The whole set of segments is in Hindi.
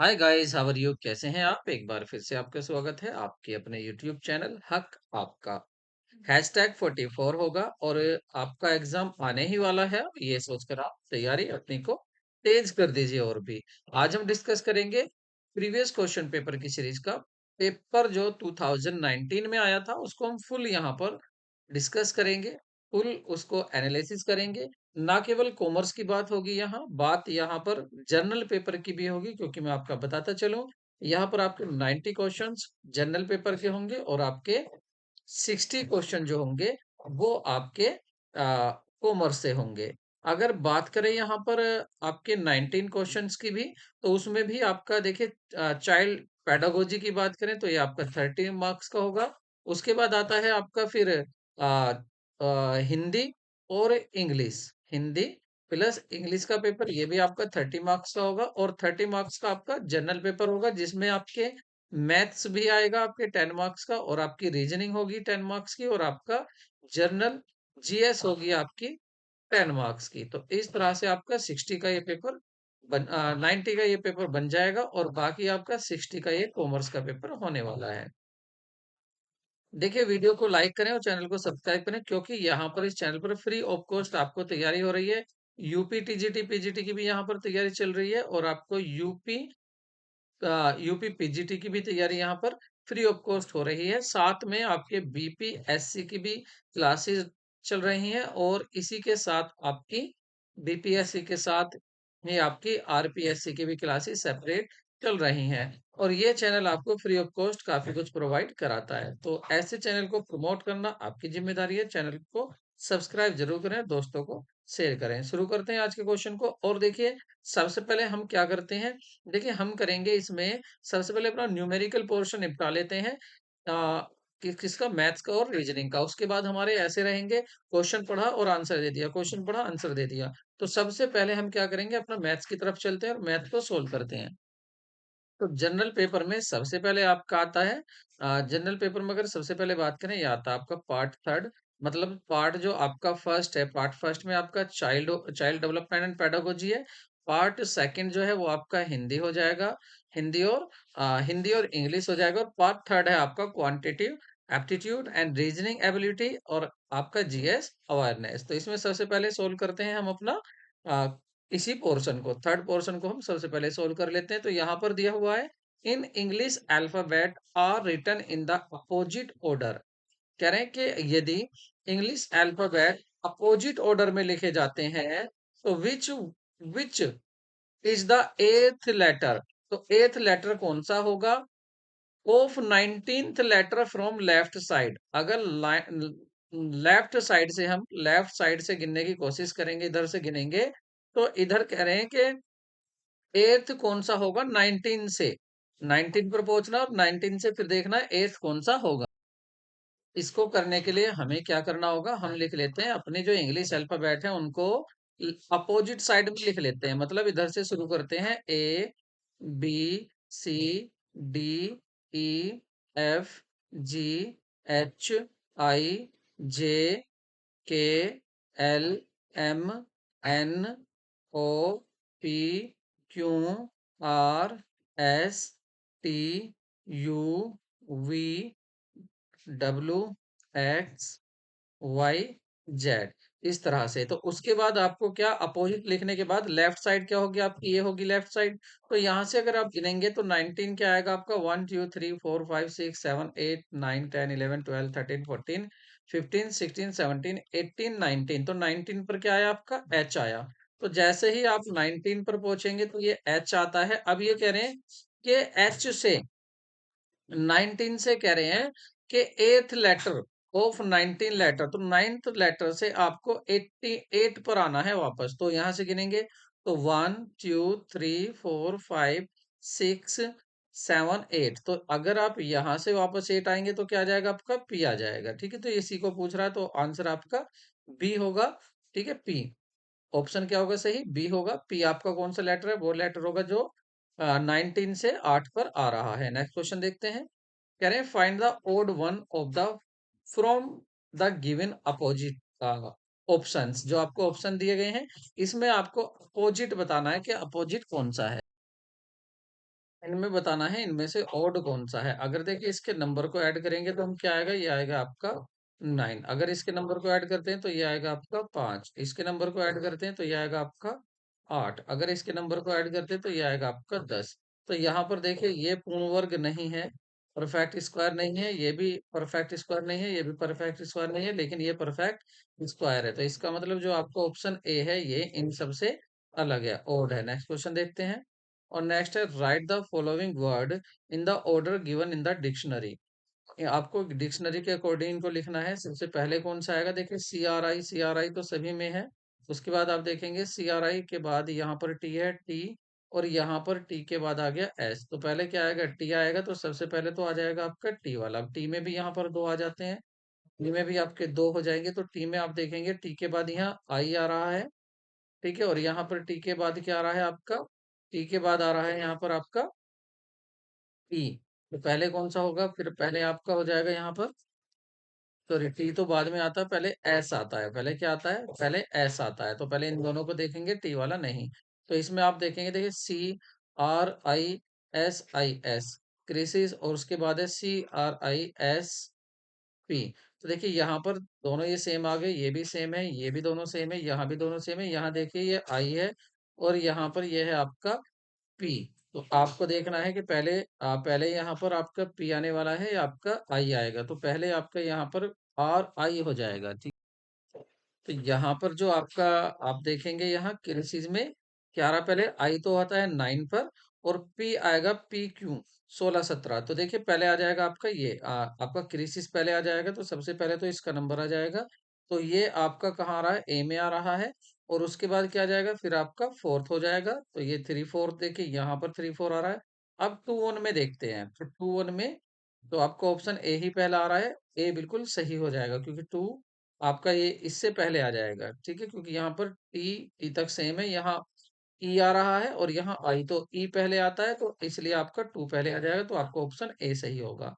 Hi guys, how are you? कैसे हैं आप? एक बार फिर से आपका स्वागत है आपके अपने यूट्यूब चैनल हक आपका। हैशटैग 44 होगा और आपका एग्जाम आने ही वाला है। ये सोचकर आप तैयारी अपनी को तेज कर दीजिए। और भी आज हम डिस्कस करेंगे प्रीवियस क्वेश्चन पेपर की सीरीज का। पेपर जो 2019 में आया था उसको हम फुल यहाँ पर डिस्कस करेंगे, फुल उसको एनालिसिस करेंगे। ना केवल कॉमर्स की बात होगी, यहाँ बात यहाँ पर जनरल पेपर की भी होगी, क्योंकि मैं आपका बताता चलूं यहाँ पर आपके 90 क्वेश्चंस जनरल पेपर के होंगे और आपके 60 क्वेश्चन जो होंगे वो आपके कॉमर्स से होंगे। अगर बात करें यहाँ पर आपके 19 क्वेश्चंस की भी, तो उसमें भी आपका देखिए चाइल्ड पेडागोजी की बात करें तो ये आपका 30 मार्क्स का होगा। उसके बाद आता है आपका फिर हिंदी और इंग्लिश। हिंदी प्लस इंग्लिश का पेपर, ये भी आपका 30 मार्क्स का होगा। और 30 मार्क्स का आपका जनरल पेपर होगा, जिसमें आपके मैथ्स भी आएगा आपके 10 मार्क्स का, और आपकी रीजनिंग होगी 10 मार्क्स की, और आपका जनरल जीएस होगी आपकी 10 मार्क्स की। तो इस तरह से आपका 60 का ये पेपर 90 का ये पेपर बन जाएगा, और बाकी आपका 60 का ये कॉमर्स का पेपर होने वाला है। देखिए, वीडियो को लाइक करें और चैनल को सब्सक्राइब करें, क्योंकि यहाँ पर इस चैनल पर फ्री ऑफ कॉस्ट आपको तैयारी हो रही है। यूपी टीजीटी पीजीटी की भी यहाँ पर तैयारी चल रही है, और आपको यूपी पीजीटी की भी तैयारी यहाँ पर फ्री ऑफ कॉस्ट हो रही है। साथ में आपके बीपीएससी की भी क्लासेस चल रही हैं, और इसी के साथ आपकी बीपीएससी के साथ ही आपकी आरपीएससी की भी क्लासेस सेपरेट चल रही हैं। और ये चैनल आपको फ्री ऑफ कॉस्ट काफी कुछ प्रोवाइड कराता है। तो ऐसे चैनल को प्रमोट करना आपकी जिम्मेदारी है। चैनल को सब्सक्राइब जरूर करें, दोस्तों को शेयर करें। शुरू करते हैं आज के क्वेश्चन को। और देखिए, सबसे पहले हम क्या करते हैं, देखिए हम करेंगे इसमें सबसे पहले अपना न्यूमेरिकल पोर्शन निपटा लेते हैं, किसका, मैथ्स का और रीजनिंग का। उसके बाद हमारे ऐसे रहेंगे, क्वेश्चन पढ़ा और आंसर दे दिया, क्वेश्चन पढ़ा आंसर दे दिया। तो सबसे पहले हम क्या करेंगे, अपना मैथ्स की तरफ चलते हैं और मैथ को सोल्व करते हैं। तो जनरल पेपर में सबसे पहले आपका आता है, जनरल पेपर में अगर सबसे पहले बात करें, ये आता है आपका पार्ट थर्ड। मतलब पार्ट जो आपका फर्स्ट है, पार्ट फर्स्ट में आपका child child development and pedagogy है। पार्ट सेकंड जो है वो आपका हिंदी हो जाएगा, हिंदी और हिंदी और इंग्लिश हो जाएगा। और पार्ट थर्ड है आपका quantitative aptitude and reasoning ability, और आपका जीएस अवेयरनेस। तो इसमें सबसे पहले सोल्व करते हैं हम अपना इसी पोर्शन को, थर्ड पोर्शन को हम सबसे पहले सोल्व कर लेते हैं। तो यहाँ पर दिया हुआ है, in English alphabet are written in the opposite order. कह रहे हैं कि यदि इंग्लिश अल्फाबेट अपोजिट ऑर्डर में लिखे जाते हैं, तो which which is the eighth letter. तो एथ लेटर कौन सा होगा of 19th letter from left side. अगर लेफ्ट साइड से, हम लेफ्ट साइड से गिनने की कोशिश करेंगे, इधर से गिनेंगे, तो इधर कह रहे हैं कि एथ कौन सा होगा 19 से। 19 पर पहुंचना और 19 से फिर देखना एथ कौन सा होगा। इसको करने के लिए हमें क्या करना होगा, हम लिख लेते हैं अपने जो इंग्लिश अल्फाबेट है उनको अपोजिट साइड में लिख लेते हैं। मतलब इधर से शुरू करते हैं, A B C D E F G H I J K L M N O P Q R S T U V W X Y Z. इस तरह से। तो उसके बाद आपको क्या, अपोजिट लिखने के बाद लेफ्ट साइड क्या होगी आपकी, ये होगी लेफ्ट साइड। तो यहां से अगर आप गिनेंगे तो 19 क्या आएगा आपका, 1 2 3 4 5 6 7 8 9 10 11 12 13 14 15 16 17 18 तो 19 पर क्या आया आपका, एच आया। तो जैसे ही आप 19 पर पहुंचेंगे तो ये एच आता है। अब ये कह रहे हैं कि एच से, 19 से कह रहे हैं कि एथ लेटर ऑफ 19 लेटर, तो नाइन्थ लेटर से आपको 88 पर आना है वापस। तो यहां से गिनेंगे तो 1 2 3 4 5 6 7 8। तो अगर आप यहां से वापस 8 आएंगे तो क्या आ जाएगा आपका, पी आ जाएगा। ठीक है, तो इसी को पूछ रहा है, तो आंसर आपका बी होगा। ठीक है, पी ऑप्शन क्या होगा सही, बी होगा। पी आपका कौन सा लेटर है, वो लेटर होगा जो 19 से 8 पर आ रहा है। नेक्स्ट क्वेश्चन देखते हैं। कह रहे हैं find the odd one of the from the given opposite options. जो आपको ऑप्शन दिए गए हैं, इसमें आपको अपोजिट बताना है कि अपोजिट कौन सा है। इनमें बताना है इनमें से ऑड कौन सा है। अगर देखिए इसके नंबर को ऐड करेंगे तो हम क्या आएगा, ये आएगा आपका 9। अगर इसके नंबर को ऐड करते हैं तो ये आएगा आपका 5। इसके नंबर को ऐड करते हैं तो ये आएगा आपका 8। अगर इसके नंबर को ऐड करते हैं तो ये आएगा आपका 10। तो यहाँ पर देखिए ये पूर्ण वर्ग नहीं है, परफेक्ट स्क्वायर नहीं है, ये भी परफेक्ट स्क्वायर नहीं है, ये भी परफेक्ट स्क्वायर नहीं है, लेकिन ये परफेक्ट स्क्वायर है। तो इसका मतलब जो आपका ऑप्शन ए है ये इन सबसे अलग है, ऑड है। नेक्स्ट क्वेश्चन देखते हैं। और नेक्स्ट है right the following word in the order given in the dictionary. आपको डिक्शनरी के अकॉर्डिंग इनको लिखना है। सबसे पहले कौन सा आएगा, देखिए सी आर आई तो सभी में है। उसके बाद आप देखेंगे सी आर आई के बाद यहाँ पर टी है, टी, और यहाँ पर टी के बाद आ गया एस। तो पहले क्या आएगा, टी आएगा, तो सबसे पहले तो आ जाएगा आपका टी वाला। अब टी में भी यहाँ पर दो आ जाते हैं, टी में भी आपके दो हो जाएंगे। तो टी में आप देखेंगे टी के बाद यहाँ आई आ रहा है, ठीक है, और यहाँ पर टी के बाद क्या आ रहा है आपका, टी के बाद आ रहा है यहाँ पर आपका पी। तो पहले कौन सा होगा, फिर पहले आपका हो जाएगा यहाँ पर, सॉरी टी तो बाद में आता है, पहले एस आता है। पहले क्या आता है, पहले एस आता है। तो पहले इन दोनों को देखेंगे, टी वाला नहीं। तो इसमें आप देखेंगे, देखिए C R I S crisis, और उसके बाद है CRISP। तो देखिए यहाँ पर दोनों ये सेम आ गए, ये भी सेम है, ये भी दोनों सेम है, यहाँ भी दोनों सेम है। यहाँ देखिए ये आई है, और यहाँ पर ये है आपका पी। तो आपको देखना है कि पहले यहाँ पर आपका पी आने वाला है या आपका आई आएगा। तो पहले आपका यहाँ पर आर आई हो जाएगा, ठीक। तो यहाँ पर जो आपका, आप देखेंगे यहाँ क्रिसिस में क्या आ रहा, पहले आई तो आता है 9 पर, और पी आएगा PQ 16 17। तो देखिए पहले आ जाएगा आपका ये आपका क्रिसिस पहले आ जाएगा। तो सबसे पहले तो इसका नंबर आ जाएगा। तो ये आपका कहाँ आ रहा है, ए में आ रहा है। और उसके बाद क्या आ जाएगा, फिर आपका फोर्थ हो जाएगा। तो ये 3 4 देखिए यहाँ पर 3 4 आ रहा है। अब 2 1 में देखते हैं। तो 2 1 में तो आपका ऑप्शन ए ही पहला आ रहा है। ए बिल्कुल सही हो जाएगा, क्योंकि टू आपका ये इससे पहले आ जाएगा, ठीक है, क्योंकि यहाँ पर टी तक सेम है। यहाँ ई आ रहा है और यहाँ आई, तो ई पहले आता है, तो इसलिए आपका टू पहले आ जाएगा। तो आपका ऑप्शन ए सही होगा।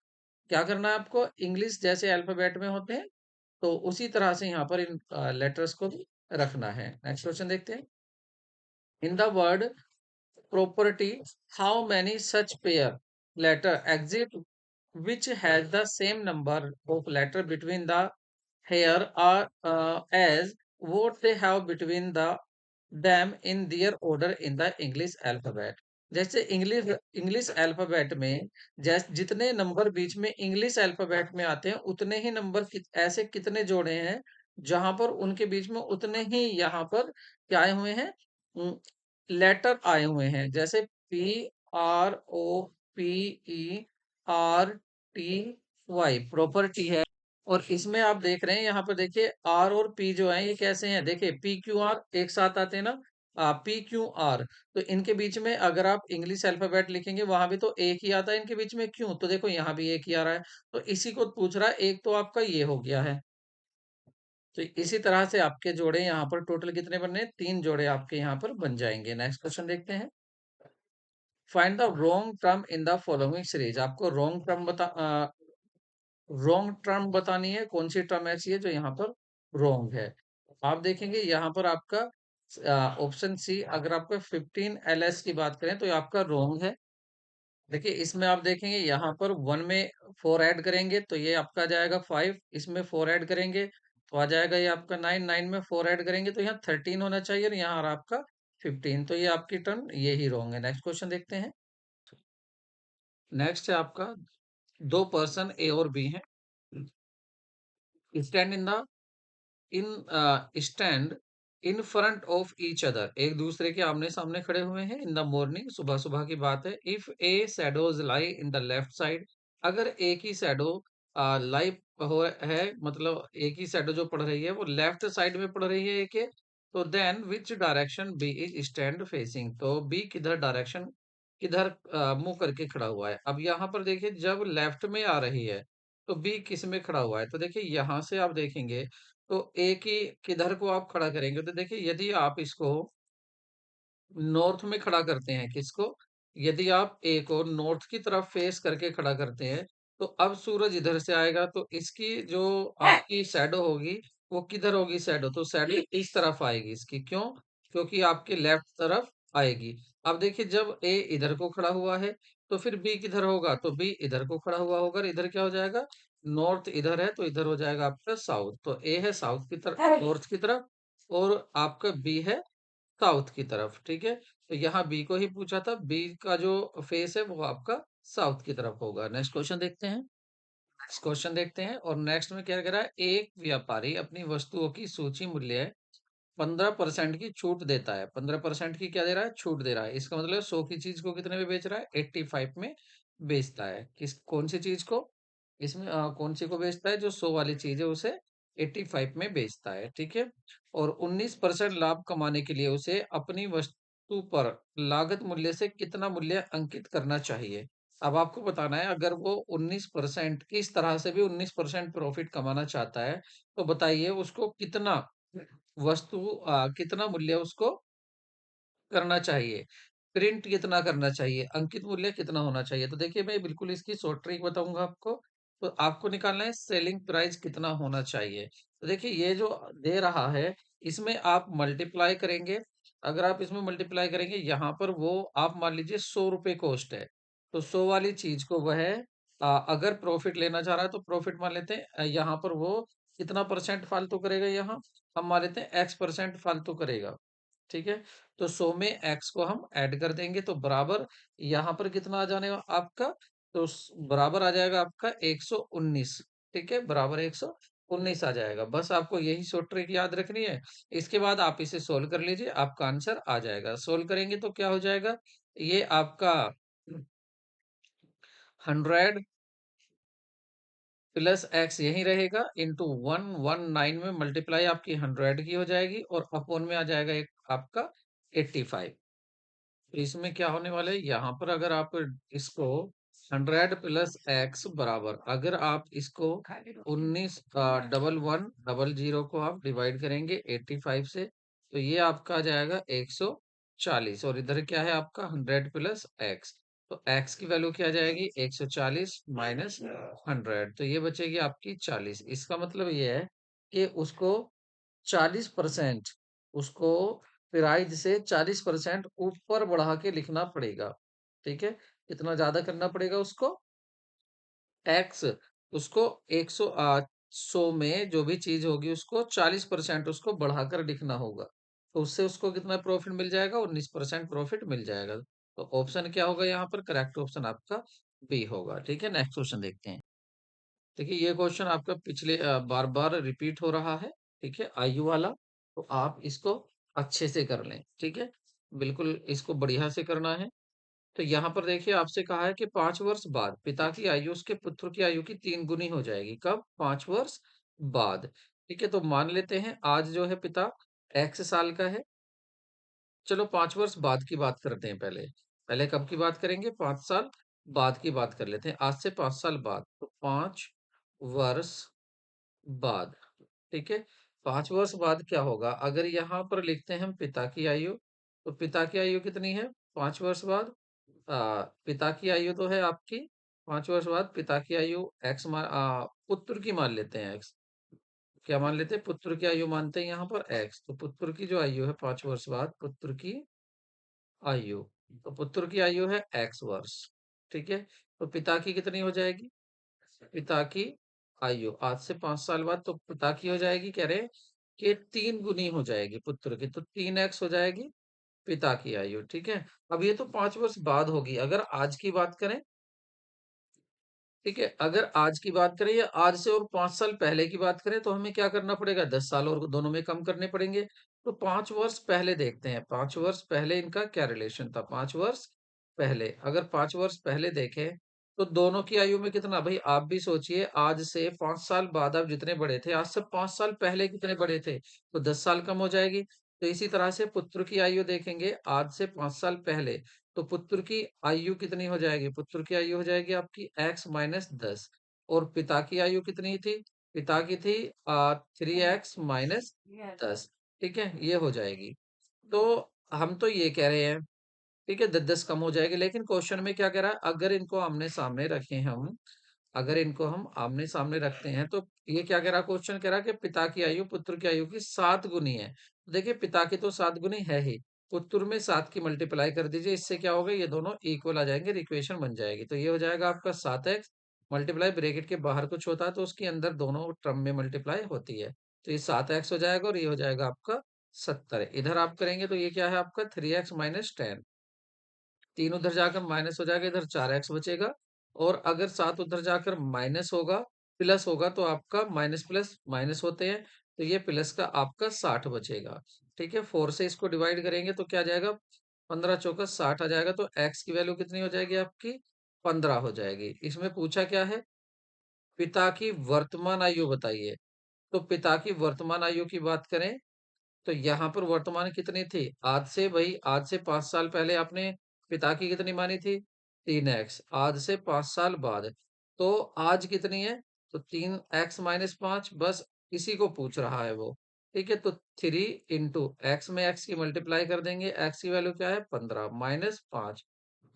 क्या करना है आपको, इंग्लिश जैसे अल्फाबेट में होते हैं, तो उसी तरह से यहाँ पर इन लेटर्स को भी रखना है। नेक्स्ट क्वेश्चन देखते हैं। In the word property, how many such pair letter exist which has the same number of letter between the hair or as what they have between them in their order in the English alphabet। जैसे इंग्लिश अल्फाबेट में जैसे जितने नंबर बीच में इंग्लिश अल्फाबेट में आते हैं, उतने ही नंबर ऐसे कितने जोड़े हैं जहां पर उनके बीच में उतने ही यहाँ पर क्या आए हुए हैं, लेटर आए हुए हैं। जैसे PROPERTY प्रॉपर्टी है। और इसमें आप देख रहे हैं यहाँ पर, देखिए आर और पी जो है ये कैसे हैं, देखिए PQR एक साथ आते हैं ना, PQR। तो इनके बीच में अगर आप इंग्लिश अल्फाबेट लिखेंगे, वहां भी तो एक ही आता है इनके बीच में, क्यों, तो देखो यहाँ भी एक ही आ रहा है। तो इसी को पूछ रहा है, एक तो आपका ये हो गया है। तो इसी तरह से आपके जोड़े यहाँ पर टोटल कितने बनने, 3 जोड़े आपके यहाँ पर बन जाएंगे। नेक्स्ट क्वेश्चन देखते हैं। Find the wrong term in the following series. आपको रॉन्ग टर्म बतानी है, कौन सी टर्म ऐसी है जो यहाँ पर रॉन्ग है। आप देखेंगे यहाँ पर आपका ऑप्शन सी, अगर आपका 15LS की बात करें तो ये आपका रॉन्ग है। देखिए इसमें आप देखेंगे यहाँ पर 1 में 4 ऐड करेंगे तो ये आपका आ जाएगा 5। इसमें 4 ऐड करेंगे तो आ जाएगा ये आपका 9। 9 में 4 ऐड करेंगे तो यहाँ 13 होना चाहिए, और यहाँ आ रहा आपका 15। तो ये आपकी टर्म ये ही रॉन्ग है। नेक्स्ट क्वेश्चन देखते हैं। नेक्स्ट है आपका, दो पर्सन ए और बी हैं, stand in the stand in front of each other. एक दूसरे के आमने सामने खड़े हुए हैं इन द मॉर्निंग, सुबह सुबह की बात है। If A shadows lie in the left side, अगर एक ही शैडो लाई हो है, मतलब एक ही शैडो जो पड़ रही है वो लेफ्ट साइड में पड़ रही है एक है, तो then which direction B is stand facing. तो बी किधर डायरेक्शन, किधर मुंह करके खड़ा हुआ है। अब यहाँ पर देखिए जब लेफ्ट में आ रही है तो बी किस में खड़ा हुआ है, तो देखिए यहाँ से आप देखेंगे तो एक ही किधर को आप खड़ा करेंगे। तो देखिए यदि आप इसको नॉर्थ में खड़ा करते हैं, किसको, यदि आप ए को नॉर्थ की तरफ फेस करके खड़ा करते हैं, तो अब सूरज इधर से आएगा, तो इसकी जो आपकी शैडो होगी वो किधर होगी, शैडो तो शैडो इस तरफ आएगी इसकी, क्यों, क्योंकि आपके लेफ्ट तरफ आएगी। अब देखिए जब ए इधर को खड़ा हुआ है तो फिर बी किधर होगा, तो बी इधर को खड़ा हुआ होगा और इधर क्या हो जाएगा, नॉर्थ इधर है तो इधर हो जाएगा आपका साउथ। तो ए है साउथ की तरफ, नॉर्थ की तरफ, और आपका बी है साउथ की तरफ। ठीक है, तो यहाँ बी को ही पूछा था, बी का जो फेस है वो आपका साउथ की तरफ होगा। नेक्स्ट क्वेश्चन देखते हैं। नेक्स्ट क्वेश्चन देखते हैं और नेक्स्ट में क्या कह रहा है, एक व्यापारी अपनी वस्तुओं की सूची मूल्य 15% की छूट देता है। 15% की क्या दे रहा है, छूट दे रहा है। इसका मतलब 100 की चीज को कितने में बेच रहा है, 85 में बेचता है। किस कौन सी चीज को, इसमें कौन सी को बेचता है, जो 100 वाली चीज है उसे 85 में बेचता है। ठीक है, और 19% लाभ कमाने के लिए उसे अपनी वस्तु पर लागत मूल्य से कितना मूल्य अंकित करना चाहिए। अब आपको बताना है, अगर वो 19% किस तरह से भी 19% प्रॉफिट कमाना चाहता है, तो बताइए उसको कितना कितना मूल्य उसको करना चाहिए, प्रिंट कितना करना चाहिए, अंकित मूल्य कितना होना चाहिए। तो देखिए मैं बिल्कुल इसकी शॉर्ट ट्रिक बताऊंगा आपको। तो आपको निकालना है सेलिंग प्राइस कितना होना चाहिए। तो देखिए ये जो दे रहा है, इसमें आप मल्टीप्लाई करेंगे। अगर आप इसमें मल्टीप्लाई करेंगे, यहाँ पर वो आप मान लीजिए 100 रुपए कॉस्ट है, तो 100 वाली चीज को वह अगर प्रॉफिट लेना चाह रहा है तो प्रॉफिट मान लेते हैं। यहाँ पर वो कितना परसेंट फालतू करेगा, यहाँ हम मान लेते हैं x% फालतू करेगा। ठीक है, तो 100 में x को हम ऐड कर देंगे तो बराबर यहाँ पर कितना आ जाने आपका, तो बराबर आ जाएगा आपका 119। ठीक है, बराबर 119 आ जाएगा। बस आपको यही शॉर्ट ट्रिक याद रखनी है। इसके बाद आप इसे सोल्व कर लीजिए, आपका आंसर आ जाएगा। सोल्व करेंगे तो क्या हो जाएगा, ये आपका 100 प्लस एक्स यही रहेगा, इंटू 119 में मल्टीप्लाई आपकी 100 की हो जाएगी और अपॉन में आ जाएगा एक आपका 85। तो इसमें क्या होने वाला है, यहाँ पर अगर आप इसको 100 प्लस एक्स बराबर, अगर आप इसको 19 11 00 को आप डिवाइड करेंगे 85 से, तो ये आपका आ जाएगा 140। और इधर क्या है आपका 100 प्लस एक्स, तो एक्स की वैल्यू क्या आ जाएगी, 140 माइनस 100, तो ये बचेगी आपकी 40। इसका मतलब ये है कि उसको 40% उसको प्राइस से 40% ऊपर बढ़ा के लिखना पड़ेगा। ठीक है, कितना ज्यादा करना पड़ेगा उसको, एक्स, उसको 100 में जो भी चीज होगी उसको 40% उसको बढ़ाकर लिखना होगा। तो उससे उसको कितना प्रॉफिट मिल जाएगा, 19% प्रॉफिट मिल जाएगा। तो ऑप्शन क्या होगा यहाँ पर, करेक्ट ऑप्शन आपका बी होगा। ठीक है, नेक्स्ट क्वेश्चन देखते हैं। देखिए ये क्वेश्चन आपका पिछले बार बार रिपीट हो रहा है। ठीक है, आयु वाला, तो आप इसको अच्छे से कर लें। ठीक है, बिल्कुल इसको बढ़िया से करना है। तो यहाँ पर देखिए आपसे कहा है कि 5 वर्ष बाद पिता की आयु उसके पुत्र की आयु की 3 गुनी हो जाएगी। कब, 5 वर्ष बाद। ठीक है, तो मान लेते हैं आज जो है पिता x साल का है। चलो 5 वर्ष बाद की बात करते हैं पहले। पहले कब की बात करेंगे, 5 साल बाद की बात कर लेते हैं। आज से 5 साल बाद, तो 5 वर्ष बाद। ठीक है, 5 वर्ष बाद क्या होगा, अगर यहाँ पर लिखते हैं हम पिता की आयु, तो पिता की आयु कितनी है 5 वर्ष बाद, पिता की आयु तो है आपकी 5 वर्ष बाद, पिता की आयु पुत्र की मान लेते हैं एक्स। क्या मान लेते हैं, पुत्र की आयु मानते हैं यहाँ पर एक्स। तो पुत्र की जो आयु है 5 वर्ष बाद, पुत्र की आयु, तो पुत्र की आयु है x वर्ष। ठीक है, तो पिता की कितनी हो जाएगी, पिता की आयु आज से 5 साल बाद, तो पिता की हो जाएगी, कह रहे हैं कि 3 गुनी हो जाएगी पुत्र की, तो 3x हो जाएगी पिता की आयु। ठीक है, अब ये तो 5 वर्ष बाद होगी। अगर आज की बात करें, ठीक है, अगर आज की बात करें या आज से और 5 साल पहले की बात करें, तो हमें क्या करना पड़ेगा, 10 साल और दोनों में कम करने पड़ेंगे। तो 5 वर्ष पहले देखते हैं, 5 वर्ष पहले इनका क्या रिलेशन था। 5 वर्ष पहले, अगर 5 वर्ष पहले देखें, तो दोनों की आयु में कितना, भाई आप भी सोचिए, आज से 5 साल बाद आप जितने बड़े थे, आज से 5 साल पहले कितने बड़े थे, तो 10 साल कम हो जाएगी। तो इसी तरह से पुत्र की आयु देखेंगे, आज से 5 साल पहले, तो पुत्र की आयु कितनी हो जाएगी, पुत्र की आयु हो जाएगी आपकी x-10। और पिता की आयु कितनी थी, पिता की थी 3x-10। ठीक है, ये हो जाएगी। तो हम तो ये कह रहे हैं, ठीक है, 10-10 कम हो जाएगी, लेकिन क्वेश्चन में क्या कह रहा है, अगर इनको आमने सामने रखें हम, अगर इनको हम आमने सामने रखते हैं, तो ये क्या कह रहा है, क्वेश्चन कह रहा है कि पिता की आयु पुत्र की आयु की 7 गुनी है। तो देखिए पिता की तो 7 गुनी है ही, उत्तर में 7 की मल्टीप्लाई कर दीजिए, इससे क्या होगा, ये दोनों इक्वल आ जाएंगे, इक्वेशन बन जाएगी। तो ये हो जाएगा आपका 7x मल्टीप्लाई, ब्रैकेट के बाहर कुछ होता है तो उसके अंदर दोनों टर्म में मल्टीप्लाई होती है, तो ये 7x हो जाएगा और ये हो जाएगा आपका 70। इधर आप करेंगे तो ये क्या है आपका 3x माइनस 10, 3 उधर जाकर माइनस हो जाएगा, इधर 4x बचेगा। और अगर 7 उधर जाकर माइनस होगा, प्लस होगा, तो आपका माइनस प्लस माइनस होते हैं, तो ये प्लस का आपका 60 बचेगा। ठीक है, 4 से इसको डिवाइड करेंगे तो क्या आ जाएगा, 15 चौका 60 आ जाएगा। तो x की वैल्यू कितनी हो जाएगी आपकी, 15 हो जाएगी। इसमें पूछा क्या है, पिता की वर्तमान आयु बताइए। तो पिता की वर्तमान आयु की बात करें तो यहाँ पर वर्तमान कितनी थी, आज से भाई, आज से 5 साल पहले आपने पिता की कितनी मानी थी, 3x। आज से 5 साल बाद, तो आज कितनी है, तो 3x माइनस 5, बस इसी को पूछ रहा है वो। ठीक है, तो 3 इंटू एक्स में x की मल्टीप्लाई कर देंगे, x की वैल्यू क्या है 15 माइनस 5,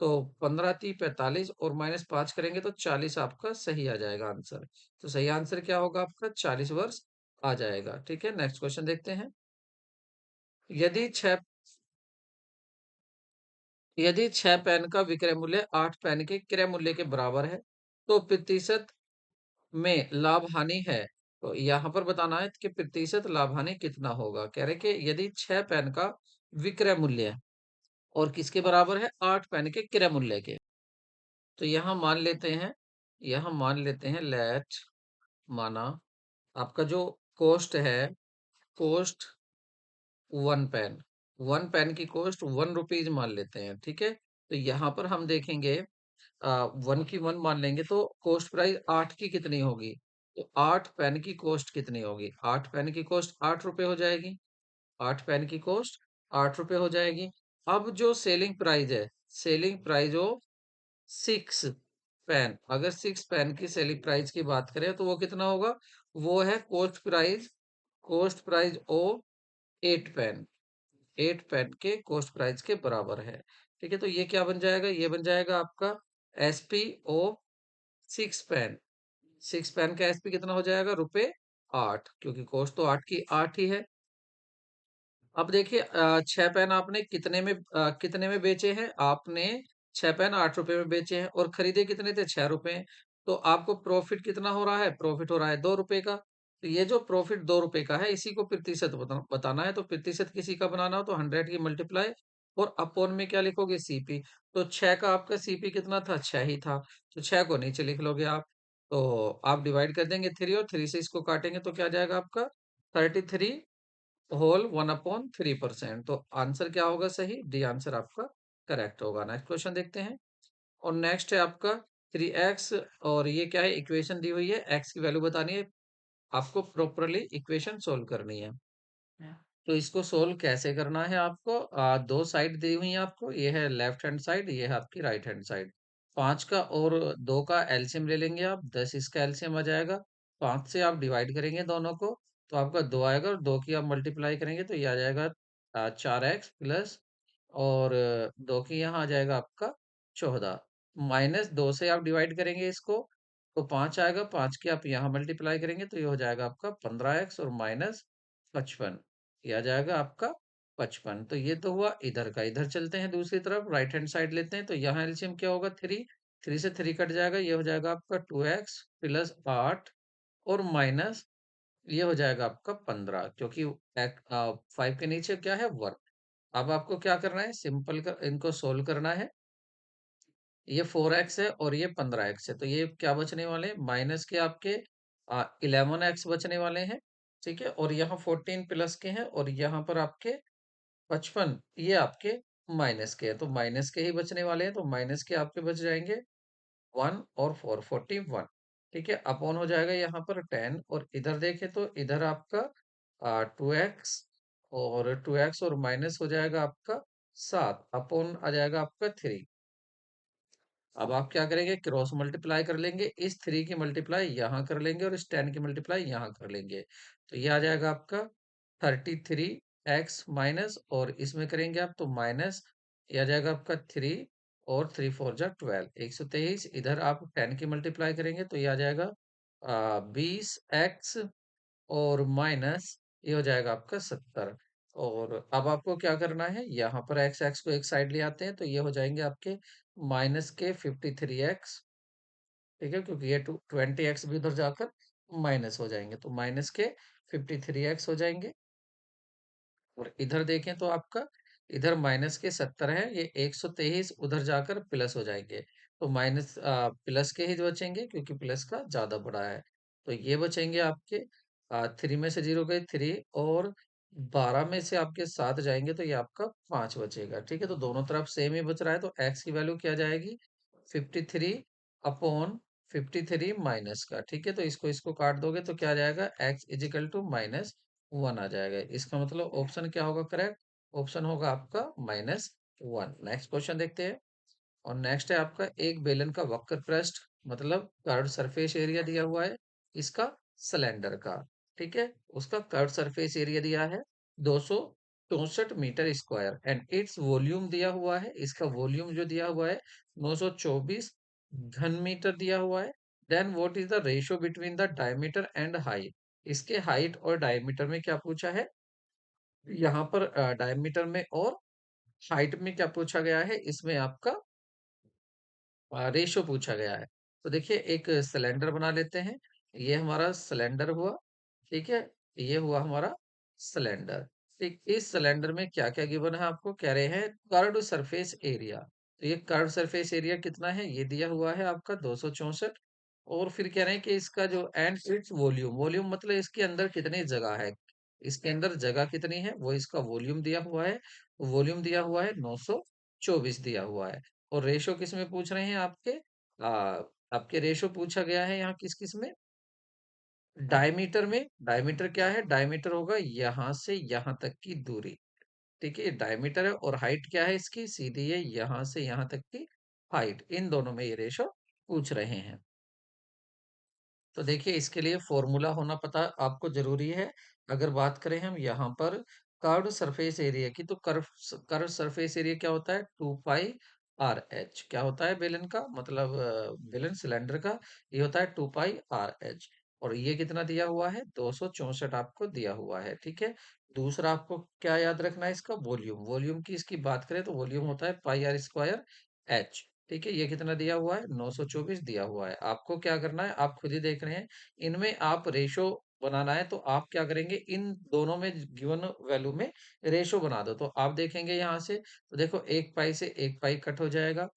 तो 15 × 3 = 45 और माइनस 5 करेंगे तो 40 आपका सही आ जाएगा आंसर। तो सही आंसर क्या होगा आपका, 40 वर्ष आ जाएगा। ठीक है, नेक्स्ट क्वेश्चन देखते हैं। यदि छह यदि 6 पेन का विक्रय मूल्य 8 पेन के क्रय मूल्य के बराबर है, तो प्रतिशत में लाभ हानि है। तो यहाँ पर बताना है कि प्रतिशत लाभ हानि कितना होगा। कह रहे कि यदि 6 पेन का विक्रय मूल्य है और किसके बराबर है, 8 पेन के क्रय मूल्य के। तो यहाँ मान लेते हैं लेट, माना आपका जो कॉस्ट है, कॉस्ट 1 पेन की कॉस्ट 1 रुपीज मान लेते हैं। ठीक है, तो यहाँ पर हम देखेंगे 1 मान लेंगे तो कॉस्ट प्राइस 8 की कितनी होगी, तो 8 पेन की कॉस्ट कितनी होगी, 8 पेन की कॉस्ट 8 रुपए हो जाएगी, 8 पेन की कॉस्ट 8 रुपए हो जाएगी। अब जो सेलिंग प्राइस है, सेलिंग प्राइस हो 6 पेन, अगर 6 पेन की सेलिंग प्राइस की बात करें तो वो कितना होगा, वो है कॉस्ट प्राइस ओ 8 पेन, 8 पेन के कॉस्ट प्राइस के बराबर है। ठीक है, तो ये क्या बन जाएगा, ये बन जाएगा आपका SPO 6 पेन, 6 पेन का SP कितना हो जाएगा, ₹8, क्योंकि कॉस्ट तो 8 की 8 ही है। अब देखिए 6 पेन आपने कितने में बेचे हैं, आपने 6 पेन 8 रुपए में बेचे हैं और खरीदे कितने थे, 6 रुपए। तो आपको प्रॉफिट कितना हो रहा है, प्रॉफिट हो रहा है 2 रुपए का। तो ये जो प्रॉफिट 2 रुपए का है, इसी को प्रतिशत बताना है। तो प्रतिशत किसी का बनाना हो तो 100 की मल्टीप्लाई और अपॉन में क्या लिखोगे, CP। तो 6 का आपका CP कितना था, 6 ही था, तो 6 को नीचे लिख लोगे आप। तो आप डिवाइड कर देंगे 3 और 3 से इसको काटेंगे तो क्या आ जाएगा आपका 33 होल 1/3%। तो आंसर क्या होगा, सही, डी आंसर आपका करेक्ट होगा। नेक्स्ट क्वेश्चन देखते हैं। और नेक्स्ट है आपका 3x, और ये क्या है, इक्वेशन दी हुई है, x की वैल्यू बतानी है, आपको प्रॉपरली इक्वेशन सोल्व करनी है। तो इसको सोल्व कैसे करना है आपको, दो साइड दी हुई है आपको, ये है लेफ्ट हैंड साइड, ये है आपकी राइट हैंड साइड। 5 का और 2 का एलसीएम ले लेंगे आप, 10 इसका एलसीएम आ जाएगा। 5 से आप डिवाइड करेंगे दोनों को तो आपका 2 आएगा, और 2 की आप मल्टीप्लाई करेंगे तो ये आ जाएगा 4x प्लस, और 2 की यहाँ आ जाएगा आपका 14, माइनस 2 से आप डिवाइड करेंगे इसको तो 5 आएगा, 5 की आप यहाँ मल्टीप्लाई करेंगे तो ये हो जाएगा आपका 15x और माइनस 55, ये आ जाएगा आपका 55। तो ये तो हुआ इधर का। इधर चलते हैं दूसरी तरफ, राइट हैंड साइड लेते हैं, तो यहाँ एलसीएम क्या होगा, 3, 3 से 3 कट जाएगा, ये हो जाएगा आपका 2x प्लस 8 और माइनस ये हो जाएगा आपका 15, क्योंकि 5 के नीचे क्या है, वर्क। अब आपको क्या करना है, सिंपल कर इनको सोल्व करना है। ये 4x है और ये 15x है, तो ये क्या बचने वाले हैं, माइनस के आपके 11x बचने वाले हैं। ठीक है, और यहाँ 14 प्लस के हैं, और यहाँ पर आपके 55 ये आपके माइनस के हैं, तो माइनस के ही बचने वाले हैं, तो माइनस के आपके बच जाएंगे 1 और 4, 41। ठीक है, अपॉन हो जाएगा यहाँ पर 10, और इधर देखें तो इधर आपका 2x, और 2x और माइनस हो जाएगा आपका 7, अपॉन आ जाएगा आपका 3। अब आप क्या करेंगे, क्रॉस मल्टीप्लाई कर लेंगे, इस 3 की मल्टीप्लाई यहाँ कर लेंगे और इस 10 की मल्टीप्लाई यहाँ कर लेंगे, तो ये आ जाएगा आपका 33x माइनस, और इसमें करेंगे आप तो माइनस, ये आ जाएगा आपका 3 और 3 4 जा 12, 123। इधर आप 10 की मल्टीप्लाई करेंगे तो ये आ जाएगा 20x और माइनस ये हो जाएगा आपका 70, और अब आपको क्या करना है, यहाँ पर एक्स एक्स को एक साइड ले आते हैं तो ये हो जाएंगे आपके माइनस के 53x, ठीक है, क्योंकि ये 20x भी उधर जाकर माइनस हो जाएंगे, तो माइनस के 53x हो जाएंगे। और इधर देखें तो आपका इधर माइनस के 70 है, ये 123 उधर जाकर प्लस हो जाएंगे, तो माइनस प्लस के ही बचेंगे क्योंकि प्लस का ज्यादा बड़ा है। तो ये बचेंगे आपके 3 में से 0 गए 3, और 12 में से आपके 7 जाएंगे तो ये आपका 5 बचेगा, ठीक है। तो दोनों तरफ सेम ही बच रहा है, तो एक्स की वैल्यू क्या जाएगी, 53 अपॉन 53 माइनस का, ठीक है। तो इसको इसको काट दोगे तो क्या आ जाएगा, एक्स इजिकल टू -1 आ जाएगा। इसका मतलब ऑप्शन क्या होगा करेक्ट, ऑप्शन होगा आपका -1। नेक्स्ट क्वेश्चन देखते हैं। और नेक्स्ट है आपका एक बेलन का वक्र पृष्ठ मतलब कर्व सरफेस एरिया दिया हुआ है इसका सिलेंडर का, ठीक है। उसका कर्व सरफेस एरिया दिया है 264 metre square and its volume दिया हुआ है, इसका वॉल्यूम जो दिया हुआ है 924 घन मीटर दिया हुआ है। Then what is the ratio between the diameter and height, इसके हाइट और डायमीटर में क्या पूछा है, यहाँ पर डायमीटर में और हाइट में क्या पूछा गया है, इसमें आपका रेशो पूछा गया है। तो देखिए एक सिलेंडर बना लेते हैं, ये हमारा सिलेंडर हुआ, ठीक है, ये हुआ हमारा सिलेंडर। ठीक, इस सिलेंडर में क्या क्या गिवन है, आपको कह रहे हैं कर्व्ड सरफेस एरिया। तो ये कर्व सरफेस एरिया कितना है, ये दिया हुआ है आपका 264। और फिर कह रहे हैं कि इसका जो एंड इट्स वॉल्यूम, वॉल्यूम मतलब इसके अंदर कितनी जगह है, इसके अंदर जगह कितनी है वो इसका वॉल्यूम दिया हुआ है। वॉल्यूम दिया हुआ है 924 दिया हुआ है। और रेशो किस में पूछ रहे हैं आपके, आ, आपके रेशो पूछा गया है यहाँ किस किस में, डायमीटर में। डायमीटर क्या है, डायमीटर होगा यहाँ से यहाँ तक की दूरी, ठीक है, ये डायमीटर है। और हाइट क्या है इसकी, सीधी है यहाँ से यहाँ तक की हाइट, इन दोनों में ये रेशो पूछ रहे हैं। तो देखिए इसके लिए फॉर्मूला होना पता आपको जरूरी है। अगर बात करें हम यहाँ पर कर्व्ड सरफेस एरिया की, तो कर्व सरफेस एरिया क्या होता है, 2πr h, क्या होता है बेलन का मतलब बेलन सिलेंडर का, ये होता है 2πr h। और ये कितना दिया हुआ है, 264 आपको दिया हुआ है, ठीक है। दूसरा आपको क्या याद रखना है, इसका वॉल्यूम, वॉल्यूम की इसकी बात करें तो वॉल्यूम होता है πr²h, ठीक है। ये कितना दिया हुआ है, 924 दिया हुआ है। आपको क्या करना है, आप खुद ही देख रहे हैं, इनमें आप रेशो बनाना है, तो आप क्या करेंगे, इन दोनों में गिवन वैल्यू में रेशो बना दो। तो आप देखेंगे यहाँ से, तो देखो एक पाई से एक पाई कट हो जाएगा,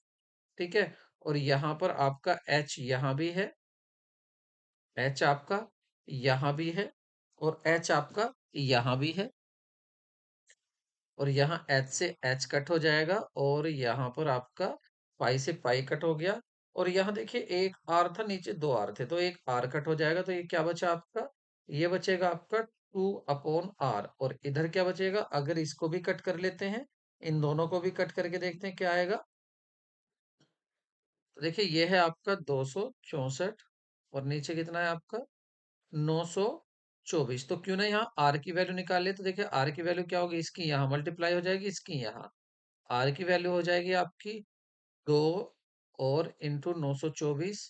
ठीक है। और यहाँ पर आपका एच यहाँ भी है, एच आपका यहाँ भी है, और एच आपका यहाँ भी है, और यहाँ एच से एच कट हो जाएगा, और यहाँ पर आपका पाई से पाई कट हो गया। और यहाँ देखिए एक आर था, नीचे दो आर थे, तो एक आर कट हो जाएगा, तो ये क्या बचा आपका, ये बचेगा आपका 2/r। और इधर क्या बचेगा, अगर इसको भी कट कर लेते हैं, इन दोनों को भी कट करके देखते हैं क्या आएगा। तो देखिए ये है आपका 264, और नीचे कितना है आपका 924। तो क्यों ना यहाँ आर की वैल्यू निकाल ले, तो देखिए आर की वैल्यू क्या होगी, इसकी यहाँ मल्टीप्लाई हो जाएगी, इसकी यहाँ, आर की वैल्यू हो जाएगी आपकी 2 और इंटू 924,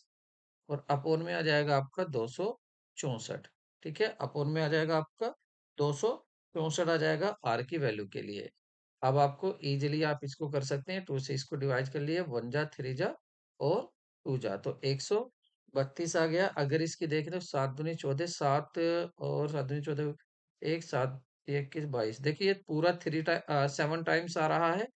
और अपोन में आ जाएगा आपका 264, ठीक है। अपोन में आ जाएगा आपका 264 आ जाएगा आर की वैल्यू के लिए। अब आपको इजीली आप इसको कर सकते हैं, 2 से इसको डिवाइड कर लिए, 1 जा 3 जा और 2 जा, तो 132 आ गया। अगर इसकी देखें तो 7 दूनी 14, 7 और 7 दूनी 14, एक 7 21 22, देखिए ये पूरा 7 टाइम्स आ रहा है।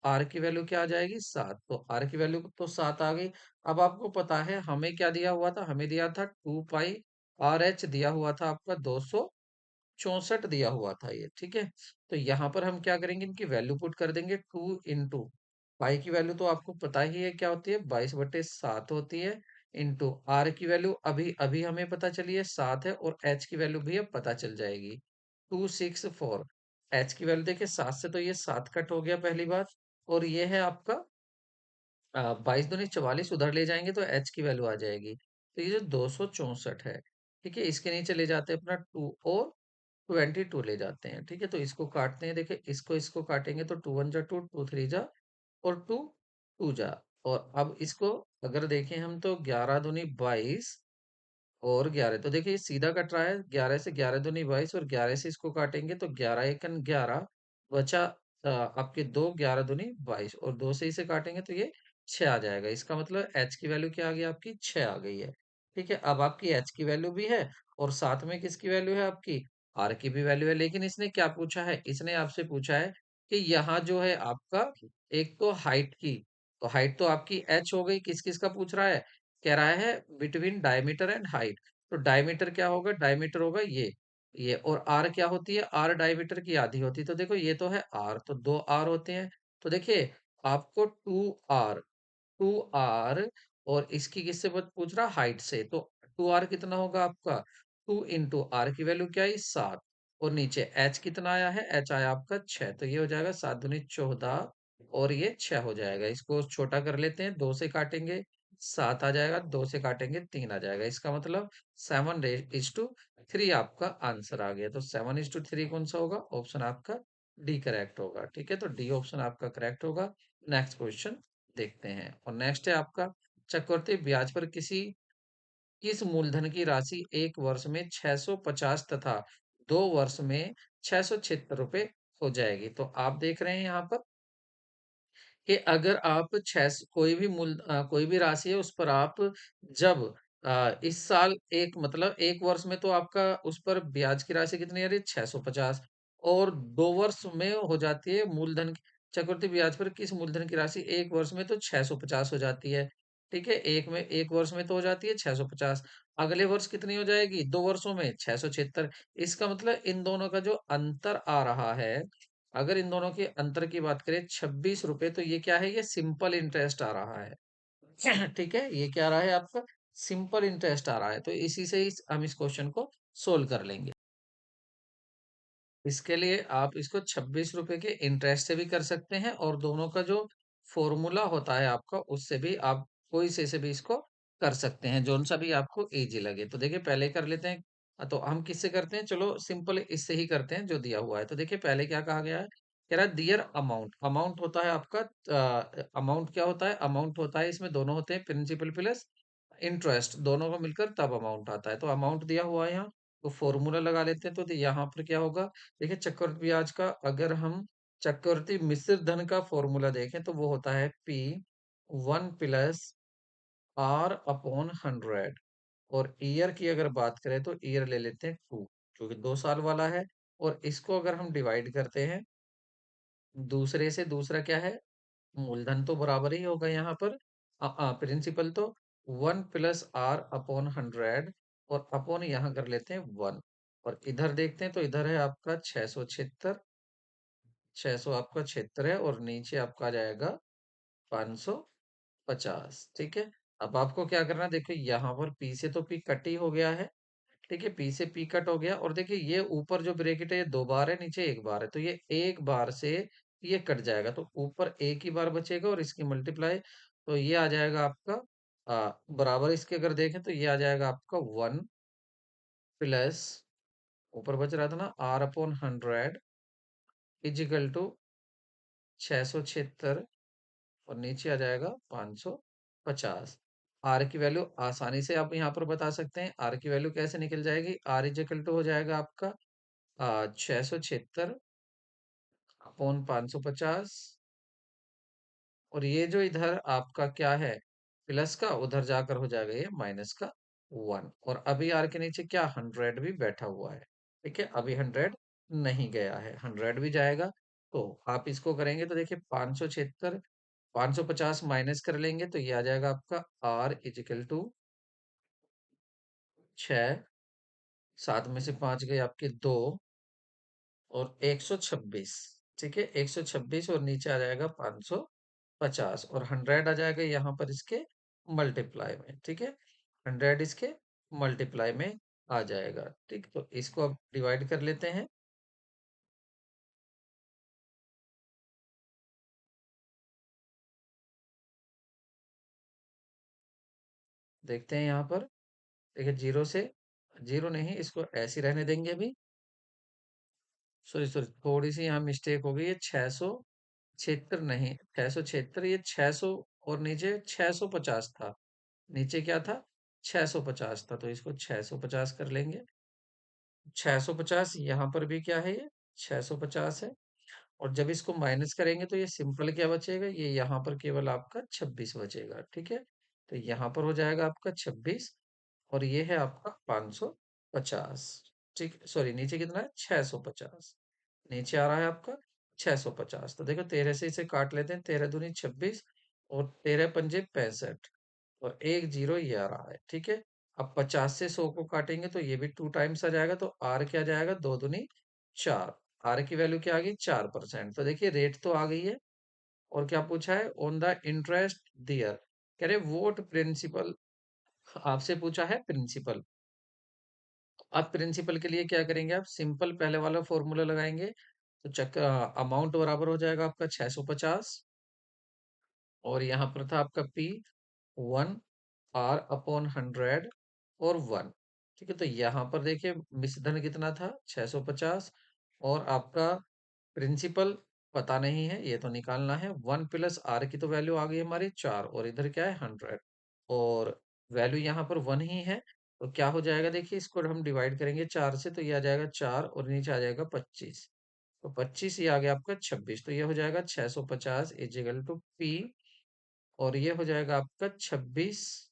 आर की वैल्यू क्या आ जाएगी, 7, तो आर की वैल्यू तो 7 आ गई। अब आपको पता है हमें क्या दिया हुआ था, हमें दिया था 2πr h, दिया हुआ था आपका 264 दिया हुआ था ये, ठीक है। तो यहाँ पर हम क्या करेंगे, इनकी वैल्यू पुट कर देंगे, 2 इंटू पाई की वैल्यू तो आपको पता ही है क्या होती है, 22/7 होती है, इंटू आर की वैल्यू अभी अभी हमें पता चली है 7 है, और एच की वैल्यू भी अब पता चल जाएगी 264। एच की वैल्यू देखिए 7 से तो ये 7 कट हो गया पहली बात, और ये है आपका 22 दूनी 44, उधर ले जाएंगे तो एच की वैल्यू आ जाएगी। तो ये जो 264 है, ठीक है, इसके नीचे ले जाते हैं अपना 2 और 22 ले जाते हैं, ठीक है। तो इसको काटते हैं, देखिए इसको इसको काटेंगे तो 2 1 जा 2, 2 3 जा और 2 2 जा। और अब इसको अगर देखें हम तो 11 दूनी 22 और 11 तो देखिए ये सीधा कट रहा है 11 से 11 दूनी 22 और 11 से इसको काटेंगे तो 11 एकन 11 बचा आपके 2 11 दूनी 22 और 2 से इसे काटेंगे तो ये 6 आ जाएगा। इसका मतलब एच की वैल्यू क्या आ गई आपकी 6 आ गई है। ठीक है अब आपकी एच की वैल्यू भी है और साथ में किसकी वैल्यू है आपकी आर की भी वैल्यू है लेकिन इसने क्या पूछा है इसने आपसे पूछा है कि यहाँ जो है आपका एक तो हाइट की तो हाइट तो आपकी एच हो गई किस किस का पूछ रहा है कह रहा है बिटवीन डायमीटर एंड हाइट तो डायमीटर क्या होगा डायमीटर होगा ये और आर क्या होती है आर डायमीटर की आधी होती है तो देखो ये तो है आर तो दो आर होते हैं तो देखिए आपको टू आर और इसकी किससे पूछ रहा हाइट से तो 2r कितना होगा आपका 2 into r की वैल्यू क्या है 7 और नीचे h कितना आया है h आया आपका 6 तो ये हो जाएगा 7 दूनी 14 और ये 6 हो जाएगा इसको छोटा कर लेते हैं 2 से काटेंगे 7 आ जाएगा 2 से काटेंगे 3 आ जाएगा इसका मतलब 7:3 आपका आंसर आ गया तो 7:3 कौन सा होगा ऑप्शन आपका डी करेक्ट होगा ठीक है तो डी ऑप्शन आपका करेक्ट होगा नेक्स्ट क्वेश्चन देखते हैं और नेक्स्ट है आपका चक्रवृद्धि ब्याज पर किस मूलधन की राशि एक वर्ष में 650 तथा 2 वर्ष में 676 रुपए हो जाएगी तो आप देख रहे हैं यहाँ पर कि अगर आप कोई भी राशि है उस पर आप जब इस साल एक मतलब एक वर्ष में तो आपका उस पर ब्याज की राशि कितनी आ रही है 650 और 2 वर्ष में हो जाती है चक्रवृद्धि ब्याज पर किस मूलधन की राशि एक वर्ष में तो 650 हो जाती है ठीक है एक वर्ष में तो हो जाती है 650 अगले वर्ष कितनी हो जाएगी 2 वर्षों में 676 इसका मतलब इन दोनों का जो अंतर आ रहा है अगर इन दोनों के अंतर की बात करें 26 रुपए तो ये क्या है ये सिंपल इंटरेस्ट आ रहा है ठीक है ये क्या आ रहा है आपका सिंपल इंटरेस्ट आ रहा है तो इसी से ही हम इस क्वेश्चन को सोल्व कर लेंगे इसके लिए आप इसको 26 रुपए के इंटरेस्ट से भी कर सकते हैं और दोनों का जो फॉर्मूला होता है आपका उससे भी आप कोई से भी इसको कर सकते हैं जोन सा भी आपको इजी लगे तो देखिए पहले कर लेते हैं तो हम किससे करते हैं चलो सिंपल इससे ही करते हैं जो दिया हुआ है तो देखिए पहले क्या कहा गया है कह रहा है दियर अमाउंट अमाउंट होता है आपका अमाउंट क्या होता है अमाउंट होता है इसमें दोनों होते हैं प्रिंसिपल प्लस इंटरेस्ट दोनों को मिलकर तब अमाउंट आता है तो अमाउंट दिया हुआ है यहाँ तो फॉर्मूला लगा लेते हैं तो यहाँ पर क्या होगा देखिए चक्रवृद्धि ब्याज का अगर हम चक्रवृद्धि मिश्र धन का फॉर्मूला देखें तो वो होता है P 1 + R/100 और ईयर की अगर बात करें तो ईयर ले लेते हैं 2 क्योंकि 2 साल वाला है और इसको अगर हम डिवाइड करते हैं दूसरे से दूसरा क्या है मूलधन तो बराबर ही होगा यहाँ पर प्रिंसिपल तो 1 + R/100 और अपॉन यहाँ कर लेते हैं 1 और इधर देखते हैं तो इधर है आपका 676 600 आपका 76 है और नीचे आपका आ जाएगा 550 ठीक है अब आपको क्या करना है देखिए यहाँ पर पी से तो पी कट ही हो गया है ठीक है पी से पी कट हो गया और देखिए ये ऊपर जो ब्रैकेट है ये 2 बार है नीचे 1 बार है तो ये 1 बार से ये कट जाएगा तो ऊपर एक ही बार बचेगा और इसकी मल्टीप्लाई तो ये आ जाएगा आपका बराबर इसके अगर देखें तो ये आ जाएगा आपका 1 + ऊपर बच रहा था ना R/100 इजिकल टू 676 और नीचे आ जाएगा 550 आर की वैल्यू आसानी से आप यहाँ पर बता सकते हैं आर की वैल्यू कैसे निकल जाएगी आर इजिकल टू हो जाएगा आपका 676/550 और ये जो इधर आपका क्या है प्लस का उधर जाकर हो जाएगा ये माइनस का 1 और अभी आर के नीचे क्या 100 भी बैठा हुआ है ठीक है अभी 100 नहीं गया है 100 भी जाएगा तो आप इसको करेंगे तो देखिए 576 550 माइनस कर लेंगे तो ये आ जाएगा आपका आर इजिकल टू 6 7 में से 5 गए आपके 2 और 126 ठीक है 126 और नीचे आ जाएगा 550 और 100 आ जाएगा यहाँ पर इसके मल्टीप्लाई में ठीक है 100 इसके मल्टीप्लाई में आ जाएगा ठीक तो इसको अब डिवाइड कर लेते हैं देखते हैं यहाँ पर देखिए जीरो से जीरो नहीं इसको ऐसे ही रहने देंगे अभी सॉरी सॉरी थोड़ी सी यहाँ मिस्टेक हो गई है 676 नहीं 676 ये 600 और नीचे 650 था नीचे क्या था 650 था, तो इसको 650 कर लेंगे। 650 यहाँ पर भी क्या है, ये 650 है। और जब इसको माइनस करेंगे तो ये सिंपल क्या बचेगा, ये यहाँ पर केवल आपका 26 बचेगा। ठीक है, तो यहाँ पर हो जाएगा आपका 26, और ये है आपका 550। ठीक, सॉरी, नीचे कितना है, 650। नीचे आ रहा है आपका 650। तो देखो 13 से इसे काट लेते हैं, 13 दूनी 26 और 13 पंजे 65, और एक जीरो ये आ रहा है। ठीक है, अब 50 से 100 को काटेंगे तो ये भी 2 टाइम्स आ जाएगा, तो आर क्या जाएगा, दो दूनी 4। आर की वैल्यू क्या आ गई, 4%। तो देखिए रेट तो आ गई है, और क्या पूछा है, ऑन द इंटरेस्ट दियर, कह रहे वोट प्रिंसिपल, आपसे पूछा है प्रिंसिपल। अब प्रिंसिपल के लिए क्या करेंगे, आप सिंपल पहले वाला फॉर्मूला लगाएंगे, तो चक्कर अमाउंट बराबर हो जाएगा आपका 650, और यहाँ पर था आपका पी 1 R/100 और 1। ठीक है, तो यहाँ पर देखिए मिश्रधन कितना था, 650, और आपका प्रिंसिपल पता नहीं है, ये तो निकालना है। 1 प्लस आर की तो वैल्यू आ गई हमारी 4, और इधर क्या है 100, और वैल्यू यहाँ पर 1 ही है। तो क्या हो जाएगा, देखिए इसको हम डिवाइड करेंगे 4 से, तो ये आ जाएगा 4, और नीचे आ जाएगा 25। तो 25 ये आ गया आपका 26, तो ये हो जाएगा 650 इजिकल टू पी, और ये हो जाएगा आपका 26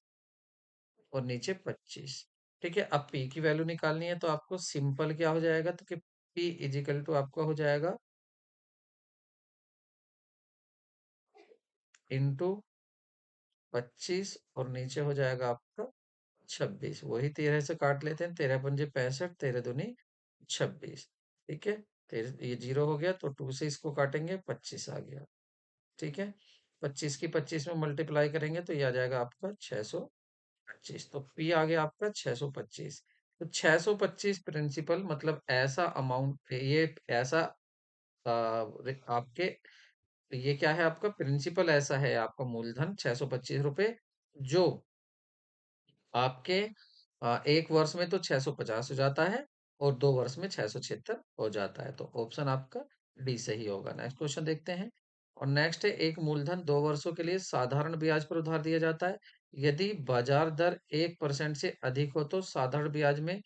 और नीचे 25। ठीक है, अब पी की वैल्यू निकालनी है, तो आपको सिंपल क्या हो जाएगा, तो कि पी इजिकल टू आपका हो जाएगा इंटू 25, और नीचे हो जाएगा आपका 26। वही 13 से काट लेते हैं, 13 पंजे 65, 13 दूनी 26। ठीक है, ये जीरो हो गया, तो 2 से इसको काटेंगे, 25 आ गया। ठीक है, 25 की 25 में मल्टीप्लाई करेंगे तो ये आ जाएगा आपका 625। तो पी आ गया आपका 625। तो 625 प्रिंसिपल मतलब ऐसा अमाउंट, ये ऐसा आपके, ये क्या है आपका प्रिंसिपल, ऐसा है आपका मूलधन 625 रुपए, जो आपके 1 वर्ष में तो 650 हो जाता है, और 2 वर्ष में 676 हो जाता है। तो ऑप्शन आपका डी सही होगा। नेक्स्ट क्वेश्चन देखते हैं। और नेक्स्ट है, एक मूलधन 2 वर्षों के लिए साधारण ब्याज पर उधार दिया जाता है। यदि बाजार दर 1% से अधिक हो तो साधारण ब्याज में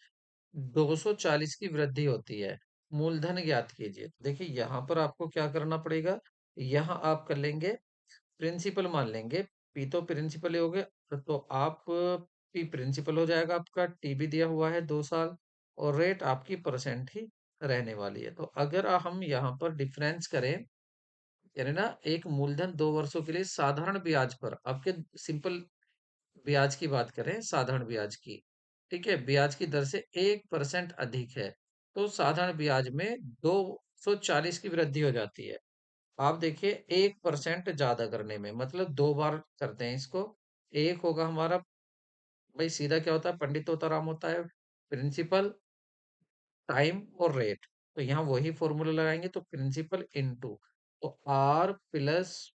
240 की वृद्धि होती है। मूलधन ज्ञात कीजिए। देखिए यहाँ पर आपको क्या करना पड़ेगा, यहाँ आप कर लेंगे प्रिंसिपल मान लेंगे। पी तो प्रिंसिपल ही हो गया, तो आप पी प्रिंसिपल हो जाएगा आपका, टी भी दिया हुआ है 2 साल, और रेट आपकी परसेंट ही रहने वाली है। तो अगर हम यहाँ पर डिफरेंस करें, यानी ना एक मूलधन 2 वर्षों के लिए साधारण ब्याज पर, आपके सिंपल ब्याज की बात करें, साधारण ब्याज की, ठीक है, ब्याज की दर से 1% अधिक है, तो साधारण ब्याज में 240 की वृद्धि हो जाती है। आप देखिए 1% ज्यादा करने में, मतलब 2 बार करते हैं इसको। एक होगा हमारा, भाई सीधा क्या होता है, पंडित तोताराम होता है, प्रिंसिपल, टाइम और रेट। तो यहाँ वही फॉर्मूला लगाएंगे, तो प्रिंसिपल इनटू, तो आर प्लस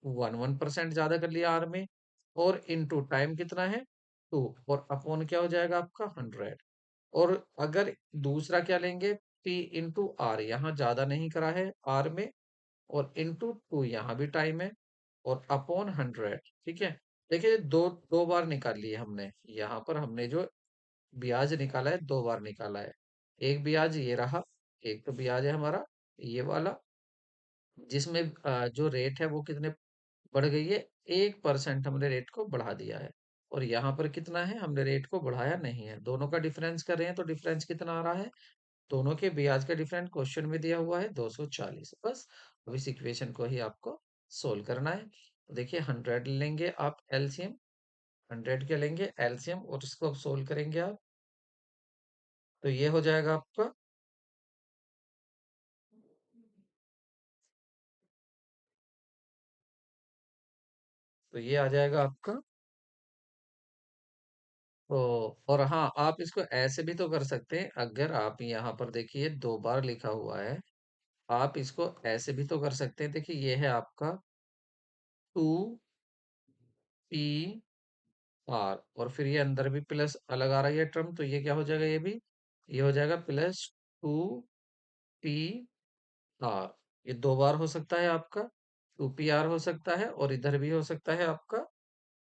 1% ज्यादा कर लिया आर में, और इनटू टाइम कितना है 2, और अपॉन क्या हो जाएगा आपका 100। और अगर दूसरा क्या लेंगे, पी इंटू आर, यहाँ ज्यादा नहीं करा है आर में, और इंटू 2 यहाँ भी टाइम है, और अपॉन 100। ठीक है, देखिए दो दो बार निकाल लिए हमने, यहाँ पर हमने जो ब्याज निकाला है 2 बार निकाला है। एक ब्याज ये रहा, एक तो ब्याज है हमारा ये वाला, जिसमें जो रेट है वो कितने बढ़ गई है, 1% हमने रेट को बढ़ा दिया है। और यहाँ पर कितना है, हमने रेट को बढ़ाया नहीं है। दोनों का डिफरेंस कर रहे हैं, तो डिफरेंस कितना आ रहा है, दोनों के ब्याज का डिफरेंस क्वेश्चन में दिया हुआ है 240। बस अब इस इक्वेशन को ही आपको सोल्व करना है। तो देखिए 100 लेंगे आप एलसीएम, 100 क्या लेंगे एलसीएम, और इसको अब सोल्व करेंगे आप, तो ये हो जाएगा आपका, तो ये आ जाएगा आपका। तो और हाँ, आप इसको ऐसे भी तो कर सकते हैं, अगर आप यहाँ पर देखिए 2 बार लिखा हुआ है, आप इसको ऐसे भी तो कर सकते हैं। देखिए ये है आपका 2P/R, और फिर ये अंदर भी प्लस अलग आ रहा है ये टर्म, तो ये क्या हो जाएगा, ये भी ये हो जाएगा +2P/R। ये 2 बार हो सकता है आपका, 2P/R हो सकता है, और इधर भी हो सकता है आपका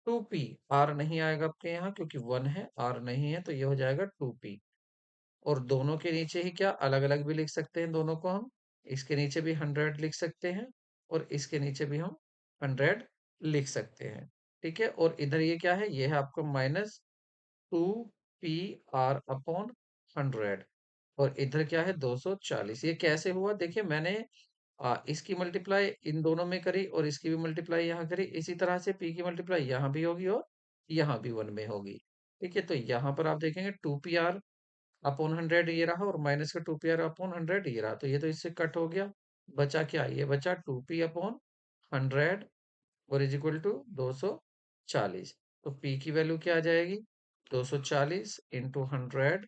2p, आर नहीं आएगा आपके यहाँ क्योंकि 1 है, आर नहीं है, तो ये हो जाएगा 2p। और दोनों के नीचे ही क्या अलग अलग भी लिख सकते हैं दोनों को हम, इसके नीचे भी 100 लिख सकते हैं और इसके नीचे भी हम 100 लिख सकते हैं। ठीक है, और इधर ये क्या है, ये है आपको -2 pr/100। और इधर क्या है 240। ये कैसे हुआ, देखिए मैंने इसकी मल्टीप्लाई इन दोनों में करी और इसकी भी मल्टीप्लाई यहाँ करी, इसी तरह से p की मल्टीप्लाई यहाँ भी होगी और यहाँ भी 1 में होगी। ठीक है, तो यहाँ पर आप देखेंगे 2pr/100 ये रहा और माइनस का 2pr/100 ये रहा, तो ये तो इससे कट हो गया। बचा क्या, ये बचा 2p/100 और इज इक्वल टू 240। तो p की वैल्यू क्या आ जाएगी, 240 इंटू 100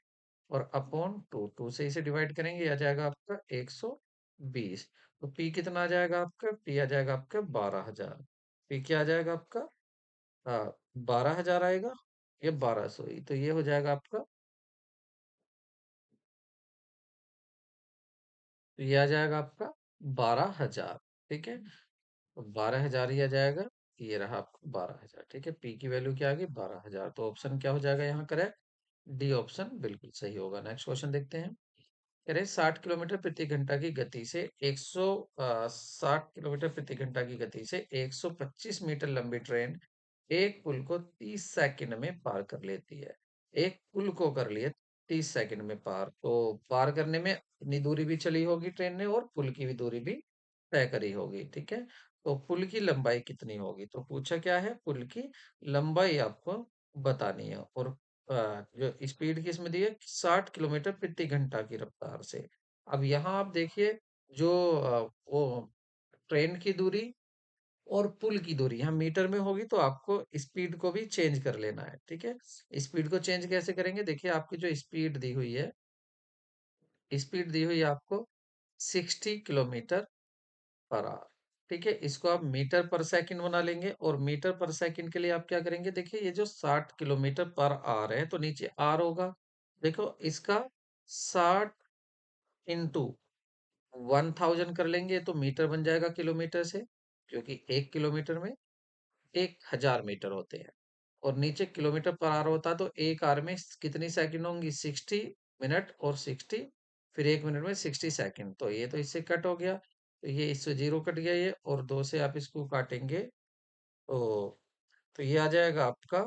और अपॉन 2 से इसे डिवाइड करेंगे, आ जाएगा आपका 120। तो p कितना आ जाएगा आपका, p आ जाएगा आपका 12,000। p क्या आ जाएगा आपका, 12,000 आएगा, ये 1200 ही, तो ये हो जाएगा आपका, तो ये आ जाएगा आपका 12,000। ठीक है, तो 12,000 ही आ जाएगा, ये रहा आपका 12,000। ठीक है, पी की वैल्यू क्या आ गई, 12,000। तो ऑप्शन क्या हो जाएगा यहाँ करेक्ट, डी ऑप्शन बिल्कुल सही होगा। नेक्स्ट क्वेश्चन देखते हैं। कह रहे 60 किलोमीटर प्रति घंटा की गति से 60 किलोमीटर प्रति घंटा की गति से 125 मीटर लंबी ट्रेन एक पुल को 30 सेकंड में पार कर लेती है। एक पुल को कर लिए 30 सेकंड में पार, तो पार करने में इतनी दूरी भी चली होगी ट्रेन ने और पुल की भी दूरी भी तय करी होगी। ठीक है, तो पुल की लंबाई कितनी होगी, तो पूछा क्या है, पुल की लंबाई आपको बतानी है। और जो स्पीड किसमें दी है, 60 किलोमीटर प्रति घंटा की रफ्तार से। अब यहाँ आप देखिए, जो वो ट्रेन की दूरी और पुल की दूरी यहाँ मीटर में होगी, तो आपको स्पीड को भी चेंज कर लेना है। ठीक है, स्पीड को चेंज कैसे करेंगे, देखिए आपकी जो स्पीड दी हुई है, स्पीड दी हुई है आपको 60 किलोमीटर पर आवर। ठीक है, इसको आप मीटर पर सेकंड बना लेंगे और मीटर पर सेकंड के लिए आप क्या करेंगे, देखिए ये जो 60 किलोमीटर पर आवर है, तो नीचे आर होगा, देखो इसका 60 इंटू 1000 कर लेंगे तो मीटर बन जाएगा किलोमीटर से, क्योंकि 1 किलोमीटर में 1000 मीटर होते हैं। और नीचे किलोमीटर पर आवर होता, तो एक आवर में कितनी सेकंड होंगी, 60 मिनट और 60, फिर 1 मिनट में 60 सेकंड, तो ये तो इससे कट हो गया, तो ये इससे जीरो कट गया ये, और 2 से आप इसको काटेंगे तो ये आ जाएगा आपका,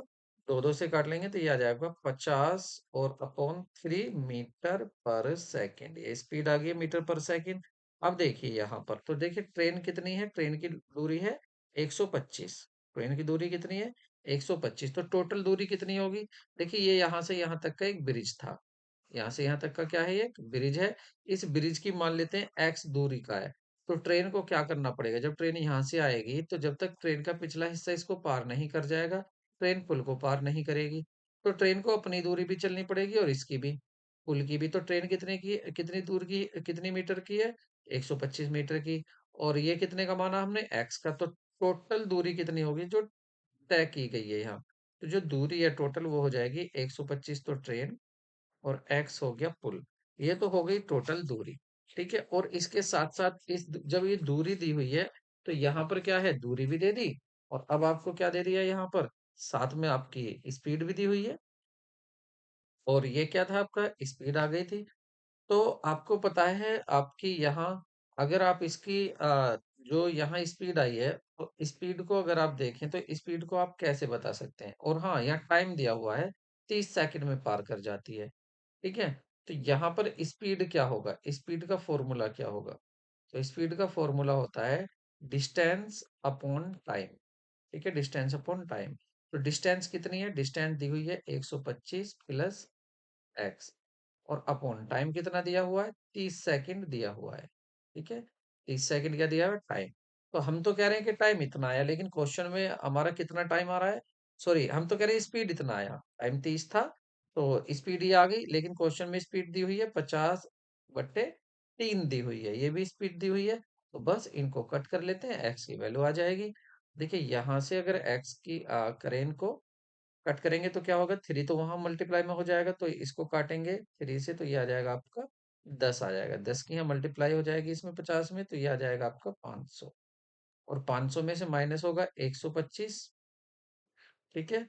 दो दो से काट लेंगे तो ये आ जाएगा 50 और अपॉन 3 मीटर पर सेकंड। ये स्पीड आ गई मीटर पर सेकंड। अब देखिए यहाँ पर, तो देखिए ट्रेन कितनी है, ट्रेन की दूरी है 125। ट्रेन की दूरी कितनी है, 125, तो टोटल दूरी कितनी होगी, देखिए ये यहाँ से यहाँ तक का एक ब्रिज था, यहाँ से यहाँ तक का क्या है, ये एक ब्रिज है। इस ब्रिज की मान लेते हैं एक्स दूरी का है। तो ट्रेन को क्या करना पड़ेगा, जब ट्रेन यहाँ से आएगी तो जब तक ट्रेन का पिछला हिस्सा इसको पार नहीं कर जाएगा, ट्रेन पुल को पार नहीं करेगी। तो ट्रेन को अपनी दूरी भी चलनी पड़ेगी और इसकी भी, पुल की भी। तो ट्रेन कितनी दूर की, कितनी मीटर की है, 125 मीटर की। और ये कितने का माना हमने, एक्स का, तो टोटल दूरी कितनी होगी जो तय की गई है यहाँ, तो जो दूरी है टोटल वो हो जाएगी 125, तो ट्रेन और x हो गया पुल। ये तो हो गई टोटल दूरी। ठीक है, और इसके साथ साथ जब ये दूरी दी हुई है, तो यहाँ पर क्या है, दूरी भी दे दी, और अब आपको क्या दे दिया यहाँ पर, साथ में आपकी स्पीड भी दी हुई है। और ये क्या था, आपका स्पीड आ गई थी। तो आपको पता है आपकी यहाँ, अगर आप इसकी जो यहाँ स्पीड आई है, तो स्पीड को अगर आप देखें तो स्पीड को आप कैसे बता सकते हैं, और हाँ यहाँ टाइम दिया हुआ है, 30 सेकंड में पार कर जाती है। ठीक है, तो यहाँ पर स्पीड क्या होगा, स्पीड का फॉर्मूला क्या होगा, तो स्पीड का फॉर्मूला होता है डिस्टेंस अपॉन टाइम। ठीक है, डिस्टेंस अपॉन टाइम। तो डिस्टेंस कितनी है, डिस्टेंस दी हुई है 125 प्लस एक्स, और अपॉन टाइम कितना दिया हुआ है, 30 सेकंड दिया हुआ है। ठीक है, 30 सेकंड क्या दिया हुआ है, टाइम। तो हम तो कह रहे हैं कि टाइम इतना आया, लेकिन क्वेश्चन में हमारा कितना टाइम आ रहा है, सॉरी हम तो कह रहे हैं स्पीड इतना आया, टाइम 30 था, तो स्पीड ये आ गई, लेकिन क्वेश्चन में स्पीड दी हुई है 50/3 दी हुई है, ये भी स्पीड दी हुई है, तो बस इनको कट कर लेते हैं, एक्स की वैल्यू आ जाएगी। देखिए यहाँ से अगर एक्स की करें को कट करेंगे तो क्या होगा, 3 तो वहां मल्टीप्लाई में हो जाएगा, तो इसको काटेंगे 3 से, तो ये आ जाएगा आपका 10 आ जाएगा, 10 की यहाँ मल्टीप्लाई हो जाएगी इसमें 50 में, तो ये आ जाएगा आपका 500। और 500 में से माइनस होगा 125, ठीक है,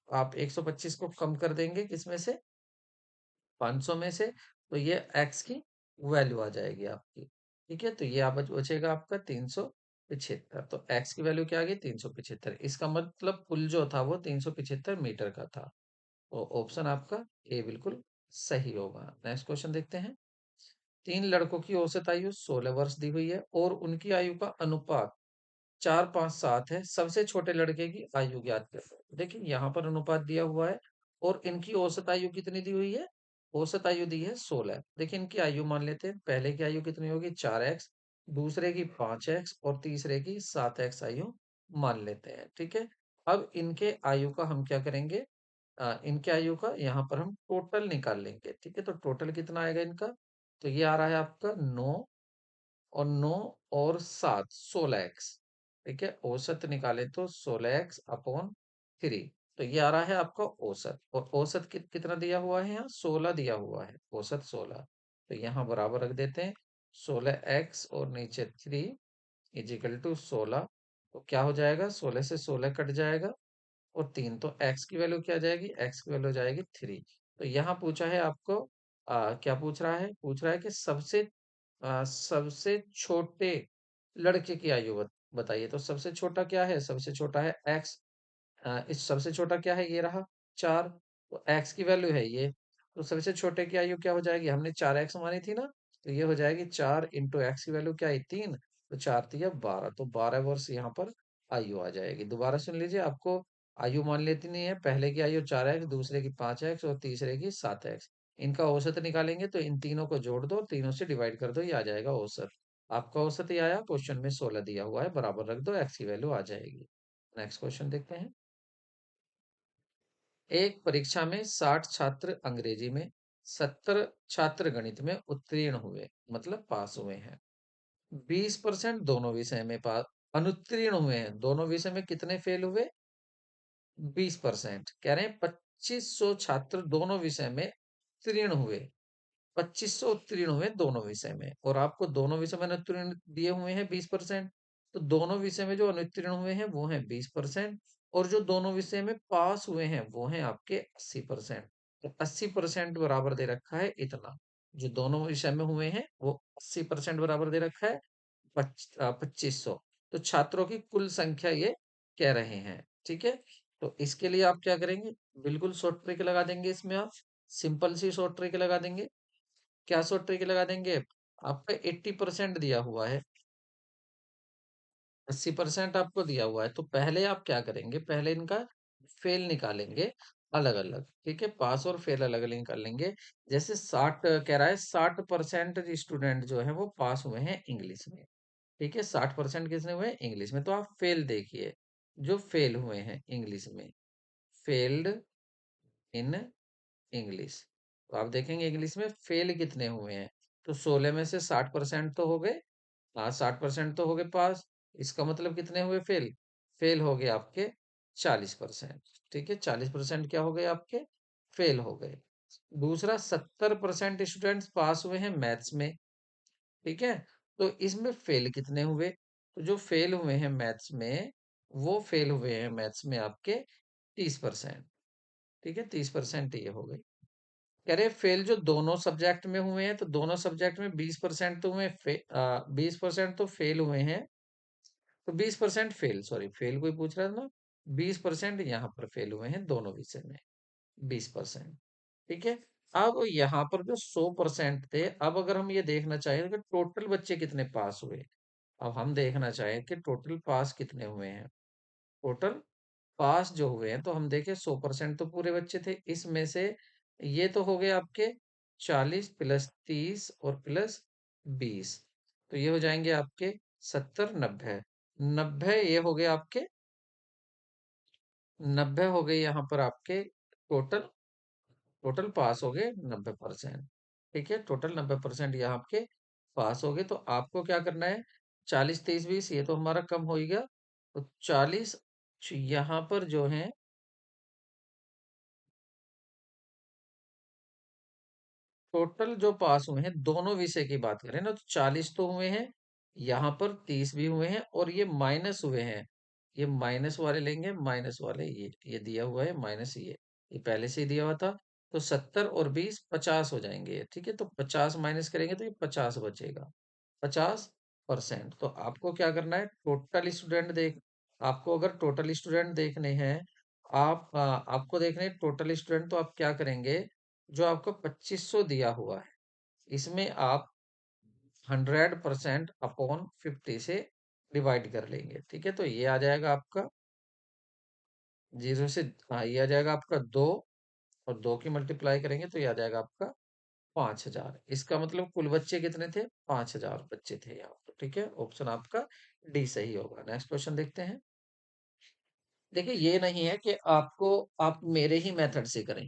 आप 125 को कम कर देंगे किसमें से, 500 में से, तो ये x की वैल्यू आ जाएगी आपकी। ठीक है, तो ये आप बचेगा आपका 375। तो x की वैल्यू क्या आ गई, 375। इसका मतलब पुल जो था वो 375 मीटर का था। तो ऑप्शन आपका ए बिल्कुल सही होगा। नेक्स्ट क्वेश्चन देखते हैं। तीन लड़कों की औसत आयु 16 वर्ष दी हुई है और उनकी आयु का अनुपात 4-5-7 है। सबसे छोटे लड़के की आयु ज्ञात करें। देखिए यहाँ पर अनुपात दिया हुआ है और इनकी औसत आयु कितनी दी हुई है, औसत आयु दी है 16। देखिए इनकी आयु मान लेते हैं, पहले की आयु कितनी होगी 4x, दूसरे की 5x और तीसरे की 7x आयु मान लेते हैं। ठीक है, अब इनके आयु का हम क्या करेंगे, इनके आयु का यहाँ पर हम टोटल निकाल लेंगे। ठीक है, तो टोटल कितना आएगा इनका, तो ये आ रहा है आपका 9 और 9 और 7, 16x। ठीक है, औसत निकाले तो 16x अपॉन 3। तो ये आ रहा है आपका औसत, और औसत कितना दिया हुआ है, यहाँ 16 दिया हुआ है, औसत 16। तो यहाँ बराबर रख देते हैं, 16x और नीचे 3 इजिकल टू 16। तो क्या हो जाएगा, 16 से 16 कट जाएगा और 3, तो x की वैल्यू क्या जाएगी, x की वैल्यू जाएगी 3। तो यहाँ पूछा है आपको, क्या पूछ रहा है, पूछ रहा है कि सबसे छोटे लड़के की आयु बताइए। तो सबसे छोटा क्या है, सबसे छोटा है x। इस सबसे छोटा क्या है, ये रहा 4। तो x की वैल्यू है ये, तो सबसे छोटे की आयु क्या हो जाएगी, हमने 4x मानी थी ना, तो ये हो जाएगी 4 इंटू एक्स की वैल्यू क्या है 3, तो 4 तिया 12, तो 12 वर्ष यहाँ पर आयु आ जाएगी। दोबारा सुन लीजिए, आपको आयु मान लेती नहीं है, पहले की आयु 4x, दूसरे की 5x और तीसरे की 7x। इनका औसत निकालेंगे तो इन तीनों को जोड़ दो, तीनों से डिवाइड कर दो, ये आ जाएगा औसत। आपका औसत ये आया, क्वेश्चन में 16 दिया हुआ है, बराबर रख दो, एक्स की वैल्यू आ जाएगी। नेक्स्ट क्वेश्चन देखते हैं। एक परीक्षा में 60 छात्र अंग्रेजी में, 70 छात्र गणित में उत्तीर्ण हुए, मतलब पास हुए हैं। 20% दोनों विषय में पास अनुत्तीर्ण हुए हैं, दोनों विषय में कितने फेल हुए, 20%। कह रहे हैं 2500 छात्र दोनों विषय में उत्तीर्ण हुए, 2500 उत्तीर्ण हुए दोनों विषय में, और आपको दोनों विषय में अनुत्तीर्ण दिए हुए हैं 20%। तो दोनों विषय में जो अनुत्तीर्ण हुए हैं वो हैं 20%, और जो दोनों विषय में पास हुए हैं वो हैं आपके 80%। तो 80% बराबर दे रखा है इतना, जो दोनों विषय में हुए हैं वो 80% बराबर दे रखा है 2500। तो छात्रों की कुल संख्या ये कह रहे हैं। ठीक है, तो इसके लिए आप क्या करेंगे, बिल्कुल शॉर्ट ट्रिक लगा देंगे इसमें, आप सिंपल सी शॉर्ट ट्रिक लगा देंगे। क्या शॉर्ट ट्रिक लगा देंगे, आपका 80% दिया हुआ है, 80% आपको दिया हुआ है, तो पहले आप क्या करेंगे, पहले इनका फेल निकालेंगे अलग अलग। ठीक है, पास और फेल अलग अलग निकाल लेंगे। जैसे 60 कह रहा है, 60% स्टूडेंट जो है वो पास हुए हैं इंग्लिश में। ठीक है, 60% किसने हुए हैं, इंग्लिश में। तो आप फेल देखिए, जो फेल हुए हैं इंग्लिश में, फेल्ड इन इंग्लिश, तो आप देखेंगे इंग्लिश में फेल कितने हुए हैं। तो 16 में से 60% तो हो गए, हाँ 60% तो हो गए पास। इसका मतलब कितने हुए फेल, फेल हो गए आपके 40%। ठीक है, 40% क्या हो गए आपके, फेल हो गए। दूसरा, 70% स्टूडेंट्स पास हुए हैं मैथ्स में। ठीक है, तो इसमें फेल कितने हुए, तो जो फेल हुए हैं मैथ्स में, वो फेल हुए हैं मैथ्स में आपके 30%। ठीक है, 30% ये हो गई। कह रहे फेल जो दोनों सब्जेक्ट में हुए हैं, तो दोनों सब्जेक्ट में 20% तो हुए, 20% तो फेल हुए हैं, तो 20% फेल, सॉरी फेल कोई पूछ रहा था ना, 20% यहाँ पर फेल हुए हैं दोनों विषय में, 20%। ठीक है, अब यहाँ पर जो 100% थे, अब अगर हम ये देखना चाहें कि टोटल बच्चे कितने पास हुए, अब हम देखना चाहें कि टोटल पास कितने हुए हैं, टोटल पास जो हुए हैं, तो हम देखें 100% तो पूरे बच्चे थे, इसमें से ये तो हो गए आपके 40 प्लस 30 और प्लस 20, तो ये हो जाएंगे आपके 70 90। 90 ये हो गए आपके, 90 हो गए यहाँ पर आपके टोटल, टोटल पास हो गए 90%। ठीक है, टोटल 90% यहाँ आपके पास हो गए। तो आपको क्या करना है, 40 30 20 ये तो हमारा कम हो ही गया, तो 40 यहाँ पर जो है टोटल जो पास हुए हैं दोनों विषय की बात करें ना, तो 40 तो हुए हैं, यहाँ पर 30 भी हुए हैं, और ये माइनस हुए हैं, ये माइनस वाले लेंगे, माइनस वाले ये दिया हुआ है माइनस ये पहले से ही दिया हुआ था। तो 70 और 20 50 हो जाएंगे, ठीक है। तो 50 माइनस करेंगे तो ये 50 बचेगा, 50%। तो आपको क्या करना है, टोटल स्टूडेंट देख, आपको अगर टोटल स्टूडेंट देखने हैं, आपको देखने हैं टोटल स्टूडेंट, तो आप क्या करेंगे, जो आपको 2500 दिया हुआ है, इसमें आप 100% अपॉन 50 से डिवाइड कर लेंगे, ठीक है। तो ये आ जाएगा आपका 0 से, हाँ ये आ जाएगा आपका 2, और 2 की मल्टीप्लाई करेंगे तो ये आ जाएगा आपका 5000। इसका मतलब कुल बच्चे कितने थे, 5000 बच्चे थे यहाँ पर, ठीक है। ऑप्शन आपका डी सही होगा। नेक्स्ट क्वेश्चन देखते हैं। देखिए ये नहीं है कि आप मेरे ही मेथड से करें।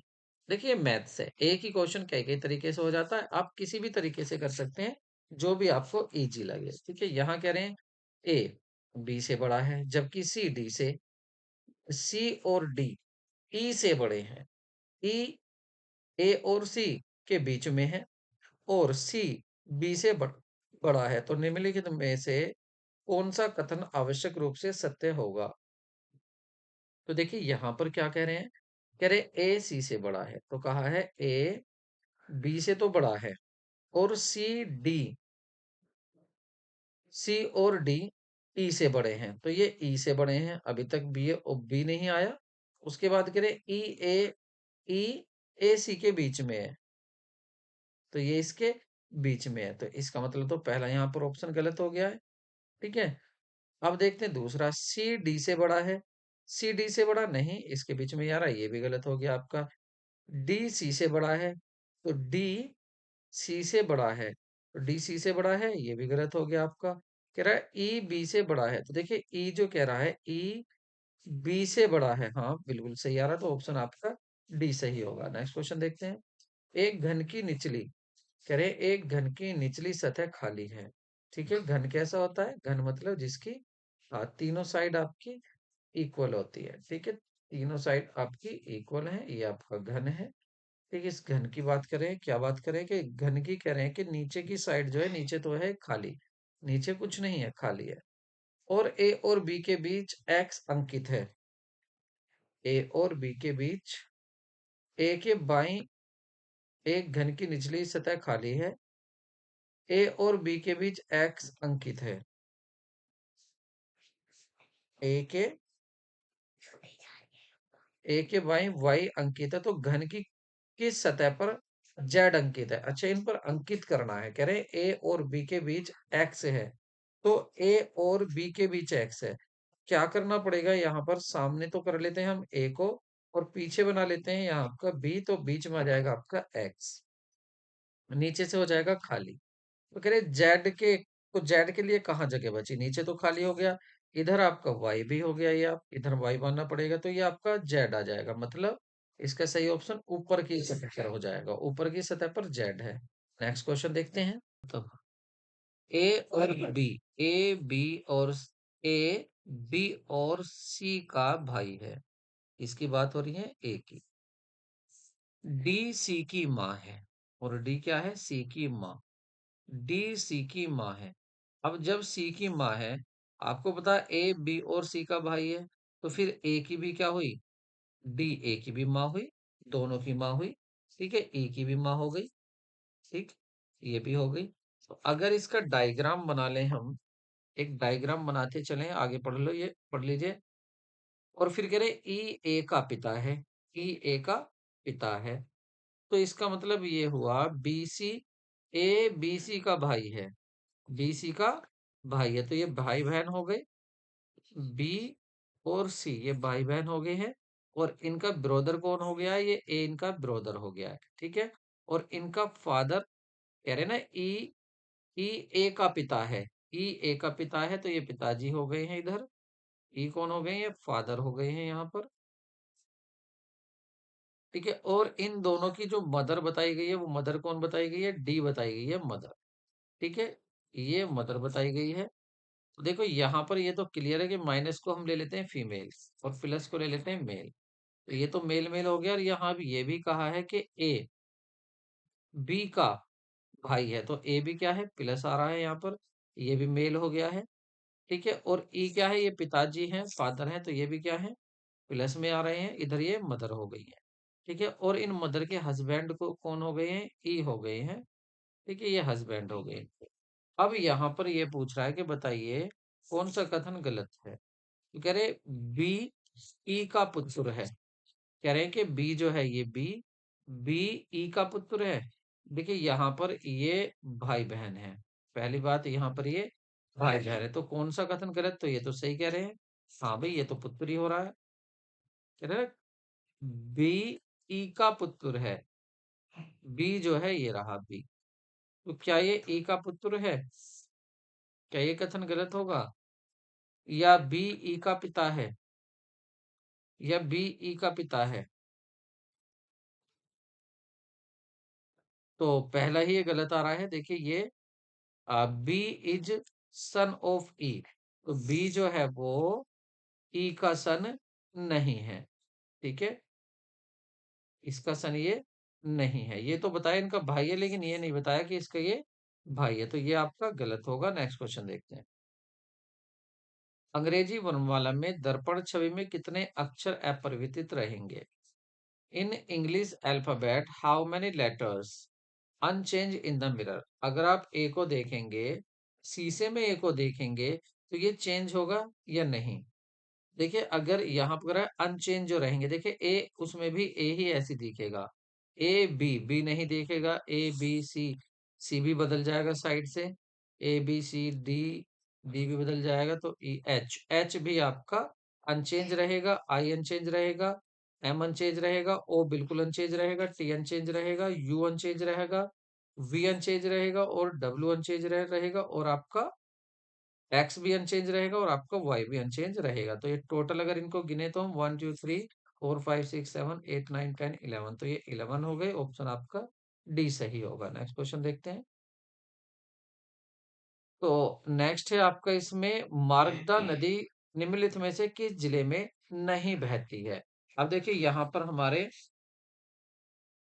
देखिए मैथ्स है, एक ही क्वेश्चन कई कई तरीके से हो जाता है, आप किसी भी तरीके से कर सकते हैं, जो भी आपको इजी लगे, ठीक है। यहाँ कह रहे हैं ए बी से बड़ा है, जबकि सी डी से, सी और डी ई से बड़े हैं, ई ए और सी के बीच में है, और सी बी से बड़ा है। तो निम्नलिखित में से कौन सा कथन आवश्यक रूप से सत्य होगा। तो देखिए यहाँ पर क्या कह रहे हैं, कह रहे ए सी से बड़ा है, तो कहा है ए बी से तो बड़ा है, और सी और डी ई से बड़े हैं, तो ये ई से बड़े हैं, अभी तक बी नहीं आया। उसके बाद कह रहे ई ए सी के बीच में है, तो ये इसके बीच में है, तो इसका मतलब तो पहला यहाँ पर ऑप्शन गलत हो गया है, ठीक है। अब देखते हैं दूसरा, सी डी से बड़ा है, सी डी से बड़ा नहीं, इसके बीच में यार ये भी गलत हो गया आपका। डी सी से बड़ा है, तो डी सी से बड़ा है, तो डी सी से बड़ा है, ये भी गलत हो गया आपका। कह रहा है ई बी से बड़ा है, तो देखिए ई जो कह रहा है ई बी से बड़ा है, हाँ बिल्कुल सही आ रहा है, तो ऑप्शन आपका डी सही होगा। नेक्स्ट क्वेश्चन देखते हैं। एक घन की निचली, कह रहे हैं एक घन की निचली सतह खाली है, ठीक है। घन कैसा होता है, घन मतलब जिसकी तीनों साइड आपकी इक्वल होती है, ठीक है। तीनों साइड आपकी इक्वल है, ये आपका घन है, ठीक है। इस घन की बात करें, क्या बात करें कि घन की कह रहे हैं कि नीचे की साइड जो है, नीचे तो है खाली, नीचे कुछ नहीं है, खाली है, और ए और बी के बीच एक्स अंकित है, ए और बी के बीच, ए के बाईं एक घन की निचली सतह खाली है, ए और बी के बीच एक्स अंकित है, ए के ए के बाई वाई अंकित है, तो घन की किस सतह पर जेड अंकित है। अच्छा, इन पर अंकित करना है, कह रहे ए और बी के बीच एक्स है, तो ए और बी के बीच एक्स है, क्या करना पड़ेगा, यहाँ पर सामने तो कर लेते हैं हम ए को, और पीछे बना लेते हैं यहाँ आपका बी, तो बीच में आ जाएगा आपका एक्स, नीचे से हो जाएगा खाली। तो कह रहे जेड के लिए कहाँ जगह बची, नीचे तो खाली हो गया, इधर आपका वाई भी हो गया, ये आप इधर वाई मानना पड़ेगा, तो ये आपका जेड आ जाएगा, मतलब इसका सही ऑप्शन ऊपर की सतह पर हो जाएगा, ऊपर की सतह पर जेड है। नेक्स्ट क्वेश्चन देखते हैं। तो ए और बी, ए बी और ए बी और सी का भाई है, इसकी बात हो रही है ए की। डी सी की माँ है, और डी क्या है, सी की माँ, डी सी की माँ है। अब जब सी की माँ है, आपको पता है ए बी और सी का भाई है, तो फिर ए की भी क्या हुई, डी ए की भी माँ हुई, दोनों की माँ हुई, ठीक है। ए की भी माँ हो गई, ठीक, ये भी हो गई। तो अगर इसका डायग्राम बना लें हम, एक डायग्राम बनाते चलें, आगे पढ़ लो, ये पढ़ लीजिए। और फिर कह रहे ई ए का पिता है, ई ए का पिता है, तो इसका मतलब ये हुआ बीसी, ए बीसी का भाई है, बीसी का भाई है, तो ये भाई बहन हो गए, बी और सी ये भाई बहन हो गए हैं, और इनका ब्रदर कौन हो गया है, ये ए इनका ब्रदर हो गया है, ठीक है। और इनका फादर कह रहे ना ई ई ए का पिता है, ई ए का पिता है, तो ये पिताजी हो गए हैं इधर, ई कौन हो गए हैं, ये फादर हो गए हैं यहाँ पर, ठीक है। और इन दोनों की जो मदर बताई गई है, वो मदर कौन बताई गई है, डी बताई गई है मदर, ठीक है, ये मदर बताई गई है। तो देखो यहाँ पर ये तो क्लियर है कि माइनस को हम ले लेते हैं फीमेल, और प्लस को ले लेते हैं मेल, तो ये तो मेल मेल हो गया, और यहाँ भी ये भी कहा है कि ए बी का भाई है, तो ए भी क्या है, प्लस आ रहा है यहाँ पर, ये भी मेल हो गया है, ठीक है। और ई क्या है, ये पिताजी हैं, फादर हैं, तो ये भी क्या है, प्लस में आ रहे हैं। इधर ये मदर हो गई है। ठीक है। और इन मदर के हस्बैंड को कौन हो गए हैं, ई हो गए हैं। ठीक है, ये हस्बैंड हो गए। अब यहाँ पर ये पूछ रहा है कि बताइए कौन सा कथन गलत है। तो कह रहे बी ई का पुत्र है। कह रहे हैं कि बी जो है, ये बी ई का पुत्र है। देखिए यहाँ पर ये भाई बहन है। पहली बात, यहाँ पर ये भाई बहन है, तो कौन सा कथन गलत, तो ये तो सही कह रहे हैं। हाँ भाई, ये तो पुत्र ही हो रहा है। कह रहे बी ई का पुत्र है। बी जो है ये रहा बी। तो क्या ये ई का पुत्र है, क्या ये कथन गलत होगा, या बी ई का पिता है, या बी ई का पिता है। तो पहला ही ये गलत आ रहा है। देखिए ये बी इज सन ऑफ ई, तो बी जो है वो ई का सन नहीं है। ठीक है, इसका सन ये नहीं है। ये तो बताया इनका भाई है, लेकिन ये नहीं बताया कि इसका ये भाई है, तो ये आपका गलत होगा। नेक्स्ट क्वेश्चन देखते हैं। अंग्रेजी वर्णमाला में दर्पण छवि में कितने अक्षर अपरिवर्तित रहेंगे। In English alphabet how many letters unchange in the mirror. अगर आप ए को देखेंगे, शीशे में ए को देखेंगे, तो ये चेंज होगा या नहीं। देखिए अगर यहाँ पर अनचेंज जो रहेंगे, देखिए ए, उसमें भी ए ही ऐसी दिखेगा। ए बी, बी नहीं दिखेगा। ए बी सी, सी भी बदल जाएगा साइड से। A B C D, D भी बदल जाएगा। तो ई एच, एच भी आपका अनचेंज रहेगा। आई अनचेंज रहेगा। एम अनचेंज रहेगा। ओ बिल्कुल अनचेंज रहेगा। टी अनचेंज रहेगा। यू अनचेंज रहेगा। वी अनचेंज रहेगा। और डब्ल्यू अनचेंज रहेगा। और आपका एक्स भी अनचेंज रहेगा। और आपका वाई भी अनचेंज रहेगा। तो ये टोटल अगर इनको गिने तो हम 1 2 3 4 5 6 7 8 9 10 11, तो ये 11 हो गए। ऑप्शन आपका डी सही होगा। नेक्स्ट क्वेश्चन देखते हैं। तो नेक्स्ट है आपका इसमें, मार्गदा नदी निम्नलिखित में से किस जिले में नहीं बहती है। अब देखिए यहाँ पर हमारे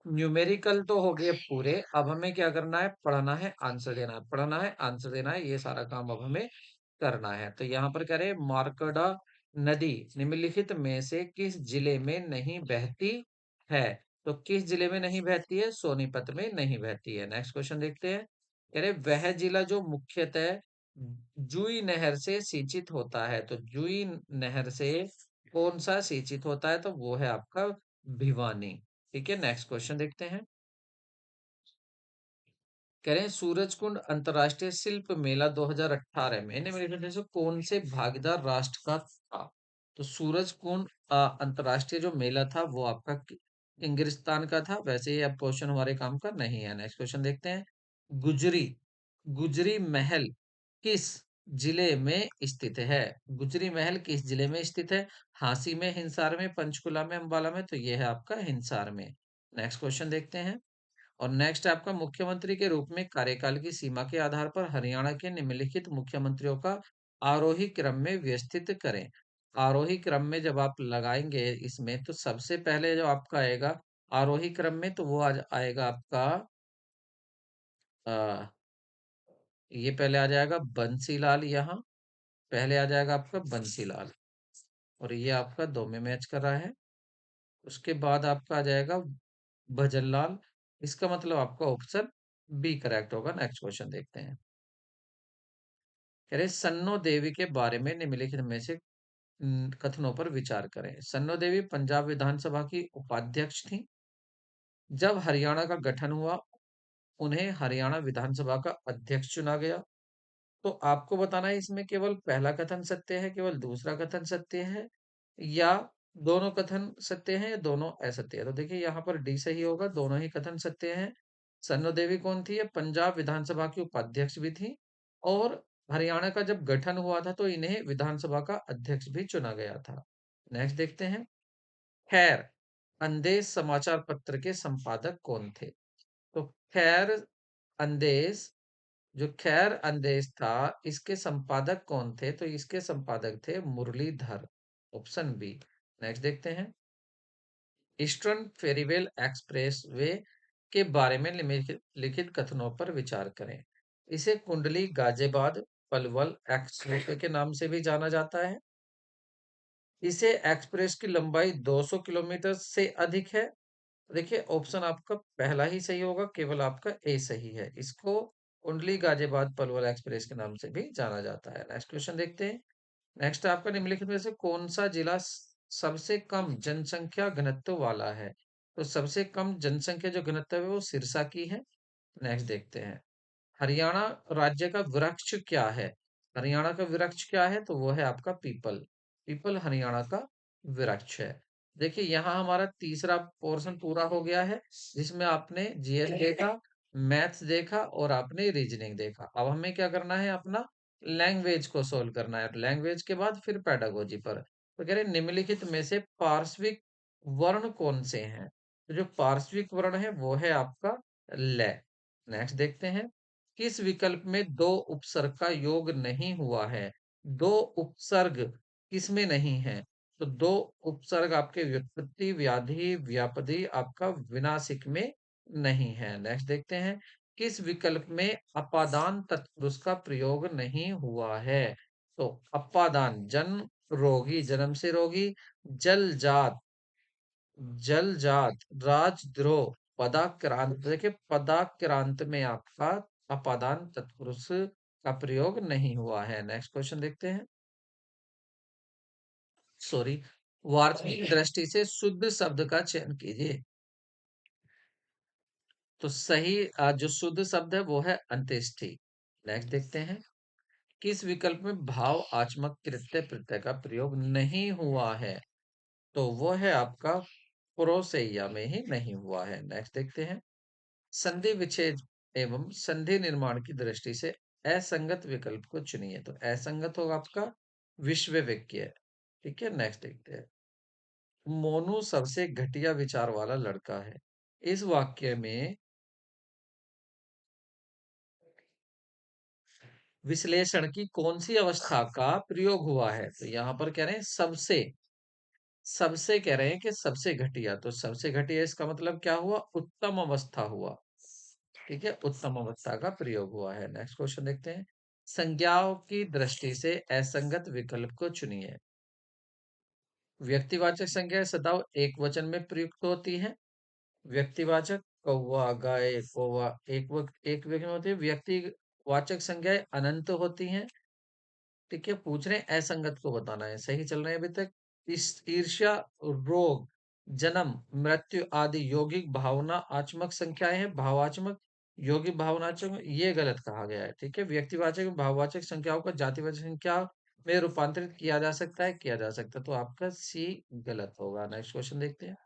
न्यूमेरिकल तो हो गए पूरे। अब हमें क्या करना है, पढ़ना है, आंसर देना है, पढ़ना है, आंसर देना है। ये सारा काम अब हमें करना है। तो यहाँ पर कह रहे हैं मार्कंडा नदी निम्नलिखित में से किस जिले में नहीं बहती है। तो किस जिले में नहीं बहती है, सोनीपत में नहीं बहती है। नेक्स्ट क्वेश्चन देखते हैं। कह रहे वह जिला जो मुख्यतः जुई नहर से सिंचित होता है। तो जुई नहर से कौन सा सिंचित होता है, तो वो है आपका भिवानी। ठीक है, नेक्स्ट क्वेश्चन देखते हैं। कह रहे हैं सूरजकुंड अंतर्राष्ट्रीय शिल्प मेला 2018 में निम्नलिखित में से कौन से भागीदार राष्ट्र का था। तो सूरजकुंड अंतर्राष्ट्रीय जो मेला था वो आपका किर्गिस्तान का था। वैसे ये अब क्वेश्चन हमारे काम का नहीं है। नेक्स्ट क्वेश्चन देखते हैं। गुजरी गुजरी महल किस जिले में स्थित है। गुजरी महल किस जिले में स्थित है। झांसी में, हिसार में, पंचकुला में, अंबाला में, तो ये है आपका हिसार में। नेक्स्ट क्वेश्चन देखते हैं। और नेक्स्ट आपका मुख्यमंत्री के रूप में कार्यकाल की सीमा के आधार पर हरियाणा के निम्नलिखित मुख्यमंत्रियों का आरोही क्रम में व्यवस्थित करें। आरोही क्रम में जब आप लगाएंगे इसमें, तो सबसे पहले जो आपका आएगा आरोही क्रम में, तो वो आज आएगा आपका आ, ये पहले आ जाएगा बंसीलाल। यहाँ पहले आ जाएगा आपका बंसीलाल, और ये आपका दो में मैच कर रहा है। उसके बाद आपका आ जाएगा भजनलाल। इसका मतलब आपका ऑप्शन बी करेक्ट होगा। नेक्स्ट क्वेश्चन देखते हैं। कह रहे सन्नो देवी के बारे में निम्नलिखित में से कथनों पर विचार करें। सन्नो देवी पंजाब विधानसभा की उपाध्यक्ष थी। जब हरियाणा का गठन हुआ, उन्हें हरियाणा विधानसभा का अध्यक्ष चुना गया। तो आपको बताना है इसमें केवल पहला कथन सत्य है, केवल दूसरा कथन सत्य है, या दोनों कथन सत्य हैं, या दोनों असत्य है। तो देखिए यहाँ पर डी सही होगा, दोनों ही कथन सत्य हैं। सन्नो देवी कौन थी, ये पंजाब विधानसभा की उपाध्यक्ष भी थी, और हरियाणा का जब गठन हुआ था तो इन्हें विधानसभा का अध्यक्ष भी चुना गया था। नेक्स्ट देखते हैं। खैर अंदेश समाचार पत्र के संपादक कौन थे। तो खैर अंदेश, जो खैर अंदेश था, इसके संपादक कौन थे, तो इसके संपादक थे मुरलीधर। Option B. नेक्स्ट देखते हैं। ईस्टर्न फेरीवेल एक्सप्रेस वे के बारे में निम्नलिखित लिखित कथनों पर विचार करें। इसे कुंडली गाजियाबाद, पलवल एक्सप्रेस के नाम से भी जाना जाता है। इसे एक्सप्रेस की लंबाई 200 किलोमीटर से अधिक है। देखिए ऑप्शन आपका पहला ही सही होगा, केवल आपका ए सही है। इसको कुंडली गाजियाबाद पलवल एक्सप्रेस के नाम से भी जाना जाता है। नेक्स्ट क्वेश्चन देखते हैं। नेक्स्ट आपका निम्नलिखित में से कौन सा जिला सबसे कम जनसंख्या घनत्व वाला है? तो सबसे कम जनसंख्या जो घनत्व है वो सिरसा की है। नेक्स्ट देखते हैं। हरियाणा राज्य का वृक्ष क्या है? हरियाणा का वृक्ष क्या है? तो वो है आपका पीपल। पीपल हरियाणा का वृक्ष है। देखिए यहाँ हमारा तीसरा पोर्शन पूरा हो गया है, जिसमें आपने जीएस देखा, मैथ्स देखा और आपने रीजनिंग देखा। अब हमें क्या करना है, अपना लैंग्वेज को सोल्व करना है। लैंग्वेज के बाद फिर पेडागोजी पर। तो कह रहे निम्नलिखित में से पार्श्विक वर्ण कौन से हैं? तो जो पार्श्विक वर्ण है वो है आपका ले। नेक्स्ट देखते हैं। किस विकल्प में दो उपसर्ग का योग नहीं हुआ है? दो उपसर्ग किसमें नहीं है? तो दो उपसर्ग आपके व्युत्पत्ति, व्याधि, व्यापदी आपका विनासिक में नहीं है। नेक्स्ट देखते हैं। किस विकल्प में अपादान तत्पुरुष का प्रयोग नहीं हुआ है? तो अपादान जन्म, रोगी जन्म से रोगी, जल जात, जल जात, राजद्रोह, पदाक्रांत। देखिए पदाक्रांत में आपका अपादान तत्पुरुष का प्रयोग नहीं हुआ है। नेक्स्ट क्वेश्चन देखते हैं। सॉरी, वार्तनिक दृष्टि से शुद्ध शब्द का चयन कीजिए। तो सही जो शुद्ध शब्द है वो है अंत्येष्टि। नेक्स्ट देखते हैं। किस विकल्प में भाव आचमक कृत्य प्रत्यय का प्रयोग नहीं हुआ है? तो वो है आपका प्रोसैया में ही नहीं हुआ है। नेक्स्ट देखते हैं। संधि विच्छेद एवं संधि निर्माण की दृष्टि से असंगत विकल्प को चुनिए। तो असंगत होगा आपका विश्वविज्ञ। ठीक है, नेक्स्ट देखते हैं। मोनू सबसे घटिया विचार वाला लड़का है। इस वाक्य में विश्लेषण की कौन सी अवस्था का प्रयोग हुआ है? तो यहां पर कह रहे हैं सबसे, सबसे कह रहे हैं कि सबसे घटिया। तो सबसे घटिया इसका मतलब क्या हुआ? उत्तम अवस्था हुआ। ठीक है, उत्तम अवस्था का प्रयोग हुआ है। नेक्स्ट क्वेश्चन देखते हैं। संज्ञाओं की दृष्टि से असंगत विकल्प को चुनिए। व्यक्तिवाचक संज्ञा सदैव एक वचन में प्रयुक्त होती है। व्यक्तिवाचक कौवा, गाय, कौवा एक व्यक्ति में होती है। व्यक्तिवाचक संज्ञाएं अनंत होती हैं। ठीक है, पूछ रहे हैं असंगत को बताना है। सही चल रहे हैं अभी तक। इस ईर्ष्या, रोग, जन्म, मृत्यु आदि यौगिक भावना आत्मक संख्याएं हैं। भावात्मक, यौगिक भावनात्मक, ये गलत कहा गया है। ठीक है, व्यक्तिवाचक भाववाचक संख्याओं का जातिवाचक संख्या में रूपांतरित किया जा सकता है, किया जा सकता है। तो आपका सी गलत होगा। नेक्स्ट क्वेश्चन देखते हैं।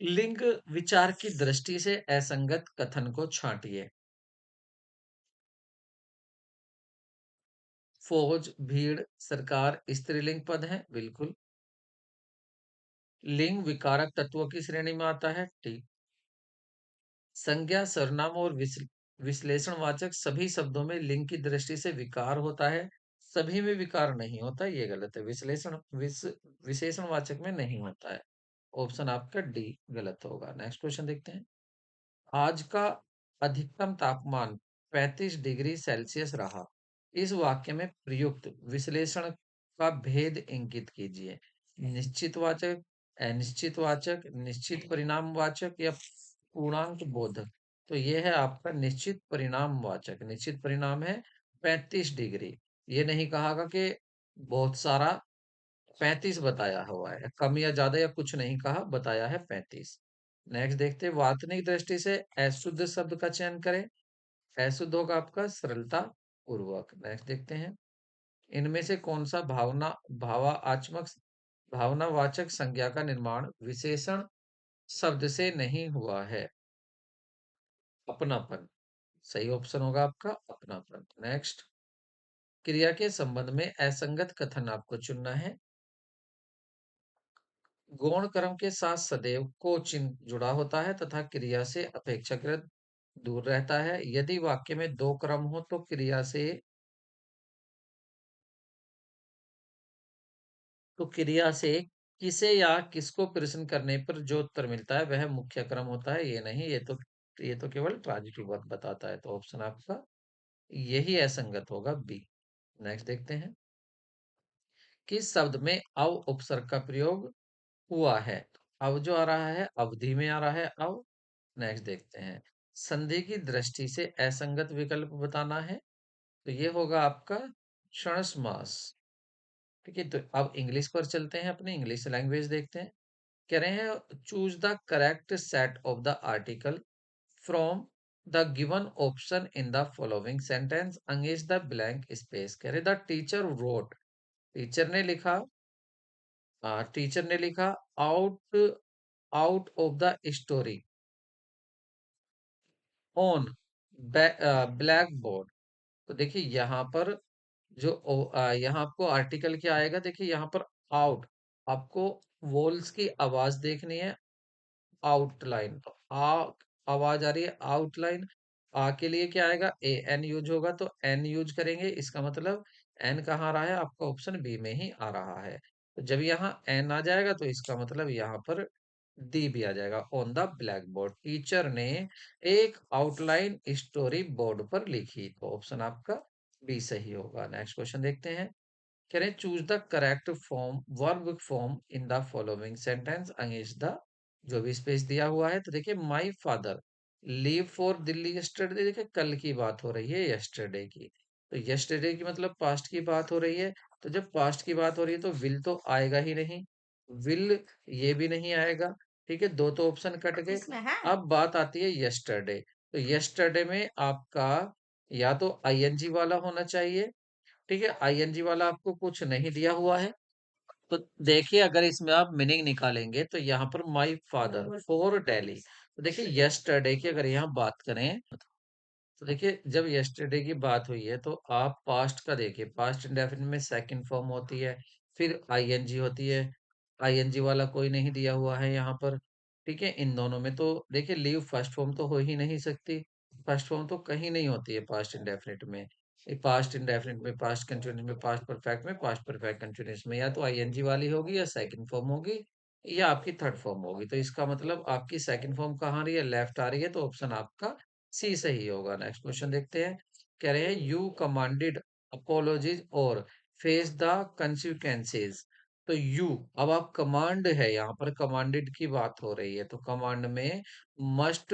लिंग विचार की दृष्टि से असंगत कथन को छांटिए। फौज, भीड़, सरकार स्त्रीलिंग पद है, बिल्कुल। लिंग विकारक तत्वों की श्रेणी में आता है, ठीक। संज्ञा, सर्वनाम और विश्लेषणवाचक सभी शब्दों में लिंग की दृष्टि से विकार होता है। सभी में विकार नहीं होता, ये गलत है। विशेषणवाचक में नहीं होता है। ऑप्शन आपका डी गलत होगा। नेक्स्ट क्वेश्चन देखते हैं। आज का अधिकतम तापमान 35 डिग्री सेल्सियस रहा। इस वाक्य में प्रयुक्त विश्लेषण का भेद इंगित कीजिए। निश्चित वाचक, अनिश्चित वाचक, निश्चित परिणाम वाचक या पूर्णांक बोधक। तो ये है आपका निश्चित परिणाम वाचक। निश्चित परिणाम है 35 डिग्री। ये नहीं कहा कि बहुत सारा, 35 बताया हुआ है, कम या ज्यादा या कुछ नहीं कहा, बताया है 35। नेक्स्ट देखते हैं। वार्तनिक दृष्टि से अशुद्ध शब्द का चयन करें। अशुद्ध होगा आपका सरलता पूर्वक। नेक्स्ट देखते हैं। इनमें से कौन सा भावात्मक, भावनावाचक संज्ञा का निर्माण विशेषण शब्द से नहीं हुआ है? अपनापन। सही ऑप्शन होगा आपका अपनापन। नेक्स्ट। क्रिया के संबंध में असंगत कथन आपको चुनना है। गौण कर्म के साथ सदैव को चिन्ह जुड़ा होता है तथा क्रिया से अपेक्षाकृत दूर रहता है। यदि वाक्य में दो क्रम हो तो क्रिया से किसे या किसको प्रश्न करने पर जो उत्तर मिलता है वह मुख्य क्रम होता है। ये नहीं, ये तो तो ये तो केवल ट्रांजिटिव वर्ब बताता है, तो ऑप्शन आपका यही असंगत होगा, बी। नेक्स्ट देखते हैं, किस शब्द में अव उपसर्ग का प्रयोग हुआ है? अव जो आ रहा है अवधि में आ रहा है अव। नेक्स्ट देखते हैं, संधि की दृष्टि से असंगत विकल्प बताना है, तो ये होगा आपका क्षण समास। ठीक है, तो अब इंग्लिश पर चलते हैं, अपने इंग्लिश लैंग्वेज देखते हैं। कह रहे हैं choose the correct set of the article from the given option in the following sentence engage the blank space. कह रहे द टीचर रोट, टीचर ने लिखा, टीचर ने लिखा out out of the story on black board. तो देखिए यहाँ पर जो यहाँ आपको आर्टिकल क्या आएगा, देखिए यहाँ पर आउट, आपको वॉल्स की आवाज देखनी है, आउटलाइन, तो आ आवाज आ रही है आउटलाइन, आ के लिए क्या आएगा, ए एन यूज होगा, तो एन यूज करेंगे, इसका मतलब एन कहाँ आ रहा है, आपका ऑप्शन बी में ही आ रहा है। तो जब यहाँ एन आ जाएगा तो इसका मतलब यहाँ पर डी भी आ जाएगा, on the black board teacher ने एक आउटलाइन स्टोरी बोर्ड पर लिखी, तो ऑप्शन आपका बी सही होगा। नेक्स्ट क्वेश्चन देखते हैं, कह रहे choose the correct form verb form in the following sentence against the, जो भी स्पेस दिया हुआ है, तो देखिए my father leave for Delhi yesterday, देखिए कल की बात हो रही है यस्टरडे की, तो यस्टरडे की मतलब पास्ट की बात हो रही है, तो जब पास्ट की बात हो रही है तो विल तो आएगा ही नहीं, विल ये भी नहीं आएगा। ठीक है, दो तो ऑप्शन कट गए। इसमें है अब बात आती है यस्टरडे, तो यस्टरडे में आपका या तो आईएनजी वाला होना चाहिए, ठीक है, आईएनजी वाला आपको कुछ नहीं दिया हुआ है, तो देखिए अगर इसमें आप मीनिंग निकालेंगे तो यहाँ पर माई फादर फॉर दिल्ली, तो देखिए यस्टरडे की अगर यहाँ बात करें, तो देखिए जब यस्टरडे की बात हुई है तो आप पास्ट का देखिए, पास्ट इंडेफिनिट में सेकंड फॉर्म होती है, फिर आईएनजी होती है, आईएनजी वाला कोई नहीं दिया हुआ है यहाँ पर। ठीक है, इन दोनों में तो देखिए लीव फर्स्ट फॉर्म तो हो ही नहीं सकती, फर्स्ट फॉर्म तो कहीं नहीं होती है पास्ट इंडेफिनिट में, पास्ट इंडेफिनिट में, पास्ट कंटिन्यूस में, पास्ट परफेक्ट में, पास्ट परफेक्ट कंटिन्यूस में या तो आईएनजी वाली होगी या सेकंड फॉर्म होगी या आपकी थर्ड फॉर्म होगी, तो इसका मतलब आपकी सेकंड फॉर्म कहाँ आ रही है, लेफ्ट आ रही है, तो ऑप्शन आपका सी सही होगा। नेक्स्ट क्वेश्चन देखते हैं, कह रहे हैं यू कमांडेड अपोलॉजीज और फेस द कंसिक्वेंसेस, तो यू, अब आप कमांड है, यहाँ पर कमांडेड की बात हो रही है, तो कमांड में मस्ट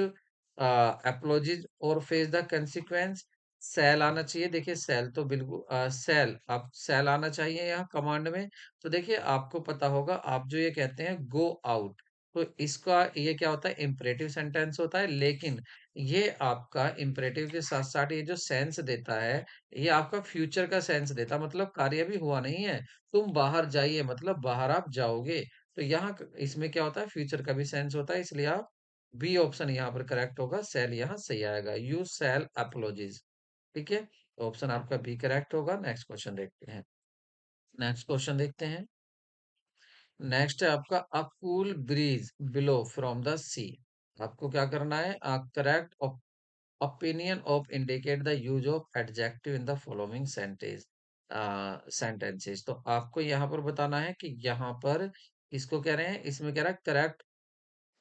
अपोलॉजीज और फेस द कंसिक्वेंस, सेल आना चाहिए, देखिए सेल तो बिल्कुल सेल, आप सेल आना चाहिए यहाँ कमांड में, तो देखिए आपको पता होगा, आप जो ये कहते हैं गो आउट, तो इसका ये क्या होता है, इंपरेटिव सेंटेंस होता है, लेकिन ये आपका इम्परेटिव के साथ साथ ये जो सेंस देता है, ये आपका फ्यूचर का सेंस देता है, मतलब कार्य भी हुआ नहीं है, तुम बाहर जाइए मतलब बाहर आप जाओगे, तो यहाँ इसमें क्या होता है, फ्यूचर का भी सेंस होता है, इसलिए आप बी ऑप्शन यहाँ पर करेक्ट होगा, सेल यहाँ सही आएगा, यू सेल अपोलॉजीज। ठीक है, तो ऑप्शन आपका बी करेक्ट होगा। नेक्स्ट क्वेश्चन देखते हैं, नेक्स्ट क्वेश्चन देखते हैं, नेक्स्ट है आपका a cool breeze below from the sea, आपको क्या करना है, correct opinion of indicate the use of adjective in the following sentence sentences, तो आपको यहाँ पर बताना है कि यहाँ पर इसको कह रहे हैं, इसमें कह रहा है correct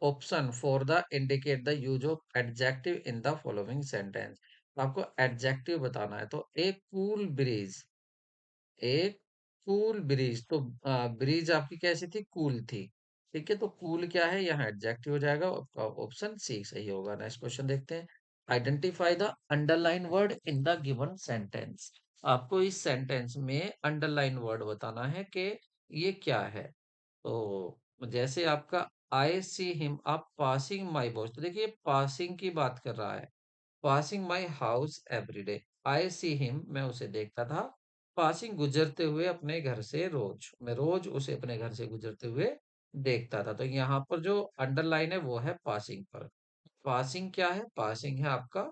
option for the indicate the use of adjective in the following sentence, आपको एडजेक्टिव बताना है, तो एक कूल ब्रीज, एक कूल ब्रीज, तो ब्रीज आपकी कैसी थी, कूल थी, ठीक है, तो कूल क्या है, यहाँ एडजेक्टिव हो जाएगा, ऑप्शन सी सही होगा। नेक्स्ट क्वेश्चन देखते हैं, identify the underline word in the given sentence, आपको इस सेंटेंस में अंडरलाइन वर्ड बताना है कि ये क्या है, तो जैसे आपका I see him up passing my boss, तो देखिए पासिंग की बात कर रहा है, passing my house every day, I see him मैं उसे देखता था, पासिंग गुजरते हुए अपने घर से रोज, मैं रोज उसे अपने घर से गुजरते हुए देखता था, तो यहाँ पर जो अंडरलाइन है वो है पासिंग पर, पासिंग क्या है, पासिंग है आपका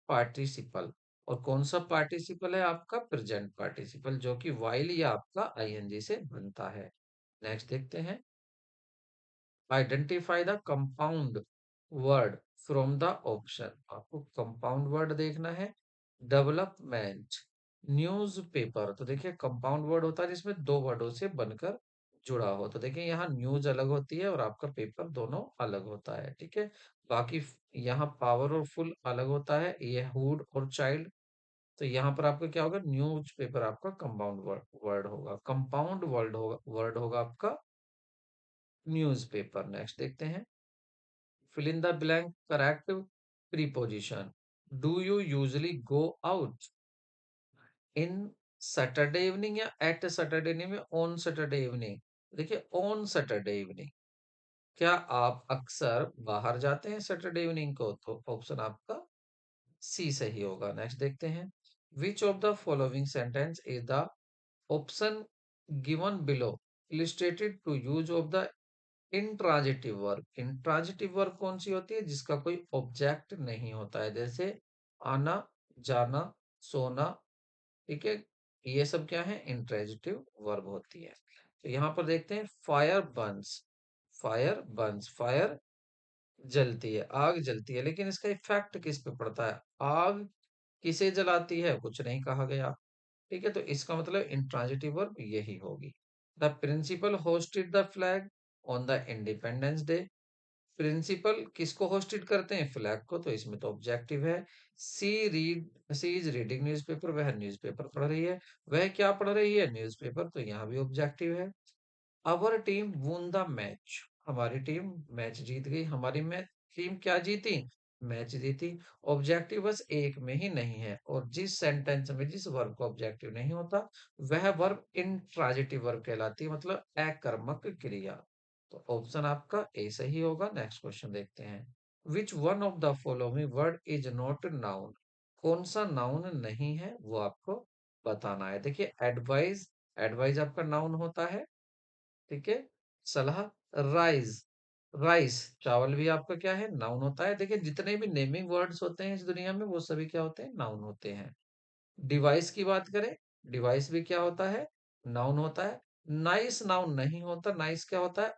पार्टिसिपल, और कौन सा पार्टिसिपल है, आपका प्रेजेंट पार्टिसिपल, जो कि वाइल या आपका आईएनजी से बनता है। नेक्स्ट देखते हैं, identify the compound word from the option, आपको कंपाउंड वर्ड देखना है, डेवलपमेंट, न्यूज़पेपर, तो देखिए कंपाउंड वर्ड होता है जिसमें दो वर्डों से बनकर जुड़ा हो। तो देखिए यहाँ न्यूज अलग होती है और आपका पेपर दोनों अलग होता है, ठीक है। बाकी यहाँ पावर और फुल अलग होता है, ये हुड और चाइल्ड। तो यहाँ पर आपका क्या होगा, न्यूज पेपर आपका कंपाउंड वर्ड होगा, कंपाउंड वर्ड होगा आपका न्यूज पेपर। नेक्स्ट देखते हैं, fill in the blank correct preposition. Do you usually go out in Saturday evening या at Saturday evening में on Saturday evening? देखिए on Saturday evening, क्या आप अक्सर बाहर जाते हैं सैटरडे इवनिंग को? तो ऑप्शन आपका सी सही होगा। नेक्स्ट देखते हैं, which of the following sentence is the option given below illustrated to use of the intransitive verb. Intransitive verb कौन सी होती है? जिसका कोई ऑब्जेक्ट नहीं होता है, जैसे आना, जाना, सोना, ठीक है। ये सब क्या है? इंट्रांजिटिव वर्ब होती है। तो यहाँ पर देखते हैं, fire Burns, fire Burns, fire जलती है, आग जलती है, लेकिन इसका इफेक्ट किस पे पड़ता है? आग किसे जलाती है? कुछ नहीं कहा गया, ठीक है। तो इसका मतलब इंट्रांजिटिव वर्ब यही होगी। The principal hosted the flag on the Independence Day. Principal किसको होस्टेड करते हैं? फ्लैग को। तो इसमें तो ऑब्जेक्टिव है। सी इज रीडिंग न्यूज़पेपर, वह न्यूज़पेपर पढ़ रही है। वह क्या पढ़ रही है? न्यूज़पेपर। तो यहाँ भी ऑब्जेक्टिव है। Our team won the match, हमारी टीम मैच जीत गई। हमारी मैच टीम क्या जीती? मैच जीती। ऑब्जेक्टिव बस एक में ही नहीं है, और जिस सेंटेंस में जिस वर्ब का ऑब्जेक्टिव नहीं होता वह वर्ब इंट्रांजिटिव वर्ब कहलाती है, मतलब अकर्मक क्रिया। तो ऑप्शन आपका ए सही होगा। नेक्स्ट क्वेश्चन देखते हैं, which one of the following word is not noun? कौन सा नाउन नहीं है वो आपको बताना है। देखिए एडवाइज, एडवाइज आपका नाउन होता है, ठीक है। सलाह, राइज, राइस, चावल भी आपका क्या है? नाउन होता है। देखिए जितने भी नेमिंग वर्ड्स होते हैं इस दुनिया में वो सभी क्या होते हैं? नाउन होते हैं। डिवाइस की बात करें, डिवाइस भी क्या होता है? नाउन होता है। नाइस नाउन नहीं होता, नाइस क्या होता है?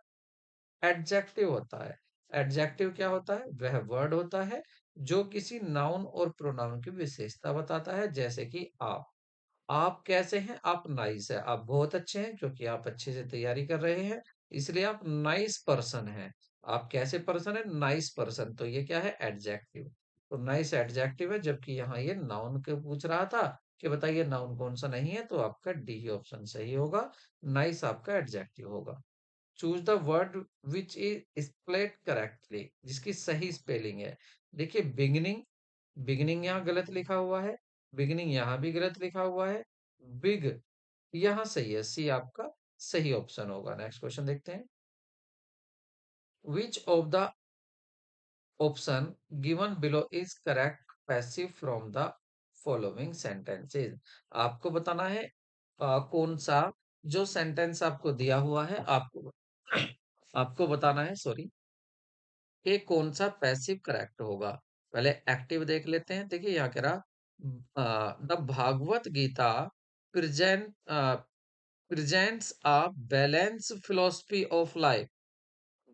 एडजेक्टिव होता है। एडजेक्टिव क्या होता है? वह वर्ड होता है जो किसी नाउन और प्रोनाउन की विशेषता बताता है, जैसे कि आप कैसे हैं? आप नाइस है। आप बहुत अच्छे हैं क्योंकि आप अच्छे से तैयारी कर रहे हैं, इसलिए आप नाइस पर्सन हैं। आप कैसे पर्सन है? Nice person. तो ये क्या है? एडजेक्टिव। तो नाइस एडजेक्टिव है, जबकि यहाँ ये नाउन के पूछ रहा था कि बताइए नाउन कौन सा नहीं है, तो आपका डी ऑप्शन सही होगा। नाइस आपका एडजेक्टिव होगा। Choose the word which is spelled correctly, जिसकी सही स्पेलिंग है। देखिए बिगिनिंग, बिगिनिंग यहाँ गलत लिखा हुआ है, बिगिनिंग यहाँ भी गलत लिखा हुआ है, बिग यहाँ सही है, सी आपका सही ऑप्शन होगा। नेक्स्ट क्वेश्चन देखते हैं, which of the option given below is correct passive from the following sentences? आपको बताना है कौन सा जो सेंटेंस आपको दिया हुआ है, आपको आपको बताना है, सॉरी, कि कौन सा पैसिव करेक्ट होगा। पहले एक्टिव देख लेते हैं। देखिए यहाँ कह रहा, the Bhagavad Gita present presents a balance philosophy of life.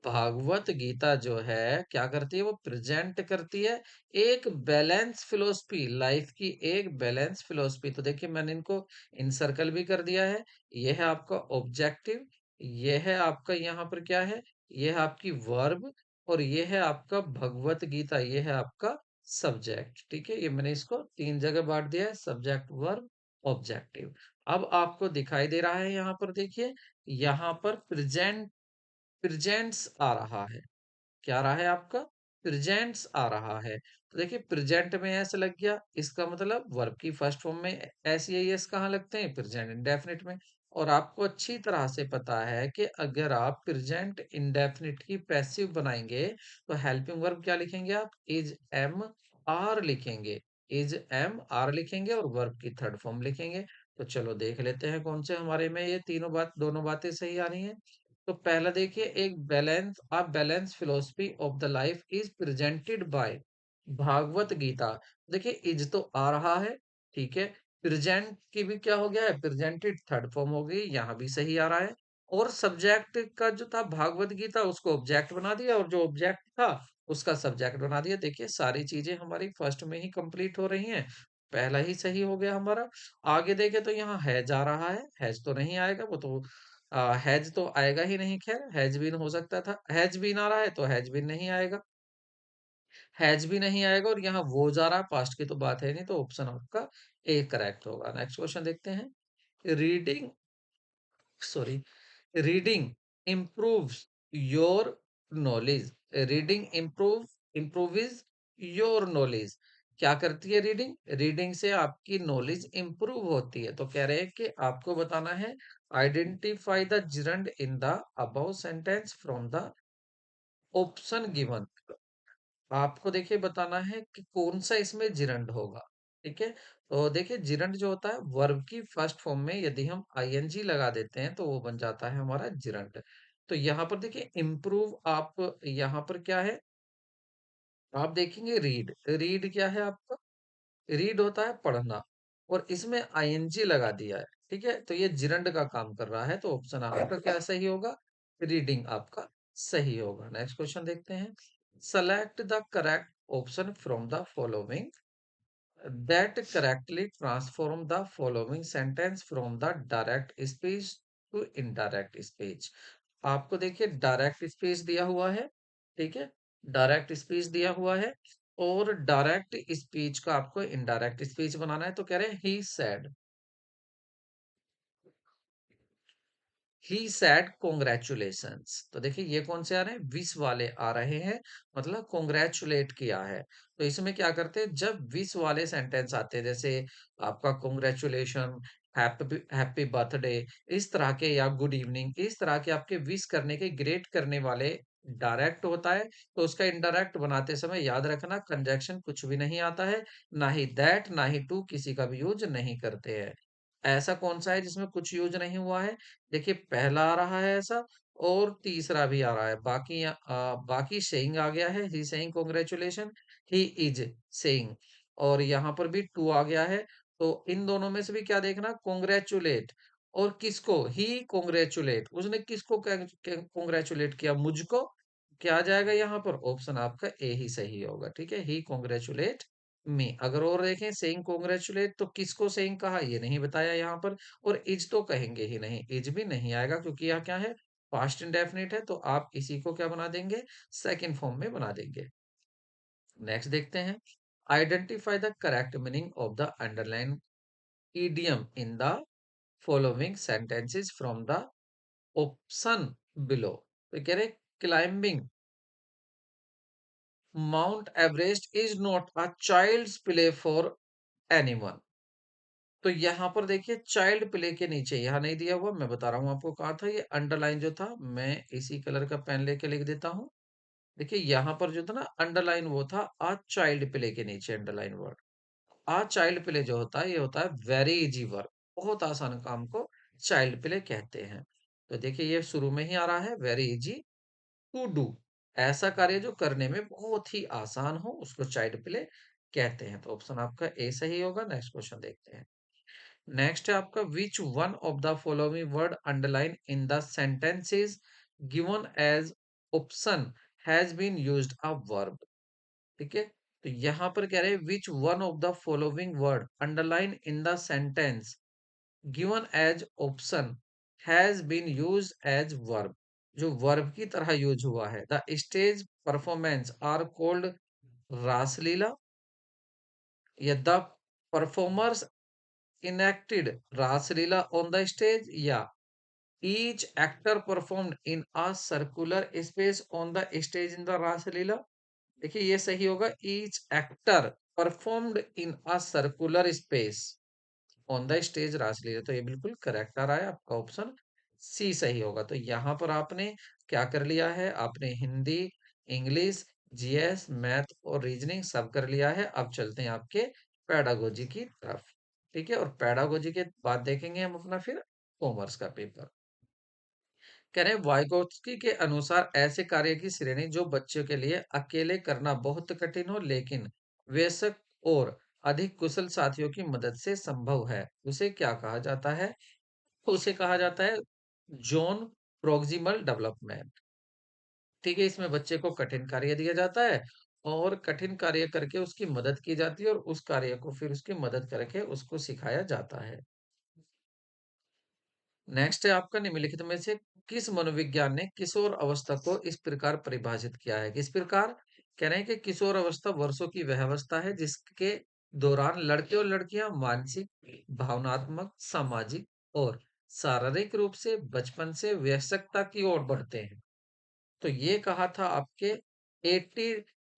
Bhagavad Gita जो है क्या करती है? वो प्रेजेंट करती है एक बैलेंस फिलोसफी, लाइफ की एक बैलेंस फिलोसफी। तो देखिए मैंने इनको इनसर्कल भी कर दिया है। ये है आपका ऑब्जेक्टिव, ये है आपका यहाँ पर क्या है? ये है आपकी वर्ब, और ये है आपका भगवत गीता, ये है आपका सब्जेक्ट, ठीक है। ये मैंने इसको तीन जगह बांट दिया है, सब्जेक्ट, वर्ब, ऑब्जेक्टिव। अब आपको दिखाई दे रहा है यहाँ पर, देखिए यहाँ पर प्रेजेंट्स आ रहा है। क्या आ रहा है आपका? प्रेजेंट्स आ रहा है। तो देखिए प्रेजेंट में एस लग गया, इसका मतलब वर्ब की फर्स्ट फॉर्म में एस या एस कहाँ लगते हैं? प्रेजेंट इंडेफिनिट में। और आपको अच्छी तरह से पता है कि अगर आप प्रेजेंट इंडेफिनिट की पैसिव बनाएंगे तो हेल्पिंग वर्ब क्या लिखेंगे आप? इज एम आर लिखेंगे, इज एम आर लिखेंगे और वर्ब की थर्ड फॉर्म लिखेंगे। तो चलो देख लेते हैं कौन से हमारे में ये तीनों दोनों बातें सही आ रही हैं। तो पहला देखिए, एक balance, a balance philosophy of the life is presented by Bhagavad Gita. देखिए इज तो आ रहा है, ठीक है। प्रेजेंट की भी क्या हो गया है? प्रेजेंटेड थर्ड फॉर्म हो गई, यहाँ भी सही आ रहा है। और सब्जेक्ट का जो था भागवत गीता, उसको ऑब्जेक्ट बना दिया, और जो ऑब्जेक्ट था उसका सब्जेक्ट बना दिया। देखिए सारी चीजें हमारी फर्स्ट में ही कंप्लीट हो रही हैं, पहला ही सही हो गया हमारा। आगे देखे तो यहाँ हैज आ रहा है, हैज तो नहीं आएगा, वो तो हैज तो आएगा ही नहीं, खैर हैज बीन हो सकता था, हैज बीन आ रहा है तो हैज बीन नहीं आएगा, हैज भी नहीं आएगा, और यहाँ वो जा रहा है, पास्ट की तो बात है नहीं, तो ऑप्शन आपका ए करेक्ट होगा। नेक्स्ट क्वेश्चन देखते हैं। Reading sorry reading improves your knowledge। Reading improves your knowledge। क्या करती है रीडिंग? रीडिंग से आपकी नॉलेज इंप्रूव होती है। तो कह रहे हैं कि आपको बताना है, identify the gerund in the above sentence from the option given. आपको देखिए बताना है कि कौन सा इसमें जिरंड होगा। ठीक है, तो देखिए जिरंड जो होता है वर्ब की फर्स्ट फॉर्म में यदि हम आईएनजी लगा देते हैं तो वो बन जाता है हमारा जिरंड। तो यहाँ पर देखिए इम्प्रूव, आप यहाँ पर क्या है, आप देखेंगे रीड, रीड क्या है आपका, रीड होता है पढ़ना, और इसमें आईएनजी लगा दिया है। ठीक है, तो ये जिरंड का काम कर रहा है, तो ऑप्शन आपका क्या सही होगा, रीडिंग आपका सही होगा। नेक्स्ट क्वेश्चन देखते हैं। Select the correct option from the following that correctly transform the following sentence from the direct speech to indirect speech। आपको देखिए डायरेक्ट स्पीच दिया हुआ है, ठीक है, डायरेक्ट स्पीच दिया हुआ है, और डायरेक्ट स्पीच का आपको इनडायरेक्ट स्पीच बनाना है। तो कह रहे हैं he said, he sad congratulations. तो देखिए ये कौन से आ रहे हैं, विश वाले आ रहे हैं, मतलब कॉन्ग्रेचुलेट किया है। तो इसमें क्या करते हैं, जब विश वाले सेंटेंस आते हैं, जैसे आपका कॉन्ग्रेचुलेशन, हैप्पी हैप्पी बर्थडे, इस तरह के, या गुड इवनिंग, इस तरह के आपके विश करने के, ग्रेट करने वाले डायरेक्ट होता है, तो उसका इनडायरेक्ट बनाते समय याद रखना कंजक्शन कुछ भी नहीं आता है, ना ही दैट ना ही टू, किसी का भी यूज नहीं करते हैं। ऐसा कौन सा है जिसमें कुछ यूज नहीं हुआ है? देखिए पहला आ रहा है ऐसा, और तीसरा भी आ रहा है, बाकी सेइंग आ गया है, he saying congratulation, he is saying, और यहाँ पर भी टू आ गया है। तो इन दोनों में से भी क्या देखना, कॉन्ग्रेचुलेट, और किसको, ही कॉन्ग्रेचुलेट, उसने किसको कॉन्ग्रेचुलेट किया, मुझको, क्या आ जाएगा यहाँ पर, ऑप्शन आपका ए ही सही होगा। ठीक है, ही कॉन्ग्रेचुलेट मी। अगर और देखें सेइंग कॉन्ग्रेचुलेट, तो किसको सेइंग कहा ये नहीं बताया यहाँ पर, और इज तो कहेंगे ही नहीं, इज भी नहीं आएगा, क्योंकि यह क्या है, पास्ट इंडेफिनिट है, तो आप इसी को क्या बना देंगे, सेकंड फॉर्म में बना देंगे। नेक्स्ट देखते हैं। Identify the correct meaning of the underline idiom in the following sentences from the option below. तो कह रहे climbing Mount Everest is not a child's play for anyone. तो यहाँ पर देखिए चाइल्ड प्ले के नीचे यहाँ नहीं दिया हुआ, मैं बता रहा हूँ आपको, कहा था ये अंडरलाइन जो था, मैं इसी कलर का पेन लेके लिख देता हूँ। देखिए यहाँ पर जो था ना अंडरलाइन, वो था आ चाइल्ड प्ले के नीचे अंडरलाइन वर्ड। आ चाइल्ड प्ले जो होता है, ये होता है वेरी इजी वर्क, बहुत आसान काम को चाइल्ड प्ले कहते हैं। तो देखिए ये शुरू में ही आ रहा है, वेरी इजी टू डू, ऐसा कार्य जो करने में बहुत ही आसान हो उसको चाइल्ड प्ले कहते हैं। तो ऑप्शन आपका ए सही होगा। नेक्स्ट क्वेश्चन देखते हैं। नेक्स्ट है आपका, which one of the following word underline in the sentences given as option has been used a verb. ठीक है, तो यहां पर कह रहे हैं which one of the following word underline in the sentence given as option has been used as verb, जो वर्ब की तरह यूज हुआ है। The stage performance are called Rasalila, या the performers enacted Rasalila on the stage, या each actor performed in a circular space on the stage in the Rasalila। देखिए ये सही होगा, each actor performed in a circular space on the stage रासलीला। तो ये बिल्कुल करेक्ट आ रहा है, आपका ऑप्शन सी सही होगा। तो यहाँ पर आपने क्या कर लिया है, आपने हिंदी, इंग्लिश, जीएस, मैथ और रीजनिंग सब कर लिया है। अब चलते हैं आपके पेडागोजी की तरफ। ठीक है, और पेडागोजी के बाद देखेंगे हम अपना फिर कॉमर्स का पेपर। कह रहे हैं वाइगोत्स्की के अनुसार ऐसे कार्य की श्रेणी जो बच्चों के लिए अकेले करना बहुत कठिन हो लेकिन वयस्क और अधिक कुशल साथियों की मदद से संभव है, उसे क्या कहा जाता है? उसे कहा जाता है जोन प्रोक्सिमल डेवलपमेंट। ठीक है, इसमें बच्चे को कठिन कार्य दिया जाता है, और कठिन कार्य करके उसकी मदद की जाती है, और उस कार्य को फिर उसकी मदद करके उसको सिखाया जाता है। नेक्स्ट है आपका निम्नलिखित में से किस मनोविज्ञान ने किशोर अवस्था को इस प्रकार परिभाषित किया है? किस प्रकार? कह रहे हैं कि किशोर अवस्था वर्षों की वह अवस्था है जिसके दौरान लड़के और लड़कियां मानसिक, भावनात्मक, सामाजिक और शारीरिक रूप से बचपन से वयस्कता की ओर बढ़ते हैं। तो ये कहा था आपके एटी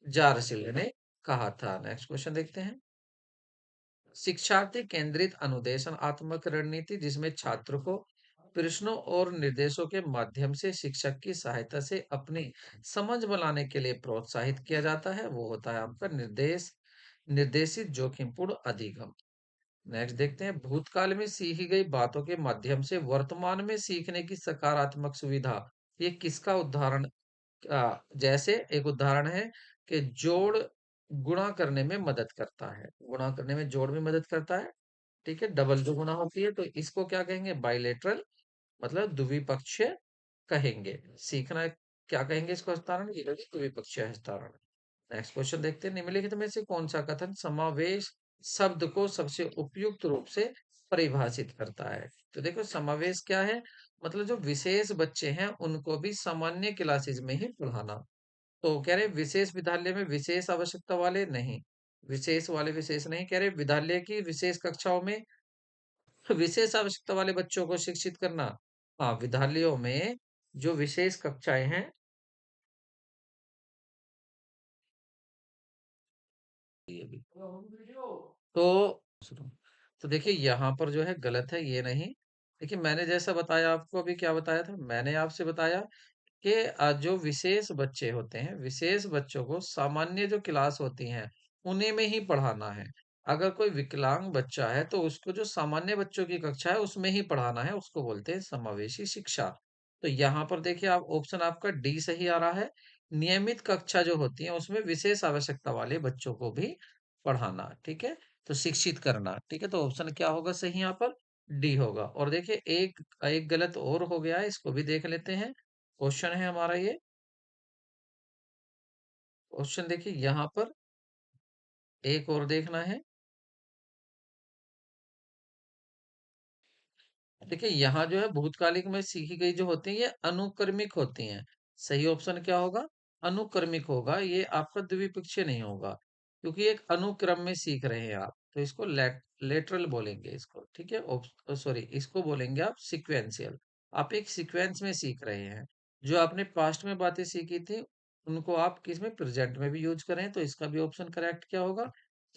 जारसील ने कहा था। नेक्स्ट क्वेश्चन देखते हैं। शिक्षार्थी केंद्रित अनुदेशनात्मक रणनीति जिसमें छात्र को प्रश्नों और निर्देशों के माध्यम से शिक्षक की सहायता से अपनी समझ बनाने के लिए प्रोत्साहित किया जाता है, वो होता है आपका निर्देशित जोखिमपूर्ण अधिगम। नेक्स्ट देखते हैं। भूतकाल में सीखी गई बातों के माध्यम से वर्तमान में सीखने की सकारात्मक सुविधा, ये किसका उदाहरण? जैसे एक उदाहरण है कि जोड़ गुणा करने में मदद करता है, गुणा करने में जोड़ में मदद करता है। ठीक है, डबल जो गुणा होती है तो इसको क्या कहेंगे? बाइलेटरल, मतलब द्विपक्षीय कहेंगे। सीखना क्या कहेंगे इसको? हस्तांतरण, ये कहेंगे द्विपक्षीय हस्तांतरण। नेक्स्ट क्वेश्चन देखते हैं। निम्नलिखित में से कौन सा कथन समावेश शब्द को सबसे उपयुक्त रूप से परिभाषित करता है? तो देखो समावेश क्या है, मतलब जो विशेष बच्चे हैं उनको भी सामान्य क्लासेस में ही पढ़ाना। तो कह रहे विशेष विद्यालय में विशेष आवश्यकता वाले नहीं, विशेष वाले विशेष नहीं, कह रहे विद्यालय की विशेष कक्षाओं में विशेष आवश्यकता वाले बच्चों को शिक्षित करना। हाँ, विद्यालयों में जो विशेष कक्षाएं हैं, ये भी तो तो देखिए यहाँ पर जो है गलत है, ये नहीं। देखिए मैंने जैसा बताया आपको, अभी क्या बताया था मैंने आपसे? बताया कि जो विशेष बच्चे होते हैं, विशेष बच्चों को सामान्य जो क्लास होती हैं उन्हीं में ही पढ़ाना है। अगर कोई विकलांग बच्चा है तो उसको जो सामान्य बच्चों की कक्षा है उसमें ही पढ़ाना है, उसको बोलते हैं समावेशी शिक्षा। तो यहाँ पर देखिए आप ऑप्शन आपका डी सही आ रहा है। नियमित कक्षा जो होती है उसमें विशेष आवश्यकता वाले बच्चों को भी पढ़ाना, ठीक है, तो शिक्षित करना। ठीक है, तो ऑप्शन क्या होगा सही यहाँ पर? डी होगा। और देखिए एक एक गलत और हो गया है, इसको भी देख लेते हैं। क्वेश्चन है हमारा ये, क्वेश्चन देखिए यहाँ पर एक और देखना है। देखिए यहाँ जो है भूतकालिक में सीखी गई जो होती है ये अनुक्रमिक होती हैं। सही ऑप्शन क्या होगा? अनुक्रमिक होगा, ये आपका द्विपक्षीय नहीं होगा, क्योंकि एक अनुक्रम में सीख रहे हैं आप, तो इसको लेटरल बोलेंगे इसको। ठीक है, सॉरी, इसको बोलेंगे आप सिक्वेंशियल। आप एक सीक्वेंस में सीख रहे हैं। जो आपने पास्ट में बातें सीखी थी उनको आप किस में प्रेजेंट में भी यूज करें, तो इसका भी ऑप्शन करेक्ट क्या होगा?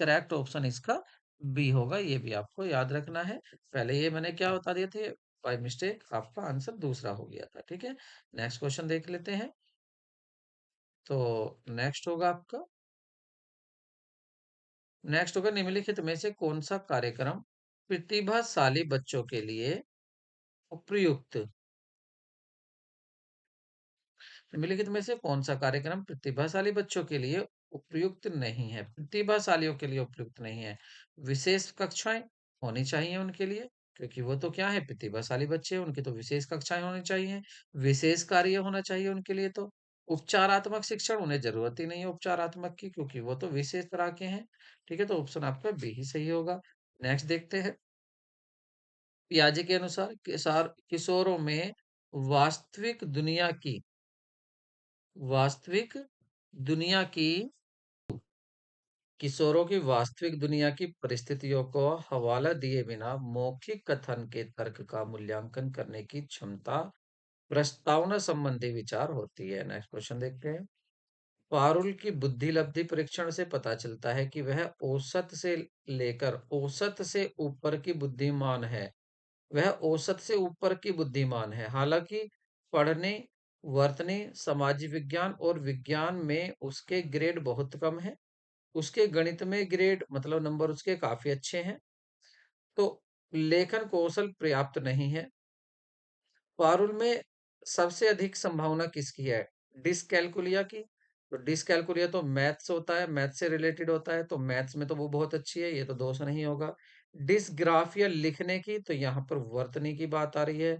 करेक्ट ऑप्शन इसका बी होगा, ये भी आपको याद रखना है। पहले ये मैंने क्या बता दिए थे, बाय मिस्टेक आपका आंसर दूसरा हो गया था। ठीक है, नेक्स्ट क्वेश्चन देख लेते हैं। तो नेक्स्ट होगा आपका, नेक्स्ट होगा निम्नलिखित में से कौन सा कार्यक्रम प्रतिभाशाली बच्चों के लिए उपयुक्त? निम्नलिखित में से कौन सा कार्यक्रम प्रतिभाशाली बच्चों के लिए उपयुक्त नहीं है? प्रतिभाशालियों के लिए उपयुक्त नहीं है। विशेष कक्षाएं होनी चाहिए उनके लिए, क्योंकि वो तो क्या है, प्रतिभाशाली बच्चे हैं, उनकी तो विशेष कक्षाएं होनी चाहिए। विशेष कार्य होना चाहिए उनके लिए। तो उपचारात्मक शिक्षण, उन्हें जरूरत ही नहीं है उपचारात्मक की, क्योंकि वो तो विशेष तरह के हैं। ठीक है, तो ऑप्शन आपका बी ही सही होगा। नेक्स्ट देखते हैं। पियाजे के अनुसार किशोरों में वास्तविक दुनिया की वास्तविक दुनिया की किशोरों की वास्तविक दुनिया की परिस्थितियों को हवाला दिए बिना मौखिक कथन के तर्क का मूल्यांकन करने की क्षमता प्रस्तावना संबंधी विचार होती है। नेक्स्ट क्वेश्चन देखते हैं। पारुल की बुद्धि लब्धि परीक्षण से पता चलता है कि वह औसत से लेकर औसत से ऊपर की बुद्धिमान है। वह औसत से ऊपर की बुद्धिमान है, हालांकि पढ़ने, वर्तने, समाज विज्ञान और विज्ञान में उसके ग्रेड बहुत कम है। उसके गणित में ग्रेड, मतलब नंबर उसके काफी अच्छे हैं। तो लेखन कौशल पर्याप्त नहीं है। पारुल में सबसे अधिक संभावना किसकी है? डिसकैलकुलिया की। तो डिसकैलकुलिया तो मैथ्स होता है, मैथ्स से रिलेटेड होता है, तो मैथ्स में तो वो बहुत अच्छी है, ये तो दोष नहीं होगा। डिसग्राफिया लिखने की, तो यहाँ पर वर्तनी की बात आ रही है।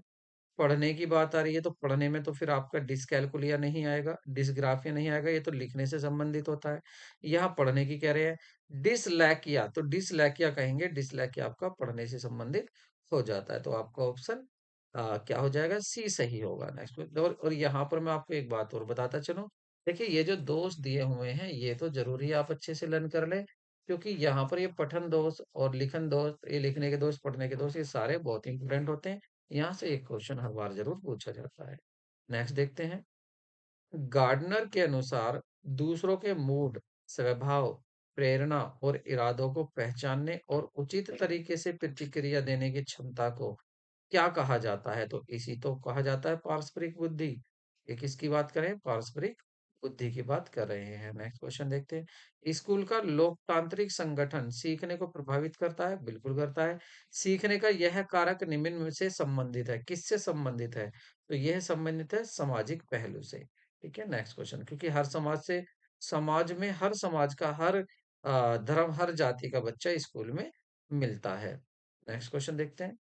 पढ़ने की बात आ रही है, तो पढ़ने में तो फिर आपका डिसकैलकुलिया नहीं आएगा, डिसग्राफिया नहीं आएगा, ये तो लिखने से संबंधित होता है। यहाँ पढ़ने की कह रहे हैं। डिसलैकिया, तो डिसलैकिया कहेंगे, डिसलैकिया आपका पढ़ने से संबंधित हो जाता है। तो आपका ऑप्शन क्या हो जाएगा, सी सही होगा। नेक्स्ट, और यहाँ पर मैं आपको एक बात और बताता चलूं, देखिए ये जो दोष दिए हुए हैं ये तो जरूरी है आप अच्छे से लर्न कर लें, क्योंकि यहाँ पर ये पठन दोष और लिखन दोष, ये लिखने के दोष, पढ़ने के दोष, ये सारे बहुत इंपॉर्टेंट होते हैं। यहाँ से एक क्वेश्चन हर बार जरूर पूछा जाता है। नेक्स्ट देखते हैं। गार्डनर के अनुसार दूसरों के मूड, स्वभाव, प्रेरणा और इरादों को पहचानने और उचित तरीके से प्रतिक्रिया देने की क्षमता को क्या कहा जाता है? तो इसी तो कहा जाता है पारस्परिक बुद्धि। ये किसकी बात करें? पारस्परिक बुद्धि की बात कर रहे हैं। नेक्स्ट क्वेश्चन देखते हैं। स्कूल का लोकतांत्रिक संगठन सीखने को प्रभावित करता है? बिल्कुल करता है। सीखने का यह कारक निम्न में से संबंधित है। किससे संबंधित है? तो यह संबंधित है सामाजिक पहलू से। ठीक है, नेक्स्ट क्वेश्चन। क्योंकि हर समाज से, समाज में हर समाज का, हर धर्म, हर जाति का बच्चा स्कूल में मिलता है। नेक्स्ट क्वेश्चन देखते हैं।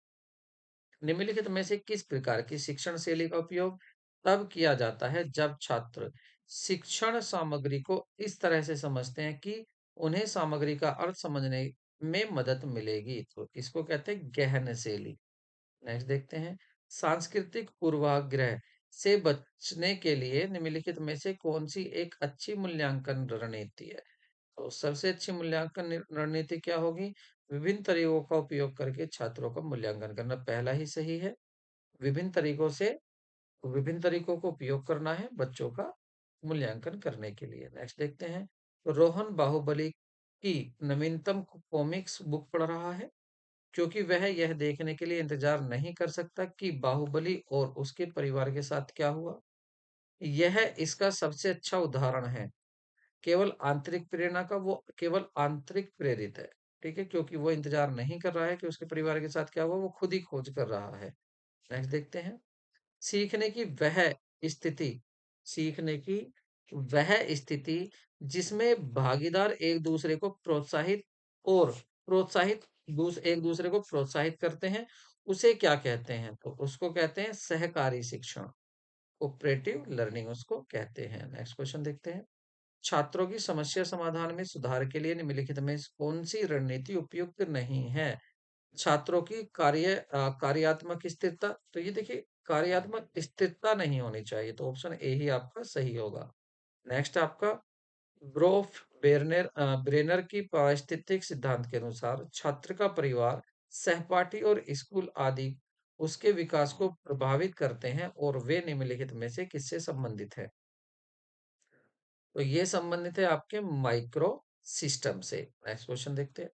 निम्नलिखित में से किस प्रकार की शिक्षण शैली का उपयोग तब किया जाता है जब छात्र शिक्षण सामग्री को इस तरह से समझते हैं कि उन्हें सामग्री का अर्थ समझने में मदद मिलेगी? तो इसको कहते हैं गहन शैली। नेक्स्ट देखते हैं। सांस्कृतिक पूर्वाग्रह से बचने के लिए निम्नलिखित में से कौन सी एक अच्छी मूल्यांकन रणनीति है? तो सबसे अच्छी मूल्यांकन रणनीति क्या होगी? विभिन्न तरीकों का उपयोग करके छात्रों का मूल्यांकन करना, पहला ही सही है। विभिन्न तरीकों से, विभिन्न तरीकों को उपयोग करना है बच्चों का मूल्यांकन करने के लिए। नेक्स्ट देखते हैं। रोहन बाहुबली की नवीनतम कॉमिक्स बुक पढ़ रहा है क्योंकि वह यह देखने के लिए इंतजार नहीं कर सकता कि बाहुबली और उसके परिवार के साथ क्या हुआ। यह इसका सबसे अच्छा उदाहरण है। केवल आंतरिक प्रेरणा का, वो केवल आंतरिक प्रेरित है। ठीक है, क्योंकि वो इंतजार नहीं कर रहा है कि उसके परिवार के साथ क्या हुआ, वो खुद ही खोज कर रहा है। नेक्स्ट देखते हैं। सीखने की वह स्थिति, सीखने की वह स्थिति जिसमें भागीदार एक दूसरे को प्रोत्साहित और प्रोत्साहित एक दूसरे को प्रोत्साहित करते हैं, उसे क्या कहते हैं? तो उसको कहते हैं सहकारी शिक्षण, कोऑपरेटिव लर्निंग उसको कहते हैं। नेक्स्ट क्वेश्चन देखते हैं। छात्रों की समस्या समाधान में सुधार के लिए निम्नलिखित में कौन सी रणनीति उपयुक्त नहीं है? छात्रों की कार्यात्मक स्थिरता, तो ये देखिए कार्यात्मक स्थिरता नहीं होनी चाहिए, तो ऑप्शन ए ही आपका सही होगा। नेक्स्ट आपका ब्रोफ ब्रेनर की पारिस्थितिक सिद्धांत के अनुसार छात्र का परिवार, सहपाठी और स्कूल आदि उसके विकास को प्रभावित करते हैं और वे निम्नलिखित में से किससे संबंधित है? तो ये संबंधित है आपके माइक्रो सिस्टम से। नेक्स्ट क्वेश्चन देखते हैं।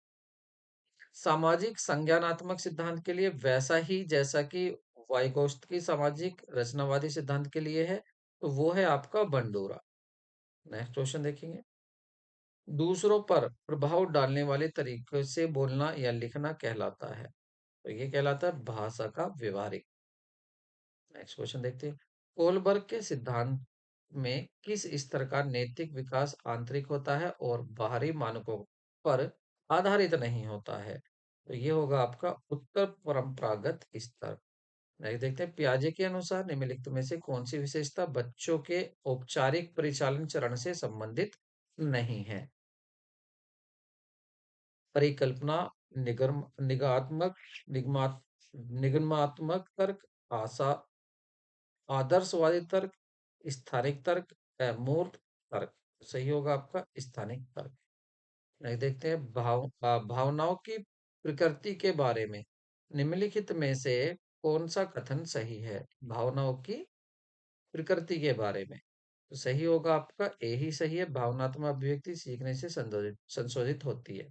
सामाजिक संज्ञानात्मक सिद्धांत के लिए वैसा ही जैसा कि वाइगोत्स्की सामाजिक रचनावादी सिद्धांत के लिए है, तो वो है आपका बंडूरा। नेक्स्ट क्वेश्चन देखेंगे। दूसरों पर प्रभाव डालने वाले तरीके से बोलना या लिखना कहलाता है, तो ये कहलाता है भाषा का व्यवहारिक। नेक्स्ट क्वेश्चन देखते हैं। कोलबर्ग के सिद्धांत में किस स्तर का नैतिक विकास आंतरिक होता है और बाहरी मानकों पर आधारित नहीं होता है? तो ये होगा आपका उत्तर परंपरागत स्तर। नेक्स्ट देखते हैं। पियाजे के अनुसार निम्नलिखित में से कौन सी विशेषता बच्चों के औपचारिक परिचालन चरण से संबंधित नहीं है? परिकल्पना, निगात्मक, निगमात निगमात्मक तर्क, आशा, आदर्शवादी तर्क, स्थानिक तर्क, मूर्त तर्क। सही होगा आपका स्थानिक तर्क। नहीं देखते हैं। भावनाओं की प्रकृति के बारे में निम्नलिखित में से कौन सा कथन सही है? भावनाओं की प्रकृति के बारे में, तो सही होगा आपका ए ही सही है। भावनात्मक अभिव्यक्ति सीखने से संशोधित संशोधित होती है।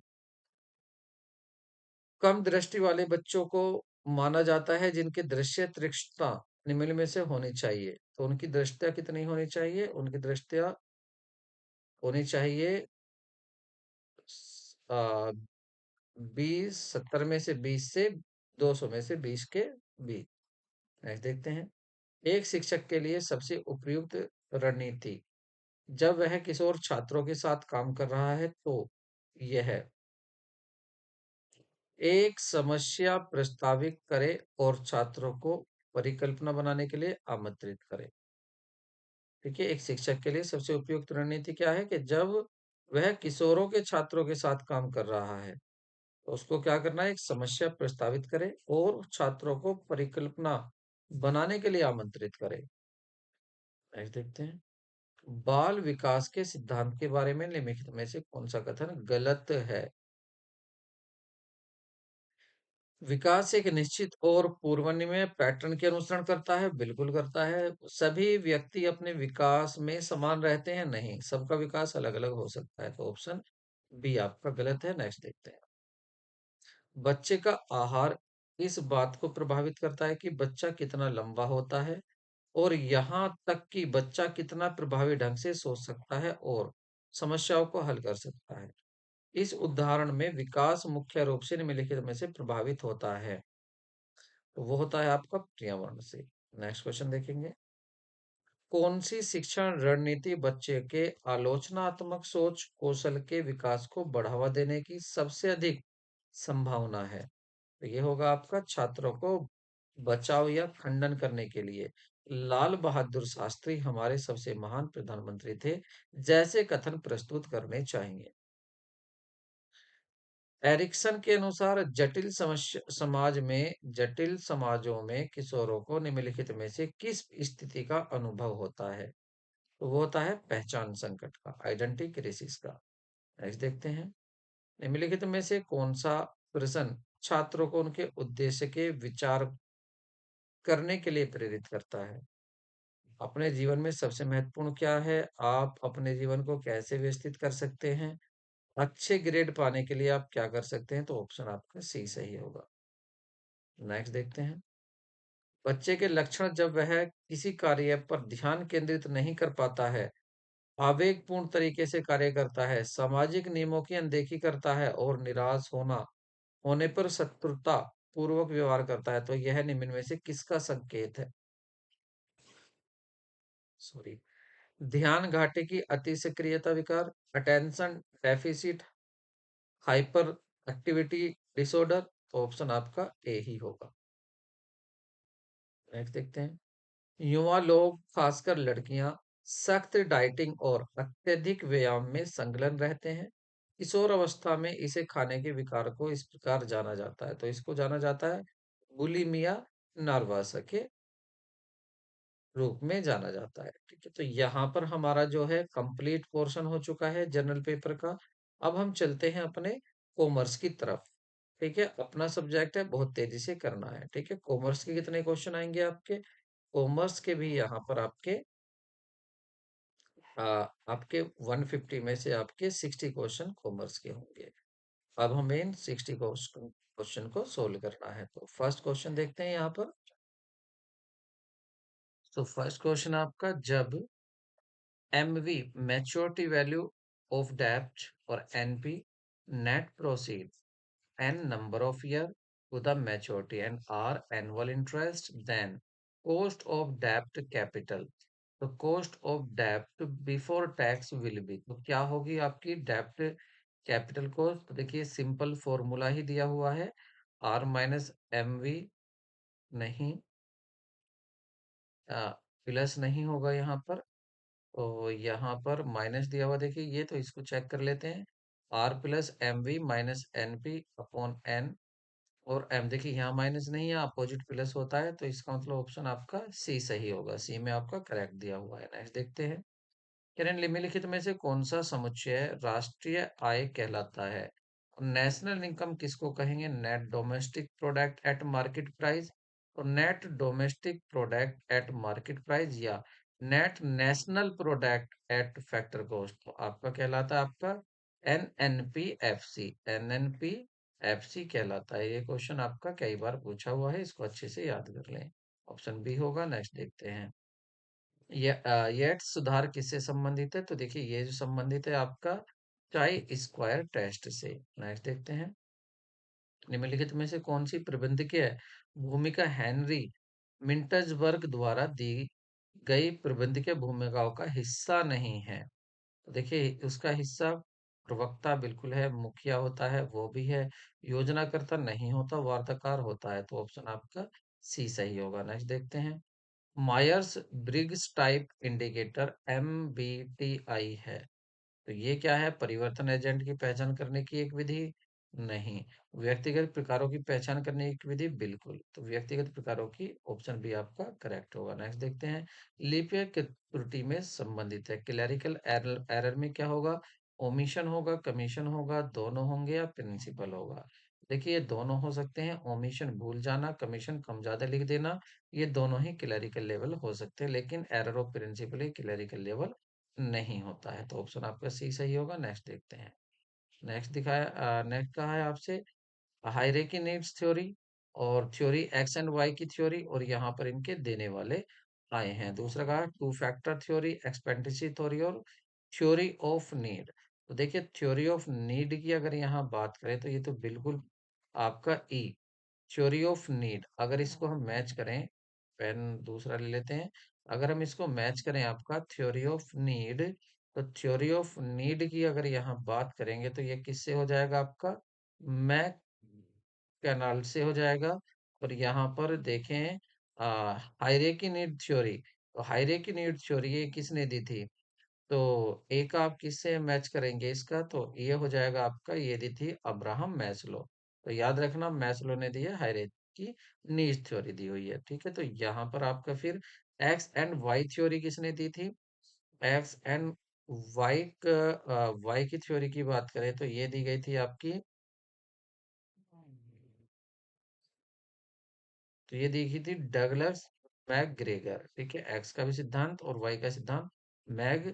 कम दृष्टि वाले बच्चों को माना जाता है जिनकी दृश्य तीक्ष्णता निम्न में से होनी चाहिए, तो उनकी दृष्टिया कितनी होनी चाहिए? उनकी दृष्टिया होनी चाहिए 20, 70 में से 20 से 200 में से 20 के बीच। नेक्स्ट देखते हैं। एक शिक्षक के लिए सबसे उपयुक्त रणनीति जब वह किशोर छात्रों के साथ काम कर रहा है, तो यह एक समस्या प्रस्तावित करे और छात्रों को परिकल्पना बनाने के लिए आमंत्रित करे। ठीक है, एक शिक्षक के लिए सबसे उपयुक्त रणनीति क्या है कि जब वह किशोरों के छात्रों के साथ काम कर रहा है, तो उसको क्या करना है? एक समस्या प्रस्तावित करे और छात्रों को परिकल्पना बनाने के लिए आमंत्रित करे। नेक्स्ट देखते हैं। बाल विकास के सिद्धांत के बारे में निम्नलिखित में से कौन सा कथन गलत है? विकास एक निश्चित और पूर्वनियमित पैटर्न के अनुसरण करता है, बिल्कुल करता है। सभी व्यक्ति अपने विकास में समान रहते हैं, नहीं, सबका विकास अलग अलग हो सकता है, तो ऑप्शन बी आपका गलत है। नेक्स्ट देखते हैं। बच्चे का आहार इस बात को प्रभावित करता है कि बच्चा कितना लंबा होता है, और यहाँ तक कि बच्चा कितना प्रभावी ढंग से सोच सकता है और समस्याओं को हल कर सकता है। इस उदाहरण में विकास मुख्य रूप से निम्नलिखित में से प्रभावित होता है, तो वो होता है आपका पर्यावरण से। नेक्स्ट क्वेश्चन देखेंगे। कौन सी शिक्षण रणनीति बच्चे के आलोचनात्मक सोच कौशल के विकास को बढ़ावा देने की सबसे अधिक संभावना है? तो ये होगा आपका छात्रों को बचाव या खंडन करने के लिए। लाल बहादुर शास्त्री हमारे सबसे महान प्रधानमंत्री थे, जैसे कथन प्रस्तुत करने चाहिए। एरिक्सन के अनुसार जटिल समस्या जटिल समाजों में किशोरों को निम्नलिखित में से किस स्थिति का अनुभव होता है? तो वो होता है पहचान संकट का, आइडेंटिटी क्राइसिस का। नेक्स्ट देखते हैं। निम्नलिखित में से कौन सा प्रश्न छात्रों को उनके उद्देश्य के विचार करने के लिए प्रेरित करता है? अपने जीवन में सबसे महत्वपूर्ण क्या है? आप अपने जीवन को कैसे व्यवस्थित कर सकते हैं? अच्छे ग्रेड पाने के लिए आप क्या कर सकते हैं? तो ऑप्शन आपका सी सही होगा। नेक्स्ट देखते हैं। बच्चे के लक्षण जब वह किसी कार्य पर ध्यान केंद्रित नहीं कर पाता है, आवेगपूर्ण तरीके से कार्य करता है, सामाजिक नियमों की अनदेखी करता है और निराश होने पर शत्रुता पूर्वक व्यवहार करता है, तो यह निम्न में से किसका संकेत है? सॉरी। ध्यान घाटे की अति सक्रियता विकार, attention deficit hyper activity disorder, तो ऑप्शन आपका ए ही होगा। नेक्स्ट देखते हैं। युवा लोग, खासकर लड़कियां, सख्त डाइटिंग और अत्यधिक व्यायाम में संलग्न रहते हैं। किशोर अवस्था में इसे खाने के विकार को इस प्रकार जाना जाता है, तो इसको जाना जाता है बुलिमिया नर्वसा के रूप में जाना जाता है। ठीक है, तो यहाँ पर हमारा जो है कंप्लीट पोर्शन हो चुका है जनरल पेपर का। अब हम चलते हैं अपने कॉमर्स की तरफ। ठीक है, अपना सब्जेक्ट है, बहुत तेजी से करना है। ठीक है, कॉमर्स के कितने क्वेश्चन आएंगे आपके? कॉमर्स के भी यहाँ पर आ, आपके 150 में से आपके 60 क्वेश्चन कॉमर्स के होंगे। अब हमें 60 क्वेश्चन को सोल्व करना है, तो फर्स्ट क्वेश्चन देखते हैं यहाँ पर। तो फर्स्ट क्वेश्चन आपका, जब MV maturity value of debt or NP net proceed n number of year to the maturity and R annual interest, then cost of debt capital, तो cost of debt before tax will be, तो क्या होगी आपकी डेप्ट कैपिटल कोस्ट? तो देखिए सिंपल फॉर्मूला ही दिया हुआ है, R माइनस एम वी, नहीं प्लस नहीं होगा यहाँ पर, तो यहाँ पर माइनस दिया हुआ, देखिए ये, तो इसको चेक कर लेते हैं। R plus M V minus N P upon N, और एम देखिए यहाँ माइनस नहीं है, अपोजिट प्लस होता है, तो इसका मतलब ऑप्शन आपका सी सही होगा। सी में आपका करेक्ट दिया हुआ है। नेक्स्ट देखते हैं। किरण निम्नलिखित में से कौन सा समुच्चय राष्ट्रीय आय कहलाता है? नेशनल इनकम किसको कहेंगे? Net domestic product at market price, और net domestic product at market price या net national product at factor cost, तो आपका कहलाता है आपका N N P F C कहलाता है। ये क्वेश्चन आपका कई बार पूछा हुआ है, इसको अच्छे से याद कर लें। ऑप्शन बी होगा। नेक्स्ट देखते हैं। ये सुधार किससे संबंधित है? तो देखिए ये जो संबंधित है आपका चाई स्क्वायर टेस्ट से। नेक्स्ट देखते हैं। निम्नलिखित में से कौन सी प्रबंधकीय भूमिका हेनरी मिंटजबर्ग द्वारा दी गई प्रबंधकीय भूमिकाओं का हिस्सा नहीं है? तो देखिए उसका हिस्सा प्रवक्ता बिल्कुल है, मुखिया होता है, वो भी है, योजनाकर्ता नहीं होता, वार्ताकार होता है, तो ऑप्शन आपका सी सही होगा। नेक्स्ट देखते हैं। Myers Briggs type indicator MBTI है, तो ये क्या है? परिवर्तन एजेंट की पहचान करने की एक विधि, नहीं। व्यक्तिगत प्रकारों की पहचान करने की विधि, बिल्कुल। तो व्यक्तिगत प्रकारों की ऑप्शन बी आपका करेक्ट होगा। नेक्स्ट देखते हैं, लीप ईयर किस त्रुटि में संबंधित है? क्लेरिकल एरर एरर में क्या होगा? ओमिशन होगा, कमीशन होगा, दोनों होंगे या प्रिंसिपल होगा? देखिए ये दोनों हो सकते हैं। ओमिशन भूल जाना, कमीशन कम ज्यादा लिख देना, ये दोनों ही क्लेरिकल लेवल हो सकते हैं, लेकिन एरर ऑफ प्रिंसिपल ही क्लेरिकल लेवल नहीं होता है। तो ऑप्शन आपका सी सही होगा। नेक्स्ट देखते हैं। नेक्स्ट कहा है आपसे हायरार्की नीड्स थ्योरी और थ्योरी एक्स एंड वाई की थ्योरी, और यहाँ पर इनके देने वाले आए हैं। दूसरा कहा two factor theory, expenditure theory और थ्योरी ऑफ नीड। तो देखिए थ्योरी ऑफ नीड की अगर यहाँ बात करें तो ये तो बिल्कुल आपका ई थ्योरी ऑफ नीड, अगर इसको हम मैच करें, पेन दूसरा ले लेते हैं, अगर हम इसको मैच करें आपका थ्योरी ऑफ नीड, तो थ्योरी ऑफ नीड की अगर यहाँ बात करेंगे तो ये किससे हो जाएगा आपका? मैक कैनाल से हो जाएगा। और यहाँ पर देखें हायरार्की नीड थ्योरी, तो हायरार्की नीड थ्योरी ये किसने दी थी? तो एक आप किससे मैच करेंगे इसका? तो ये हो जाएगा आपका, ये दी थी अब्राहम मैस्लो। तो याद रखना मैस्लो ने दी है हायरार्की नीड्स थ्योरी दी हुई है। ठीक है, तो यहाँ पर आपका फिर एक्स एंड वाई थ्योरी किसने दी थी? एक्स एंड वाई वाई की थ्योरी की बात करें तो ये दी गई थी आपकी, तो ये देखी थी डगलस मैकग्रेगर। ठीक है, एक्स का भी सिद्धांत और वाई का सिद्धांत मैग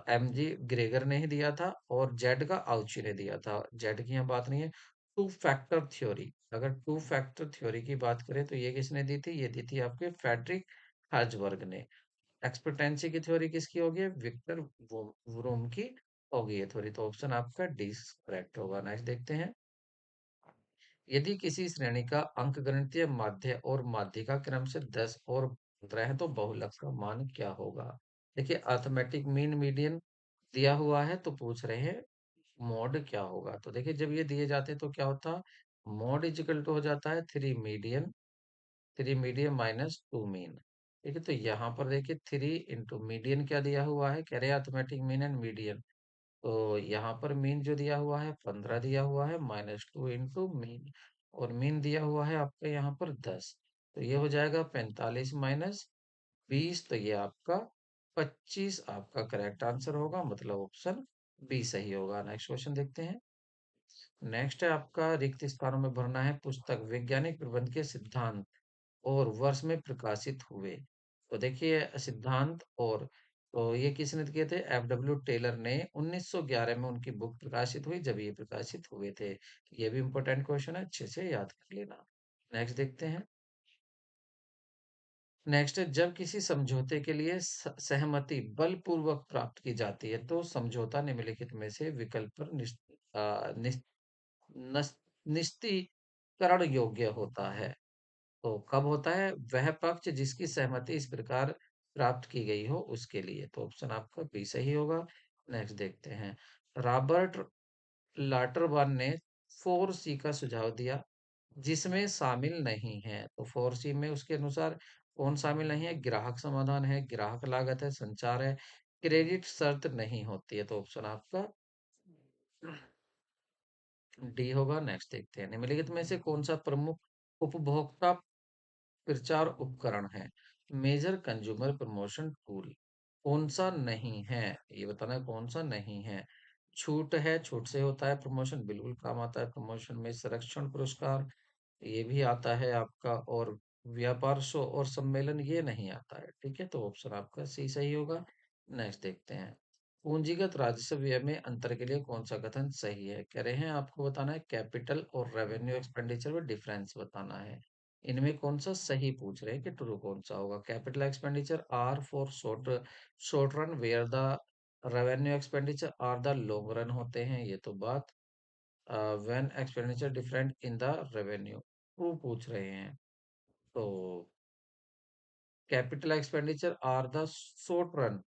एम जी ग्रेगर ने ही दिया था, और जेड का आउची ने दिया था। जेड की यहाँ बात नहीं है। टू फैक्टर थ्योरी, अगर टू फैक्टर थ्योरी की बात करें तो ये किसने दी थी? ये दी थी आपके फ्रेडरिक हर्जबर्ग ने। एक्सपेक्टेंसी की थ्योरी किसकी होगी? विक्टर वरूम की होगी ये थ्योरी। तो ऑप्शन आपका डी करेक्ट होगा। नेक्स्ट देखते हैं, यदि किसी श्रेणी का अंकगणितीय माध्य और माध्यिका क्रम से 10 और 15 है तो बहुलक का मान क्या होगा? देखिए अर्थमेटिक मीन मीडियन दिया हुआ है तो पूछ रहे हैं मॉड क्या होगा। तो देखिए जब ये दिए जाते हैं तो क्या होता? मॉड इजिकल टू हो जाता है 3 मीडियन माइनस 2 मीन। ठीक है, तो यहाँ पर देखिए 3 इंटू मीडियन क्या दिया हुआ है, कह रहे हैं अर्थमेटिक मीन एंड मीडियन। तो यहाँ पर मीन जो दिया हुआ है 15 दिया हुआ है, -2 इंटू मीन, और मीन दिया हुआ है आपका यहाँ पर 10। तो ये हो जाएगा 45 माइनस 20, तो ये आपका 25 आपका करेक्ट आंसर होगा, मतलब ऑप्शन बी सही होगा। नेक्स्ट क्वेश्चन देखते हैं। नेक्स्ट है आपका रिक्त स्थानों में भरना है। पुस्तक वैज्ञानिक प्रबंध के सिद्धांत और वर्ष में प्रकाशित हुए। तो देखिए सिद्धांत और, तो ये किसने किए थे? एफ डब्ल्यू टेलर ने 1911 में उनकी बुक प्रकाशित हुई जब ये प्रकाशित हुए थे। ये भी इंपॉर्टेंट क्वेश्चन है, अच्छे से याद कर लेना। नेक्स्ट देखते हैं। नेक्स्ट है, जब किसी समझौते के लिए सहमति बलपूर्वक प्राप्त की जाती है तो समझौता निम्नलिखित में से विकल्प पर नस- निस्तीकरण योग्य होता है। तो कब होता है? वह पक्ष जिसकी सहमति इस प्रकार प्राप्त की गई हो उसके लिए। तो ऑप्शन आपका बी सही होगा। नेक्स्ट देखते हैं। रॉबर्ट लाटरबर्न ने 4C का सुझाव दिया जिसमें शामिल नहीं है। तो 4C में उसके अनुसार कौन शामिल नहीं है? ग्राहक समाधान है, ग्राहक लागत है, संचार है, क्रेडिट शर्त नहीं होती है। तो ऑप्शन आपका डी होगा। नेक्स्ट देखते हैं। निम्नलिखित में से कौन सा प्रमुख उपभोक्ता प्रचार उपकरण है? मेजर कंज्यूमर प्रमोशन टूल कौन सा नहीं है? ये बताना है कौन सा नहीं है। छूट है, छूट से होता है प्रमोशन, बिल्कुल काम आता है प्रमोशन में। संरक्षण पुरस्कार ये भी आता है आपका, और व्यापार शो और सम्मेलन ये नहीं आता है। ठीक है, तो ऑप्शन आपका सी सही होगा। नेक्स्ट देखते हैं। पूंजीगत राजस्व व्यय में अंतर के लिए कौन सा कथन सही है? कह रहे हैं आपको बताना है कैपिटल और रेवेन्यू एक्सपेंडिचर में डिफरेंस बताना है। इनमें कौन सा सही पूछ रहे हैं कि ट्रू कौन सा होगा? Capital expenditure are for short short run, where the revenue expenditure are the long run होते हैं। ये तो बात when expenditure different in the revenue true पूछ रहे हैं। तो capital expenditure are the short run,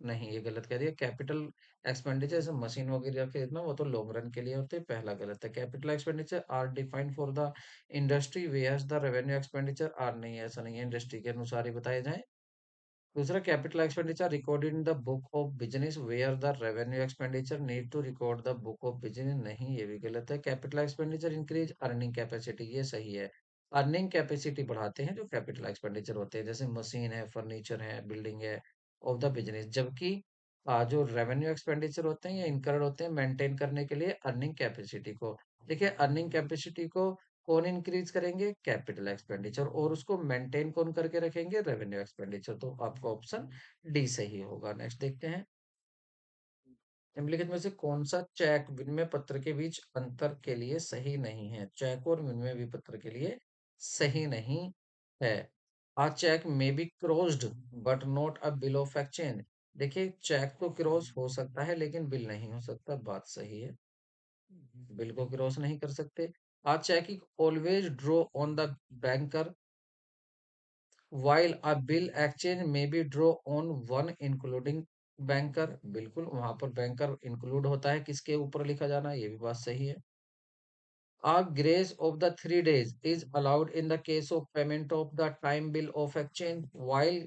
नहीं ये गलत कह दिया। कैपिटल एक्सपेंडिचर जैसे मशीन वगैरह खरीदना वो तो लॉन्ग रन के लिए होते हैं, पहला गलत है। Capital expenditure are defined for the industry whereas the revenue expenditure are, नहीं ऐसा नहीं है, इंडस्ट्री के अनुसार ही बताए जाए। दूसरा, capital expenditure recorded in the book of business where the revenue expenditure need to record the book of business, नहीं ये भी गलत है। Capital expenditure increase earning capacity, ये सही है। अर्निंग कैपेसिटी बढ़ाते हैं जो कैपिटल एक्सपेंडिचर होते हैं, जैसे मशीन है, फर्नीचर है, बिल्डिंग है, ऑफ द बिजनेस। जबकि जो रेवेन्यू एक्सपेंडिचर होते हैं ये इनकर्ड होते हैं मेंटेन करने के लिए अर्निंग कैपेसिटी को। देखिए अर्निंग कैपेसिटी को कौन इंक्रीज करेंगे, कैपिटल एक्सपेंडिचर, और उसको मेंटेन कौन करके रखेंगे, रेवेन्यू एक्सपेंडिचर। तो आपका ऑप्शन डी सही होगा। नेक्स्ट देखते हैं, निम्नलिखित में से कौन सा चेक विनिमय पत्र के बीच अंतर के लिए सही नहीं है। चेक और विनिमय पत्र के लिए सही नहीं है। आ चेक में B crossed but not a bill of exchange. देखिए चेक तो क्रॉस हो सकता है लेकिन बिल नहीं हो सकता, बात सही है। बिल को क्रॉस नहीं कर सकते। A cheque is always draw on the banker while a bill exchange may be draw on one including banker। बिल्कुल वहां पर बैंकर इंक्लूड होता है, किसके ऊपर लिखा जाना है, ये भी बात सही है। A grace of the 3 days is allowed in the case of payment of the time bill of exchange while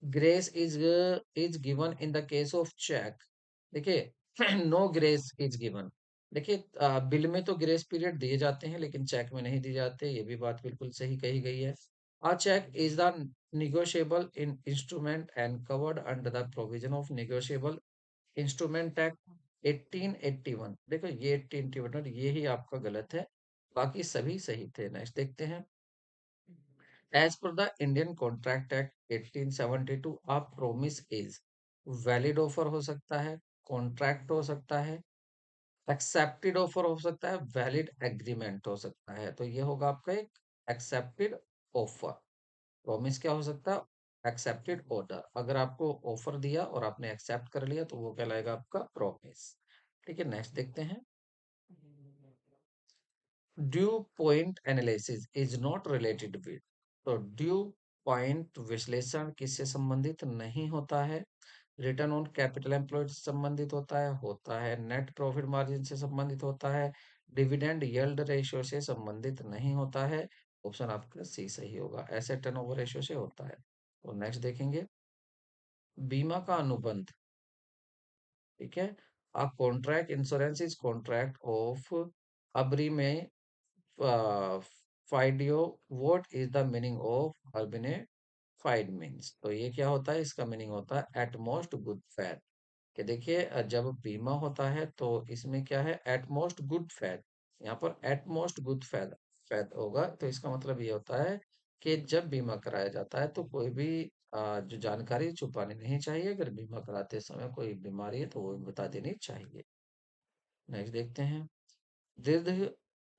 grace is given in the case of check। देखिए नो ग्रेस इज गिवन। देखिए बिल में तो ग्रेस पीरियड दिए जाते हैं लेकिन चेक में नहीं दिए जाते, ये भी बात बिल्कुल सही कही गई है। A check is the negotiable in instrument and covered under the provision of negotiable instrument act 1881। देखो ये 1881 ये ही आपका गलत है, बाकी सभी सही थे। नेक्स्ट देखते हैं, as per the Indian Contract Act 1872 a promise is valid offer हो सकता है, कॉन्ट्रैक्ट हो सकता है, एक्सेप्टेड ऑफर हो सकता है, वैलिड एग्रीमेंट हो सकता है। तो ये होगा आपका एक एक्सेप्टेड ऑफर। प्रॉमिस क्या हो सकता है, एक्सेप्टेड ऑर्डर। अगर आपको ऑफर दिया और आपने एक्सेप्ट कर लिया तो वो कहलाएगा आपका प्रॉमिस। ठीक है, नेक्स्ट देखते हैं, due point analysis is not related with. तो ड्यू पॉइंट विश्लेषण किससे संबंधित नहीं होता है, रिटर्न ऑन कैपिटल एम्प्लॉयड से संबंधित होता है, नेट प्रॉफिट मार्जिन से संबंधित होता है, डिविडेंड यील्ड रेशियो से संबंधित नहीं होता है। ऑप्शन आपका सी सही होगा, एसेट टर्नओवर रेशियो से होता है। तो नेक्स्ट देखेंगे, बीमा का अनुबंध, ठीक है, a contract insurance is contract of uberrimae fidei. What is the meaning of अर्बिने फाइड मीन्स। तो ये क्या होता है, इसका मीनिंग होता है एटमोस्ट गुड फेथ। कि देखिए जब बीमा होता है तो इसमें क्या है, एटमोस्ट गुड फेथ। यहाँ पर एटमोस्ट गुड फेथ फेथ होगा, तो इसका मतलब ये होता है कि जब बीमा कराया जाता है तो कोई भी जो जानकारी छुपानी नहीं चाहिए। अगर बीमा कराते समय कोई बीमारी है तो वो बता देनी चाहिए। नेक्स्ट देखते हैं, दीर्घ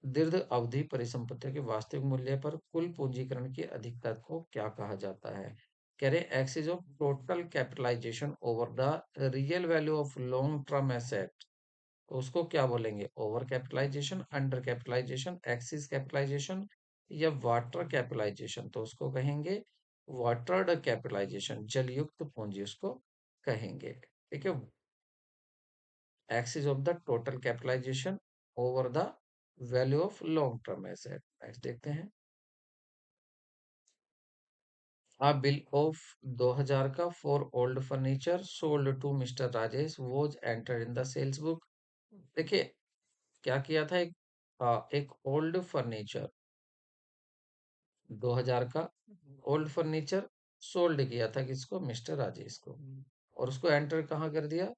दीर्घ अवधि परिसंपत्तियों के वास्तविक मूल्य पर कुल पूंजीकरण की अधिकता को क्या कहा जाता है। कह रहे excess of total capitalisation over the real value of long term asset. तो उसको क्या बोलेंगे, over capitalisation, under capitalisation, excess capitalisation या वाटर कैपिटलाइजेशन। तो उसको कहेंगे वाटर्ड कैपिटलाइजेशन, जलयुक्त पूंजी उसको कहेंगे। ठीक है, axis of the total capitalization over the value of long term asset। Next देखते हैं, a bill of 2000 का for old furniture sold to mister Rajesh was enter in the sales book. देखिए क्या किया था, एक ओल्ड फर्नीचर 2000 का ओल्ड फर्नीचर सोल्ड किया था किसको, मिस्टर राजेश को, और उसको एंटर कहाँ कर दिया,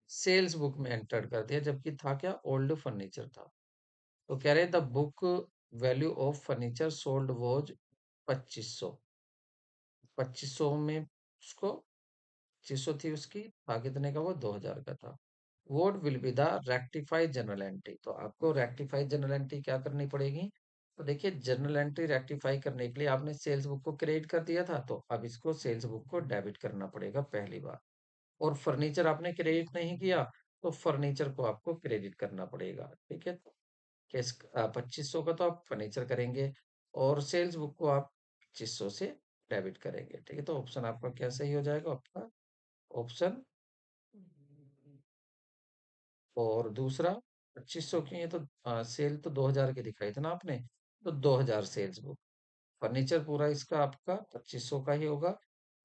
सेल्स बुक में एंटर कर दिया, जबकि था क्या, ओल्ड फर्नीचर था। तो कह रहे the book value of furniture sold was 2500। 2500 में उसको 2500 थी उसकी, था कितने का, वो 2000 का था। Vote will be the rectified journal entry. तो आपको रेक्टिफाइड जर्नल एंट्री क्या करनी पड़ेगी, तो देखिए जर्नल एंट्री रेक्टिफाई करने के लिए आपने सेल्स बुक को क्रेडिट कर दिया था, तो अब इसको सेल्स बुक को डेबिट करना पड़ेगा पहली बार। और फर्नीचर आपने क्रेडिट नहीं किया तो फर्नीचर को आपको क्रेडिट करना पड़ेगा। ठीक है, कैश 2500 का तो आप फर्नीचर करेंगे और सेल्स बुक को आप 2500 से डेबिट करेंगे। ठीक है, तो ऑप्शन आपका क्या सही हो जाएगा, आपका ऑप्शन, और दूसरा 2500 की है तो सेल तो 2000 की दिखाई थी ना आपने, तो 2000 सेल्स बुक, फर्नीचर पूरा इसका आपका 2500 का ही होगा।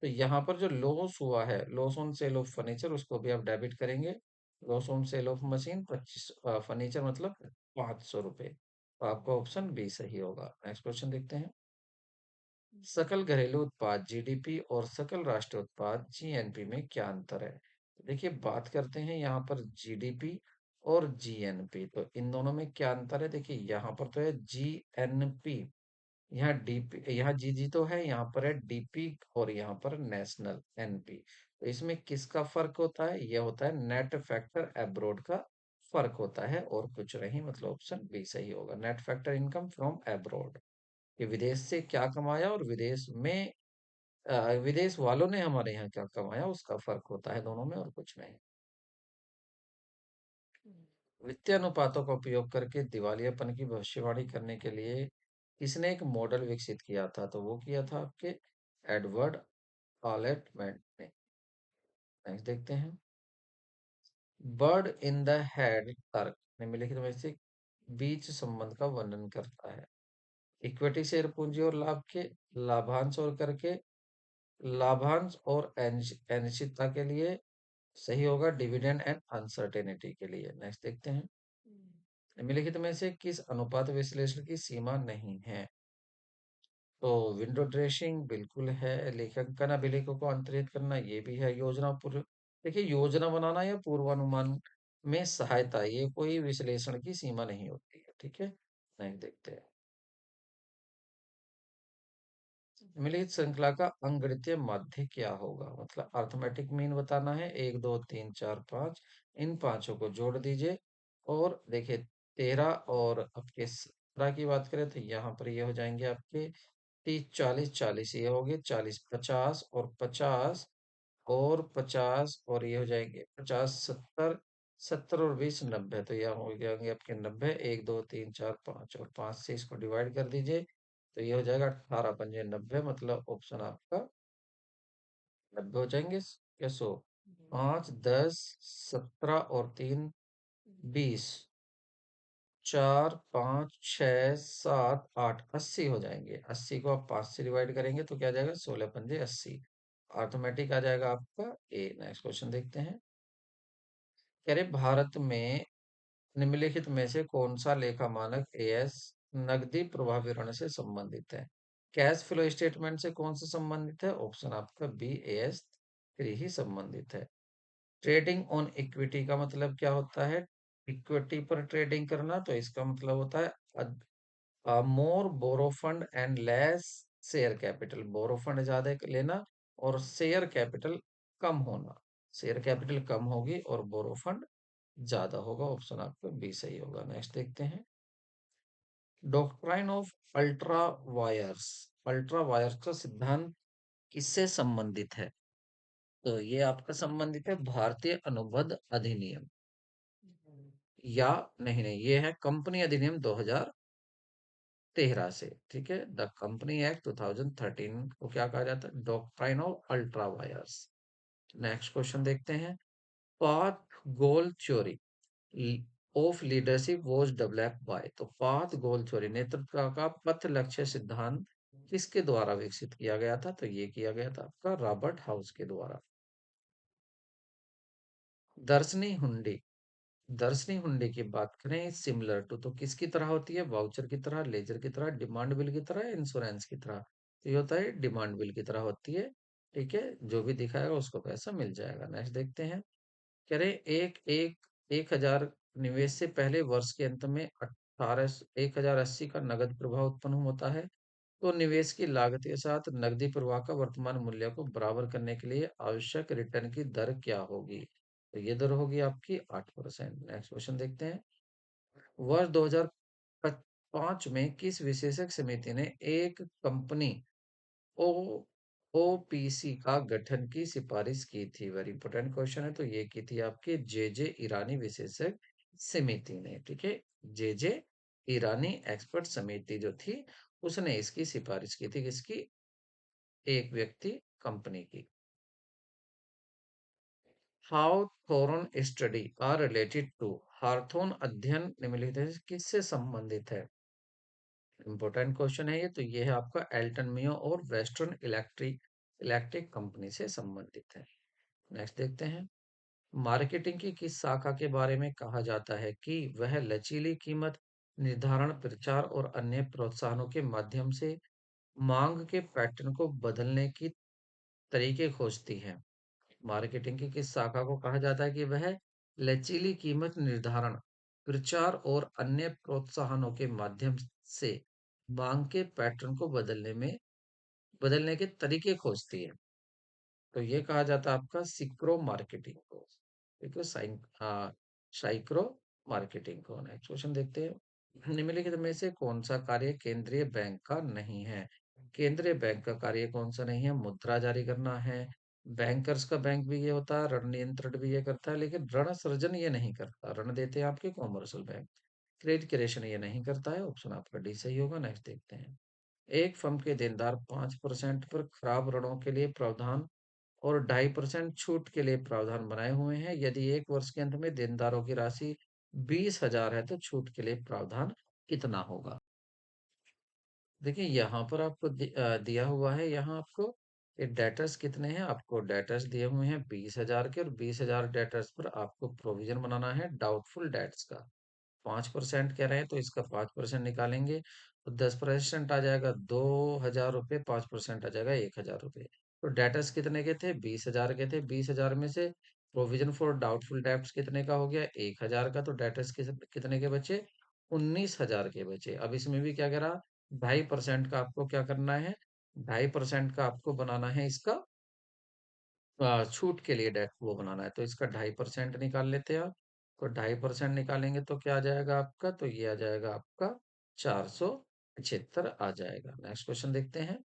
तो यहाँ पर जो लॉस हुआ है, loss on sale of furniture, उसको भी आप डेबिट करेंगे। Loss on sale of machine 25, furniture मतलब 500 रुपये। तो आपका ऑप्शन बी सही होगा। नेक्स्ट क्वेश्चन देखते हैं। सकल घरेलू उत्पाद जीडीपी और सकल राष्ट्रीय उत्पाद जीएनपी में क्या अंतर है? देखिए, बात करते हैं यहाँ पर जीडीपी और जीएनपी, तो इन दोनों में क्या अंतर है? देखिए, यहाँ पर तो है जीएनपी, यहाँ डीपी, यहाँ जीजी तो है, यहाँ पर है डीपी, और यहाँ पर नेशनल एनपी। तो इसमें किसका फर्क होता है? ये होता है नेट फैक्टर एब्रोड का फर्क होता है, और कुछ नहीं, मतलब ऑप्शन बी सही होगा। Net factor income from abroad, कि विदेश से क्या कमाया और विदेश में विदेश वालों ने हमारे यहाँ क्या कमाया, उसका फर्क होता है दोनों में, और कुछ नहीं। वित्तीय अनुपातों का उपयोग करके दिवालियापन की भविष्यवाणी करने के लिए किसने एक मॉडल विकसित किया था? तो वो किया था आपके एडवर्ड ऑलेटमेंट ने। नेक्स्ट देखते हैं। बर्ड इन द हेड तर्क निम्नलिखित में से बीच संबंध का वर्णन करता है? इक्विटी शेयर पूंजी और लाभ के, लाभांश और करके, लाभांश और अनिश्चितता के लिए, सही होगा डिविडेंड एंड अनसर्टेनिटी के लिए। नेक्स्ट देखते हैं। निम्नलिखित में से किस अनुपात विश्लेषण की सीमा नहीं है? तो विंडो ड्रेसिंग बिल्कुल है, लेखांकन अभिलेखों को अंतरित करना ये भी है, योजना पूर्व, देखिए योजना बनाना या पूर्वानुमान में सहायता, ये कोई विश्लेषण की सीमा नहीं होती है, ठीक है। नहीं देखते हैं। मिलित श्रृंखला का अंगगणितीय माध्य क्या होगा? मतलब अर्थमेटिक मीन बताना है, 1 2 3 4 5, इन पांचों को जोड़ दीजिए, और देखिए 13 और आपके 17 की बात करें तो यहाँ पर ये हो जाएंगे आपके 30 40 40, ये हो गए 40 50, और 50 और 50, और ये हो जाएंगे 50 70 70 और 20 90, तो यह हो जाएंगे आपके 90। 1 2 3 4 5, और 5 से इसको डिवाइड कर दीजिए, तो ये हो जाएगा 18 5 90, मतलब ऑप्शन आपका 90 हो जाएंगे। क्या 100, 5 10 17 और 3 20, 4 5 6 7 8, 80 हो जाएंगे। 80 को आप 5 से डिवाइड करेंगे तो क्या आ जाएगा? 16 5 80, ऑटोमेटिक आ जाएगा आपका ए। नेक्स्ट क्वेश्चन देखते हैं। कह रहे भारत में निम्नलिखित में से कौन सा लेखा मानक एएस नकदी प्रवाह विवरण से संबंधित है? कैश फ्लो स्टेटमेंट से कौन सा संबंधित है? ऑप्शन आपका बी एएस 3 ही संबंधित है। ट्रेडिंग ऑन इक्विटी का मतलब क्या होता है? इक्विटी पर ट्रेडिंग करना, तो इसका मतलब होता है more borrow fund and less share capital. Borrow fund ज्यादा लेना और शेयर कैपिटल कम होना, शेयर कैपिटल कम होगी और बोरो फंड ज्यादा होगा। ऑप्शन आपका बी सही होगा। नेक्स्ट देखते हैं। Doctrine of ultra vires, ultra vires का सिद्धांत किससे संबंधित है? तो ये आपका संबंधित है भारतीय अनुबंध अधिनियम, या नहीं नहीं, ये है कंपनी अधिनियम 2013 से, ठीक है। द कंपनी एक्ट 2013 को क्या कहा जाता है? Doctrine of ultra vires. Next question देखते हैं। Path goal theory of leadership was developed by, तो पाथ गोल थ्योरी नेतृत्व का पथ लक्ष्य सिद्धांत किसके द्वारा विकसित किया गया था? तो ये किया गया था आपका रॉबर्ट हाउस के द्वारा। दर्शनी हुंडी, दर्शनी हुंडी की बात करें, सिमिलर टू, तो किसकी तरह होती है? वाउचर की तरह, लेजर की तरह, डिमांड बिल की तरह, इंश्योरेंस की तरह? तो ये होता है डिमांड बिल की तरह होती है, ठीक है। जो भी दिखाएगा उसको पैसा मिल जाएगा। नेक्स्ट देखते हैं। कह रहे एक एक 1000 निवेश से पहले वर्ष के अंत में 1080 का नगद प्रवाह उत्पन्न होता है, तो निवेश की लागत के साथ नकदी प्रवाह का वर्तमान मूल्य को बराबर करने के लिए आवश्यक रिटर्न की दर क्या होगी? तो ये दर होगी आपकी 8%। नेक्स्ट क्वेश्चन देखते हैं। वर्ष 2005 में किस विशेषज्ञ समिति ने एक कंपनी ओ ओपीसी का गठन की सिफारिश की थी? वेरी इंपॉर्टेंट क्वेश्चन है। तो ये की थी आपकी जे जे ईरानी विशेषज्ञ समिति ने, ठीक है। जे जे ईरानी एक्सपर्ट समिति जो थी, उसने इसकी सिफारिश की थी, किसकी? एक व्यक्ति कंपनी की। How Hawthorne study are related to, हार्थोन अध्ययन निम्नलिखित में से किससे संबंधित है? इंपॉर्टेंट क्वेश्चन है ये। तो ये है आपका एल्टन मियो और वेस्टर्न इलेक्ट्रिक इलेक्ट्रिक कंपनी से संबंधित है। नेक्स्ट देखते हैं। मार्केटिंग की किस शाखा के बारे में कहा जाता है कि वह लचीली कीमत निर्धारण, प्रचार और अन्य प्रोत्साहनों के माध्यम से मांग के पैटर्न को बदलने की तरीके खोजती है? मार्केटिंग की किस शाखा को कहा जाता है कि वह लचीली कीमत निर्धारण, प्रचार और अन्य प्रोत्साहनों के माध्यम से मांग के पैटर्न को बदलने के तरीके खोजती है? तो ये कहा जाता है आपका सिक्रो मार्केटिंग को। ठीक है, साइक्रो मार्केटिंग को। नेक्स्ट क्वेश्चन देखते हैं। निम्नलिखित में से कौन सा कार्य केंद्रीय बैंक का नहीं है? केंद्रीय बैंक का कार्य कौन सा नहीं है? मुद्रा जारी करना है। बैंकर्स का बैंक भी ये होता है, ऋण नियंत्रण भी ये करता है, लेकिन ऋण सृजन ये नहीं करता। ऋण देते हैं आपके कॉमर्शियल बैंक। क्रेडिट क्रिएशन ये नहीं करता है। ऑप्शन आपका डी सही होगा। नेक्स्ट देखते हैं। एक फर्म के देनदार 5% पर खराब ऋणों के लिए प्रावधान और 2.5% छूट के लिए प्रावधान बनाए हुए हैं। यदि एक वर्ष के अंत में देनदारों की राशि 20,000 है तो छूट के लिए प्रावधान कितना होगा? देखिए यहाँ पर आपको दिया हुआ है, यहाँ आपको ये डेटर्स कितने हैं, आपको डेटर्स दिए हुए हैं 20,000 के, और 20,000 डेटर्स पर आपको प्रोविजन बनाना है डाउटफुल डेट्स का। 5% कह रहे हैं तो इसका 5% निकालेंगे तो 10% आ जाएगा 2,000 रुपये, 5% आ जाएगा 1,000 रुपये। तो डेटर्स कितने के थे? 20,000 के थे। 20,000 में से प्रोविजन फॉर डाउटफुल डेब्ट्स कितने का हो गया? 1,000 का। तो डेटर्स कितने के बचे? 19,000 के बचे। अब इसमें भी क्या करा, 2.5% का आपको क्या करना है, 2.5% का आपको बनाना है इसका छूट के लिए डेट वो बनाना है। तो इसका 2.5% निकाल लेते हैं आप। तो 2.5% निकालेंगे तो क्या आ जाएगा आपका? तो ये आ जाएगा आपका 475 आ जाएगा। नेक्स्ट क्वेश्चन देखते हैं।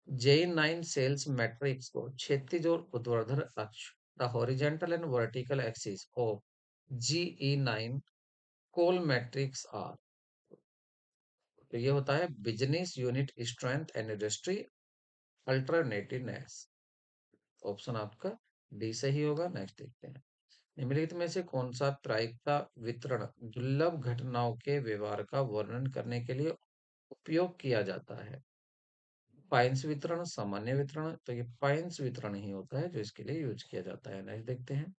J9 सेल्स मैट्रिक्स को क्षैतिज और ऊर्ध्वाधर अक्ष, the horizontal and vertical axis of GE9 cell matrix are. तो ये होता है business unit strength and industry attractiveness. Option आपका डी सही होगा। नेक्स्ट देखते हैं। निम्नलिखित में से कौन सा प्रायिकता वितरण दुर्लभ घटनाओं के व्यवहार का वर्णन करने के लिए उपयोग किया जाता है? पाइंस वितरण, सामान्य वितरण? तो ये पाइंस वितरण ही होता है जो इसके लिए यूज किया जाता है। नेक्स्ट देखते हैं।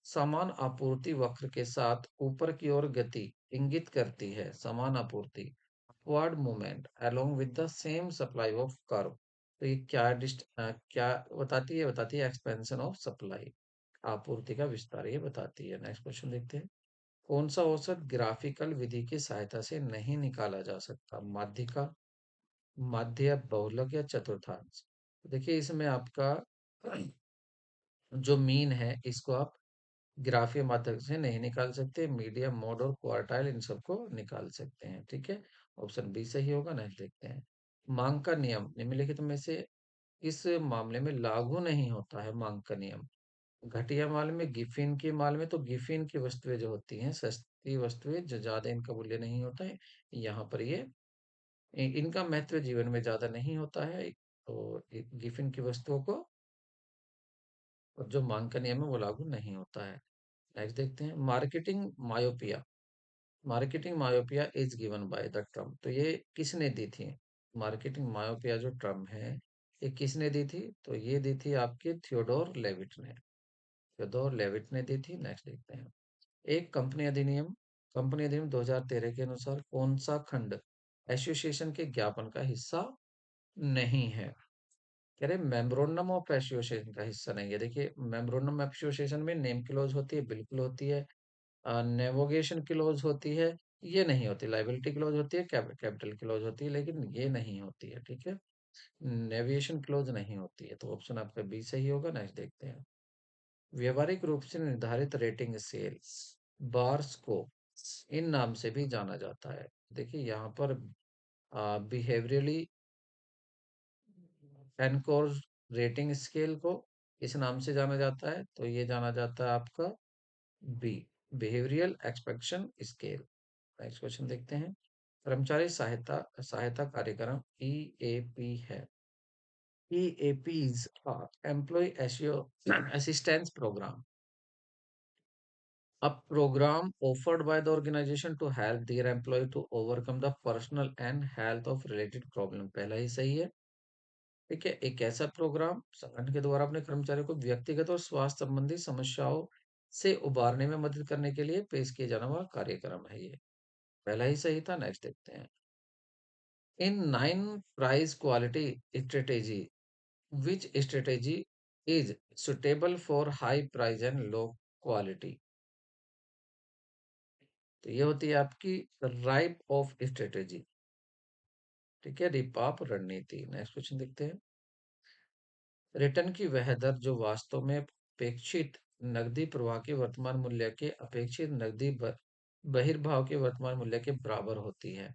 समान आपूर्ति वक्र के साथ ऊपर की ओर गति इंगित करती है। समान आपूर्ति, upward movement along with the same supply of curve. तो ये क्या बताती है? बताती है एक्सपेंशन ऑफ सप्लाई, आपूर्ति का विस्तार ये बताती है। नेक्स्ट क्वेश्चन देखते हैं। कौन सा औसत ग्राफिकल विधि की सहायता से नहीं निकाला जा सकता? माध्यिका, माध्य, बहुलक या चतुर्थांश? देखिए इसमें आपका जो मीन है इसको आप ग्राफीय माध्यम से नहीं निकाल सकते। मीडियम, मोड और क्वार्टाइल इन सबको निकाल सकते हैं। ठीक है, ऑप्शन बी सही होगा। नेक्स्ट देखते हैं। मांग का नियम निम्नलिखित में से इस मामले में लागू नहीं होता है? मांग का नियम घटिया माल में, गिफिन के माल में, तो गिफिन की वस्तुएं जो होती हैं सस्ती वस्तुएं, जो ज्यादा इनका मूल्य नहीं होता है, यहाँ पर ये इनका महत्व जीवन में ज्यादा नहीं होता है। तो गिफिन की वस्तुओं को और जो मांग का नियम है वो लागू नहीं होता है। नेक्स्ट देखते हैं। Marketing myopia, marketing myopia is given by the Trump. तो ये किसने दी थी? मार्केटिंग मायोपिया जो ट्रम्प है ये किसने दी थी? तो ये दी थी आपके थियोडोर लेविट ने। थियोडोर लेविट ने दी थी। नेक्स्ट देखते हैं। एक कंपनी अधिनियम 2013 के अनुसार कौन सा खंड एसोसिएशन के ज्ञापन का हिस्सा नहीं है? कह रहे मेमोरेंडम ऑफ एसोसिएशन का हिस्सा नहीं है। देखिए मेमोरेंडम ऑफ एसोसिएशन में नेम क्लोज होती है, बिल्कुल होती है, नेवोगेशन क्लोज होती है, ये नहीं होती। लाइबिलिटी क्लोज होती है, कैपिटल क्लोज होती है, लेकिन ये नहीं होती है। ठीक है, नेविएशन क्लोज नहीं होती है। तो ऑप्शन आपका बी सही होगा। नेक्स्ट देखते हैं। व्यवहारिक रूप से निर्धारित रेटिंग स्केल बार्स को इन नाम से भी जाना जाता है। देखिए यहाँ पर बिहेवियरली एनकोर रेटिंग स्केल को इस नाम से जाना जाता है। तो ये जाना जाता है आपका B, behavioural expectation scale. Next question देखते हैं। कर्मचारी सहायता सहायता कार्यक्रम ईएपी है। EAPs are Employee Assistance Program, a program offered by the organization to help their employee to overcome the personal and health of related problem। पहला ही सही है। ठीक है, एक ऐसा प्रोग्राम संगठन के द्वारा अपने कर्मचारियों को व्यक्तिगत और स्वास्थ्य संबंधी समस्याओं से उबारने में मदद करने के लिए पेश किया जाने वाला कार्यक्रम है ये। पहला ही सही था, नेक्स्ट देखते हैं। इन 9 price quality strategy, which strategy is suitable for high price and low quality? तो ये होती है आपकी राइप ऑफ स्ट्रेटेजी। ठीक है, रिपाप रणनीति। नेक्स्ट क्वेश्चन देखते हैं। रिटर्न की वह दर जो वास्तव में अपेक्षित नकदी प्रवाह के वर्तमान मूल्य के अपेक्षित नकदी बहिर्भाव के वर्तमान मूल्य के बराबर होती है,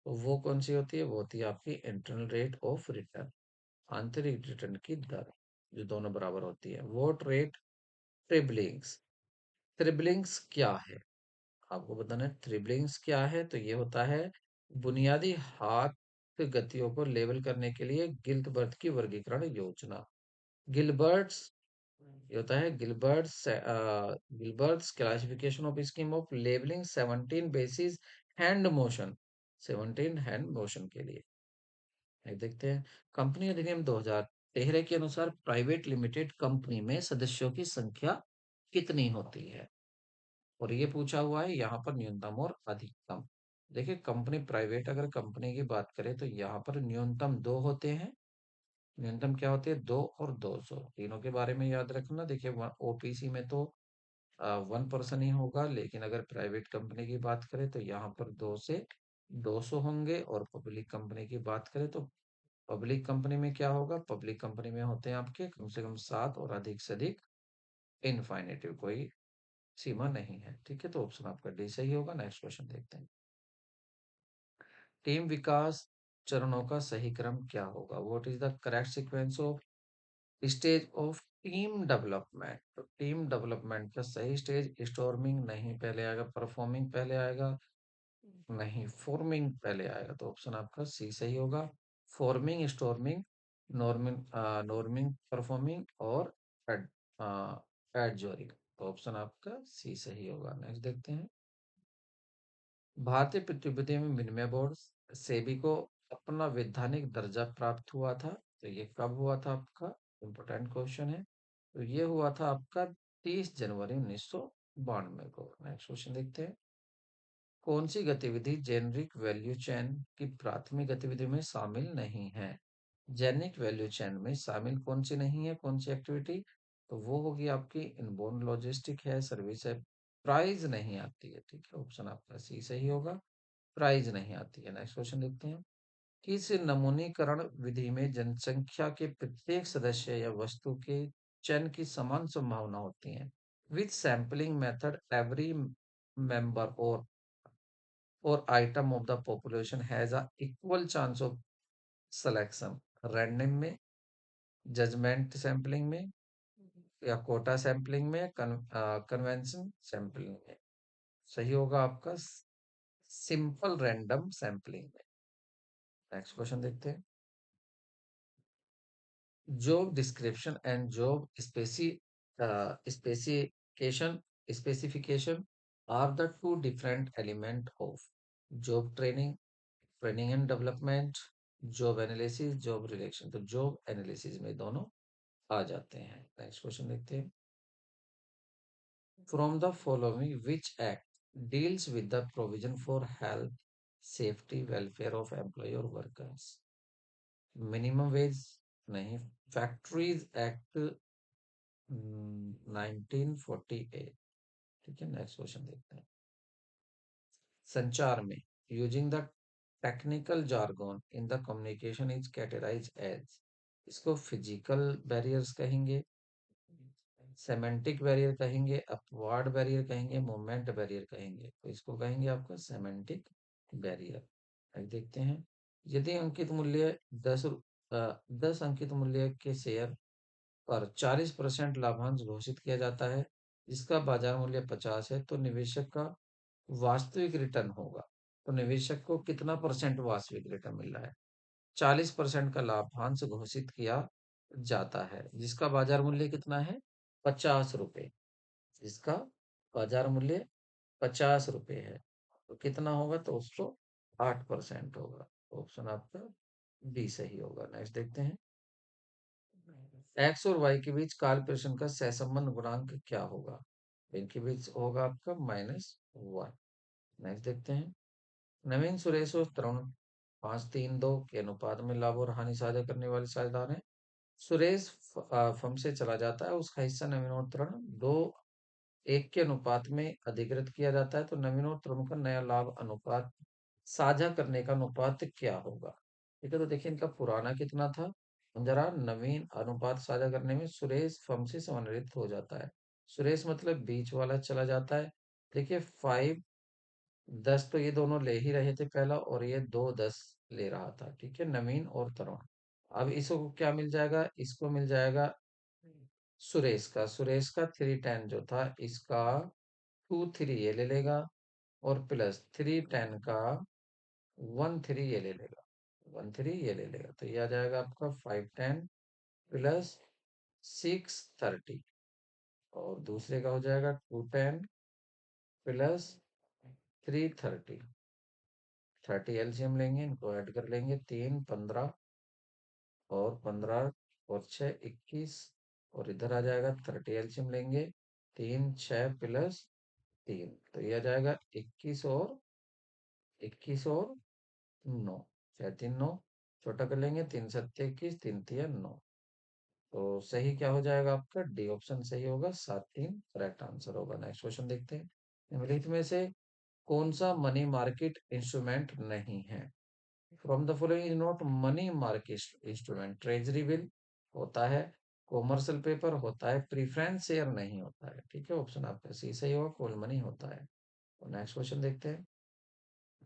तो वो कौन सी होती है? वो होती है आपकी इंटरनल रेट ऑफ रिटर्न, आंतरिक रिटर्न की दर, जो दोनों बराबर होती है। Vote rate ट्रिबलिंग्स। ट्रिबलिंग्स क्या है? आपको बताना है ट्रिबलिंग्स क्या है। तो ये होता है बुनियादी हाथ गतियों को लेबल करने के लिए गिल्बर्ट की वर्गीकरण योजना। गिलबर्ट्स, ये होता है Gilbreth's classification of scheme of labelling 17 basis hand motion, 17 hand motion के लिए। देखते हैं। कंपनी अधिनियम 2013 के अनुसार प्राइवेट लिमिटेड कंपनी में सदस्यों की संख्या कितनी होती है? और ये पूछा हुआ है यहाँ पर न्यूनतम और अधिकतम। देखिए, कंपनी प्राइवेट अगर कंपनी की बात करें तो यहाँ पर न्यूनतम 2 होते हैं। न्यूनतम क्या होते हैं? 2 और 200, तीनों के बारे में याद रखना। देखिए, ओपीसी में तो 1 पर्सन ही होगा, लेकिन अगर प्राइवेट कंपनी की बात करें तो यहाँ पर 2 से 200 होंगे। और पब्लिक कंपनी की बात करें तो पब्लिक कंपनी में क्या होगा? पब्लिक कंपनी में होते हैं आपके कम से कम 7 और अधिक से अधिक इनफाइनेटिव, कोई सीमा नहीं है। ठीक है, तो ऑप्शन आपका डी सही होगा। नेक्स्ट क्वेश्चन देखते हैं। टीम विकास चरणों का सही क्रम क्या होगा? What is the correct sequence of stage of team development? तो टीम डेवलपमेंट का सही स्टेज स्टॉर्मिंग नहीं, पहले आएगा। परफॉर्मिंग पहले आएगा नहीं, फॉर्मिंग पहले आएगा। तो ऑप्शन आपका सी सही होगा। Forming, storming, norming, norming, performing और एड एडजोरिंग। तो ऑप्शन आपका सी सही होगा। नेक्स्ट देखते हैं। भारतीय प्रतिभूति में विनिमय बोर्ड सेबी को अपना वैधानिक दर्जा प्राप्त हुआ था, तो ये कब हुआ था आपका? इम्पोर्टेंट क्वेश्चन है। तो ये हुआ था आपका 30 जनवरी 1992 को। नेक्स्ट क्वेश्चन देखते हैं। कौन सी गतिविधि जेनरिक वैल्यू चेन की प्राथमिक गतिविधि में शामिल नहीं है? जेनिक वैल्यू चेन में शामिल कौन सी नहीं है, कौन सी एक्टिविटी? तो वो होगी आपकी इनबाउंड लॉजिस्टिक है, सर्विस है, प्राइस नहीं आती है। ठीक है, ऑप्शन आपका सी सही होगा। प्राइस नहीं आती है। नेक्स्ट क्वेश्चन देखते हैं। किस नमूनीकरण विधि में जनसंख्या के प्रत्येक सदस्य या वस्तु के चयन की समान संभावना होती है? With sampling method every member or item of the population has a equal chance of selection. Random में, जजमेंट सैंपलिंग में, या कोटा सैंपलिंग में, कन्वेंशन सैंपलिंग में? सही होगा आपका सिंपल रैंडम सैंपलिंग में। नेक्स्ट क्वेश्चन देखते हैं। Job description and job specification specification are the two different element of job training, training and development, job analysis, job selection. तो जॉब एनालिसिस में दोनों आ जाते हैं। नेक्स्ट क्वेश्चन देखते हैं। From the following which act deals with the provision for health, safety, welfare of employ और वर्कर्स? मिनिमम वेज नहीं, फैक्ट्रीज एक्ट 1948। ठीक है, नेक्स्ट क्वेश्चन देखते हैं। संचार में using the technical jargon in the communication is categorise as, इसको फिजिकल बैरियर्स कहेंगे, सेमेंटिक बैरियर कहेंगे, अपवार्ड बैरियर कहेंगे, मोमेंट बैरियर कहेंगे? तो इसको कहेंगे आपका सेमेंटिक बैरियर। अब देखते हैं। यदि अंकित मूल्य 10 अंकित मूल्य के शेयर पर 40% लाभांश घोषित किया जाता है, जिसका बाजार मूल्य 50 है, तो निवेशक का वास्तविक रिटर्न होगा। तो निवेशक को कितना परसेंट वास्तविक रिटर्न मिल रहा है? 40% का लाभांश घोषित किया जाता है, जिसका बाजार मूल्य कितना है? 50 रुपए। जिसका बाजार मूल्य 50 रुपए है, तो कितना होगा? तो उसको 8% होगा। ऑप्शन आपका डी सही होगा। नेक्स्ट देखते हैं। एक्स और वाई के बीच काल प्रश्न का सहसंबंध गुणांक क्या होगा? इनके बीच होगा आपका -1। नेक्स्ट देखते हैं। नवीन, सुरेश और तरुण 5-3-2 के अनुपात में लाभ और हानि साझा करने वाले साझेदार हैं। सुरेश फर्म से चला जाता है, उसका हिस्सा नवीन और तरुण 2:1 के अनुपात में अधिकृत किया जाता है, तो नवीन और तरुण का नया लाभ अनुपात साझा करने का अनुपात क्या होगा? ठीक है, तो देखिए इनका पुराना कितना था? जरा नवीन अनुपात साझा करने में सुरेश फर्म से सेवानिवृत्त हो जाता है। सुरेश मतलब बीच वाला चला जाता है। देखिए 5-10 तो ये दोनों ले ही रहे थे पहला, और ये 2-10 ले रहा था। ठीक है, नवीन और तरुण। अब इसको क्या मिल जाएगा? इसको मिल जाएगा सुरेश का 310 जो था, इसका 2-3 ये ले लेगा, और प्लस 310 का 1-3 ये ले लेगा, 1-3 ये ले लेगा, तो ये आ जाएगा आपका 510 प्लस 630, और दूसरे का हो जाएगा 210 प्लस 330। 30 एलसीएम लेंगे, इनको ऐड कर लेंगे, 3 15 और 15 और 6 21, और इधर आ जाएगा 30 एलसीएम लेंगे, 3 6 प्लस 3, तो ये आ जाएगा 21 और 6 3 9, छोटा कर लेंगे, 3 7 21, 3 3 9, तो सही क्या हो जाएगा आपका? डी ऑप्शन सही होगा, 7 3 करेक्ट आंसर होगा। नेक्स्ट क्वेश्चन देखते हैं। निम्नलिखित में से कौन सा मनी मार्केट इंस्ट्रूमेंट नहीं है? From the following is not money market instrument. Treasury bill होता है, कॉमर्शियल पेपर होता है, प्रीफरेंस शेयर नहीं होता है। ठीक है, ऑप्शन आपका सी सही होगा, कॉल मनी होता है। तो नेक्स्ट क्वेश्चन देखते हैं।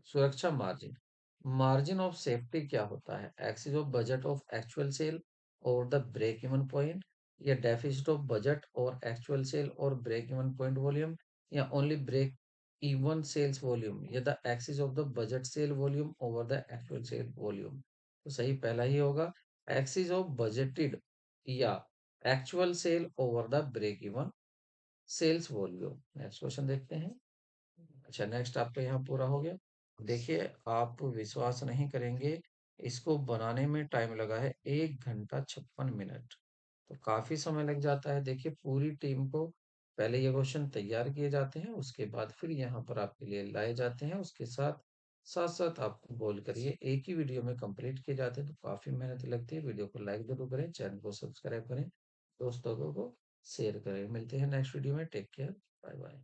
सुरक्षा मार्जिन, मार्जिन ऑफ सेफ्टी क्या होता है? Excess of budget of actual sale or the break even point, या deficit of budget or actual sale or break even point volume, या only break even sales volume, या the excess of the budget sale volume over the actual sale volume. तो सही पहला ही होगा, एक्सिस ऑफ बजटेड या actual sale over the break even sales volume. Next question देखते हैं। अच्छा, नेक्स्ट आपका यहाँ पूरा हो गया। देखिए, आप विश्वास नहीं करेंगे, इसको बनाने में टाइम लगा है 1 घंटा 56 मिनट। तो काफी समय लग जाता है। देखिए, पूरी टीम को पहले ये क्वेश्चन तैयार किए जाते हैं, उसके बाद फिर यहाँ पर आपके लिए लाए जाते हैं, उसके साथ साथ साथ आपको बोल करिए एक ही वीडियो में कंप्लीट किए जाते हैं, तो काफी मेहनत लगती है। वीडियो को लाइक जरूर करें, चैनल को सब्सक्राइब करें, दोस्तों को शेयर करें। मिलते हैं नेक्स्ट वीडियो में। Take care, bye bye.